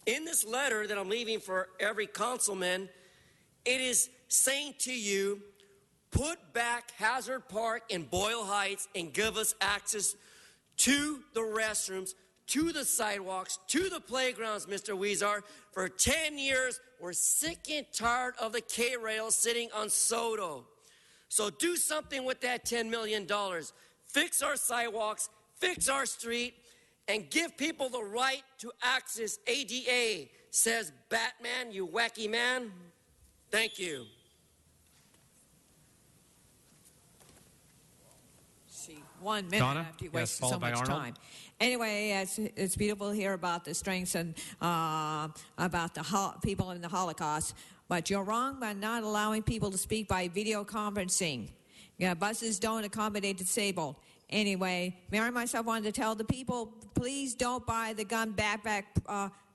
in this letter that I'm leaving for every councilman, it is saying to you, put back Hazard Park in Boyle Heights and give us access to the restrooms, to the sidewalks, to the playgrounds, Mr. Weezar. For 10 years, we're sick and tired of the K-rail sitting on Soto. So do something with that $10 million. Fix our sidewalks, fix our street, and give people the right to access ADA, says Batman, you wacky man. Thank you. See, 1 minute Donna? after you Yes, wasted so followed by much Arnold. time. Anyway, it's beautiful to hear about the strengths and about the people in the Holocaust. But you're wrong by not allowing people to speak by video conferencing. Yeah, buses don't accommodate disabled. Anyway, Mary and myself wanted to tell the people, please don't buy the gun backpack.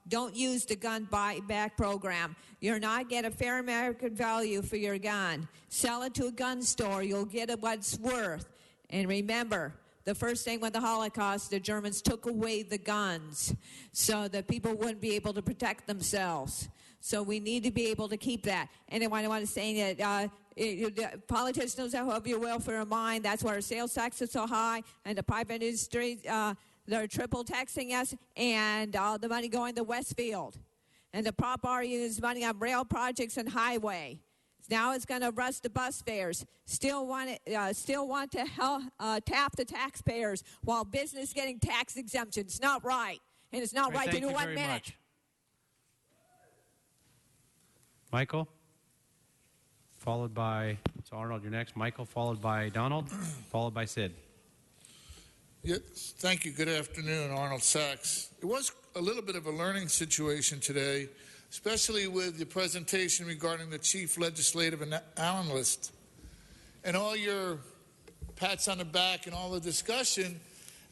Don't use the gun buyback program. You're not getting a fair American value for your gun. Sell it to a gun store. You'll get it what it's worth. And remember, the first thing with the Holocaust, the Germans took away the guns so that people wouldn't be able to protect themselves. So we need to be able to keep that. Anyway, I want to say that politicians have your welfare in mind. That's why our sales tax is so high, and the private industry, they're triple taxing us, and all the money going to Westfield. And the prop are using money on rail projects and highway. Now it's going to rust the bus fares. Still want to tap the taxpayers while business getting tax exemption. It's not right, and it's not right to do 1 minute. Much. Michael, followed by, so Arnold, you're next. Michael, followed by Donald, followed by Sid. Yes, thank you. Good afternoon, Arnold Sachs. It was a little bit of a learning situation today, especially with the presentation regarding the chief legislative analyst and all your pats on the back and all the discussion,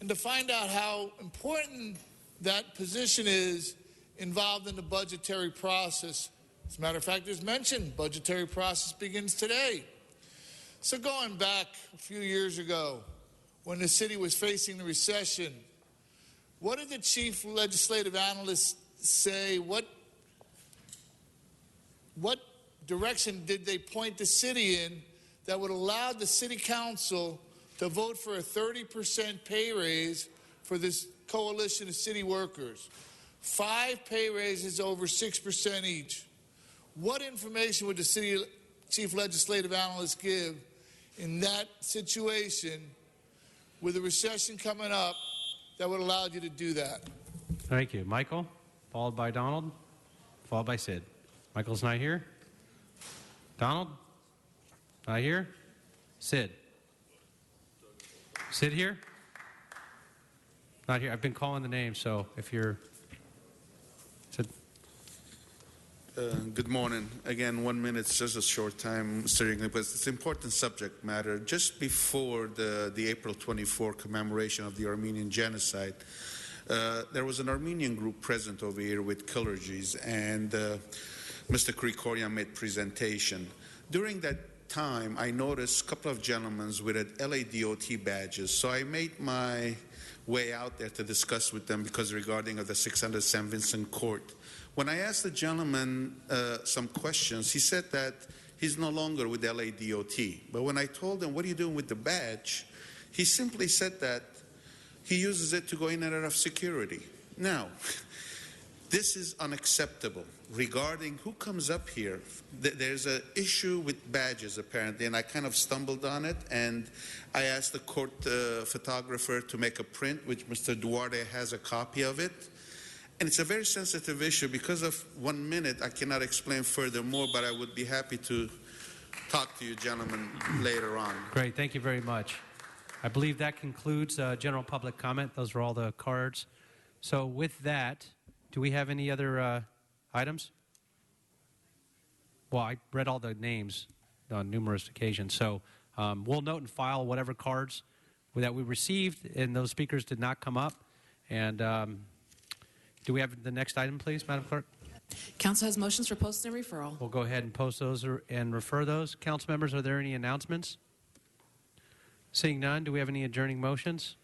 and to find out how important that position is involved in the budgetary process. As a matter of fact, as mentioned, budgetary process begins today. So going back a few years ago, when the city was facing the recession, what did the chief legislative analyst say? What direction did they point the city in that would allow the city council to vote for a 30% pay raise for this coalition of city workers? 5 pay raises over 6% each. What information would the city chief legislative analyst give in that situation with a recession coming up that would allow you to do that? Thank you. Michael, followed by Donald, followed by Sid. Michael's not here. Donald, not here. Sid. Sid here? Not here. I've been calling the name, so if you're... Sid. Good morning. Again, 1 minute is just a short time, Mr. Ingley, but it's an important subject matter. Just before the April 24 commemoration of the Armenian genocide, there was an Armenian group present over here with Killergies, and Mr. Krikorian made presentation. During that time, I noticed a couple of gentlemen with LADOT badges, so I made my way out there to discuss with them because regarding of the 600 St. Vincent Court. When I asked the gentleman some questions, he said that he's no longer with LADOT. But when I told him, what are you doing with the badge? He simply said that he uses it to go in and out of security. Now, This is unacceptable. Regarding who comes up here, there's an issue with badges apparently, and I kind of stumbled on it, and I asked the court photographer to make a print, which Mr. Duarte has a copy of it. And it's a very sensitive issue. Because of 1 minute, I cannot explain further more, but I would be happy to talk to you gentlemen later on. Great, thank you very much. I believe that concludes general public comment. Those are all the cards. So with that, do we have any other items? Well, I read all the names on numerous occasions. So we'll note and file whatever cards that we received, and those speakers did not come up. And do we have the next item, please, Madam Clerk? Council has motions for posting and referral. We'll go ahead and post those and refer those. Council members, are there any announcements? Seeing none, do we have any adjourning motions?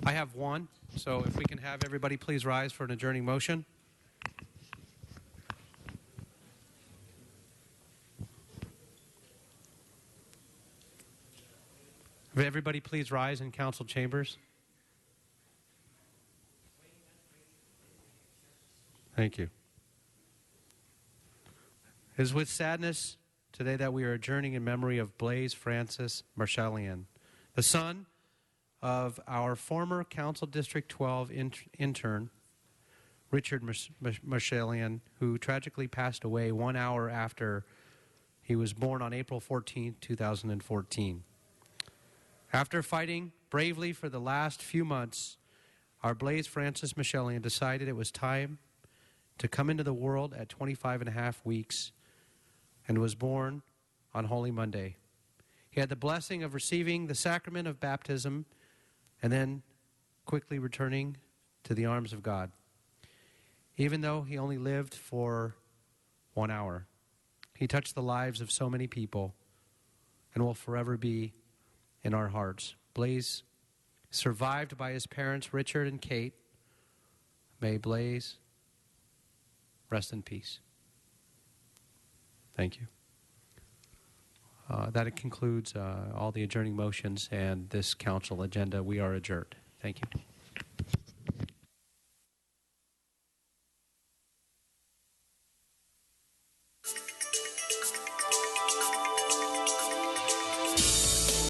I have one. So if we can have everybody please rise for an adjourning motion. Everybody please rise in council chambers. Thank you. It is with sadness today that we are adjourning in memory of Blaise Francis Marchalian, the son of our former Council District 12 intern, Richard Marchalian, who tragically passed away 1 hour after he was born on April 14, 2014. After fighting bravely for the last few months, our Blaise Francis Marchalian decided it was time to come into the world at 25 and a half weeks and was born on Holy Monday. He had the blessing of receiving the sacrament of baptism and then quickly returning to the arms of God. Even though he only lived for 1 hour, he touched the lives of so many people and will forever be in our hearts. Blaise, survived by his parents, Richard and Kate. May Blaise rest in peace. Thank you. That concludes all the adjourning motions and this council agenda. We are adjourned. Thank you.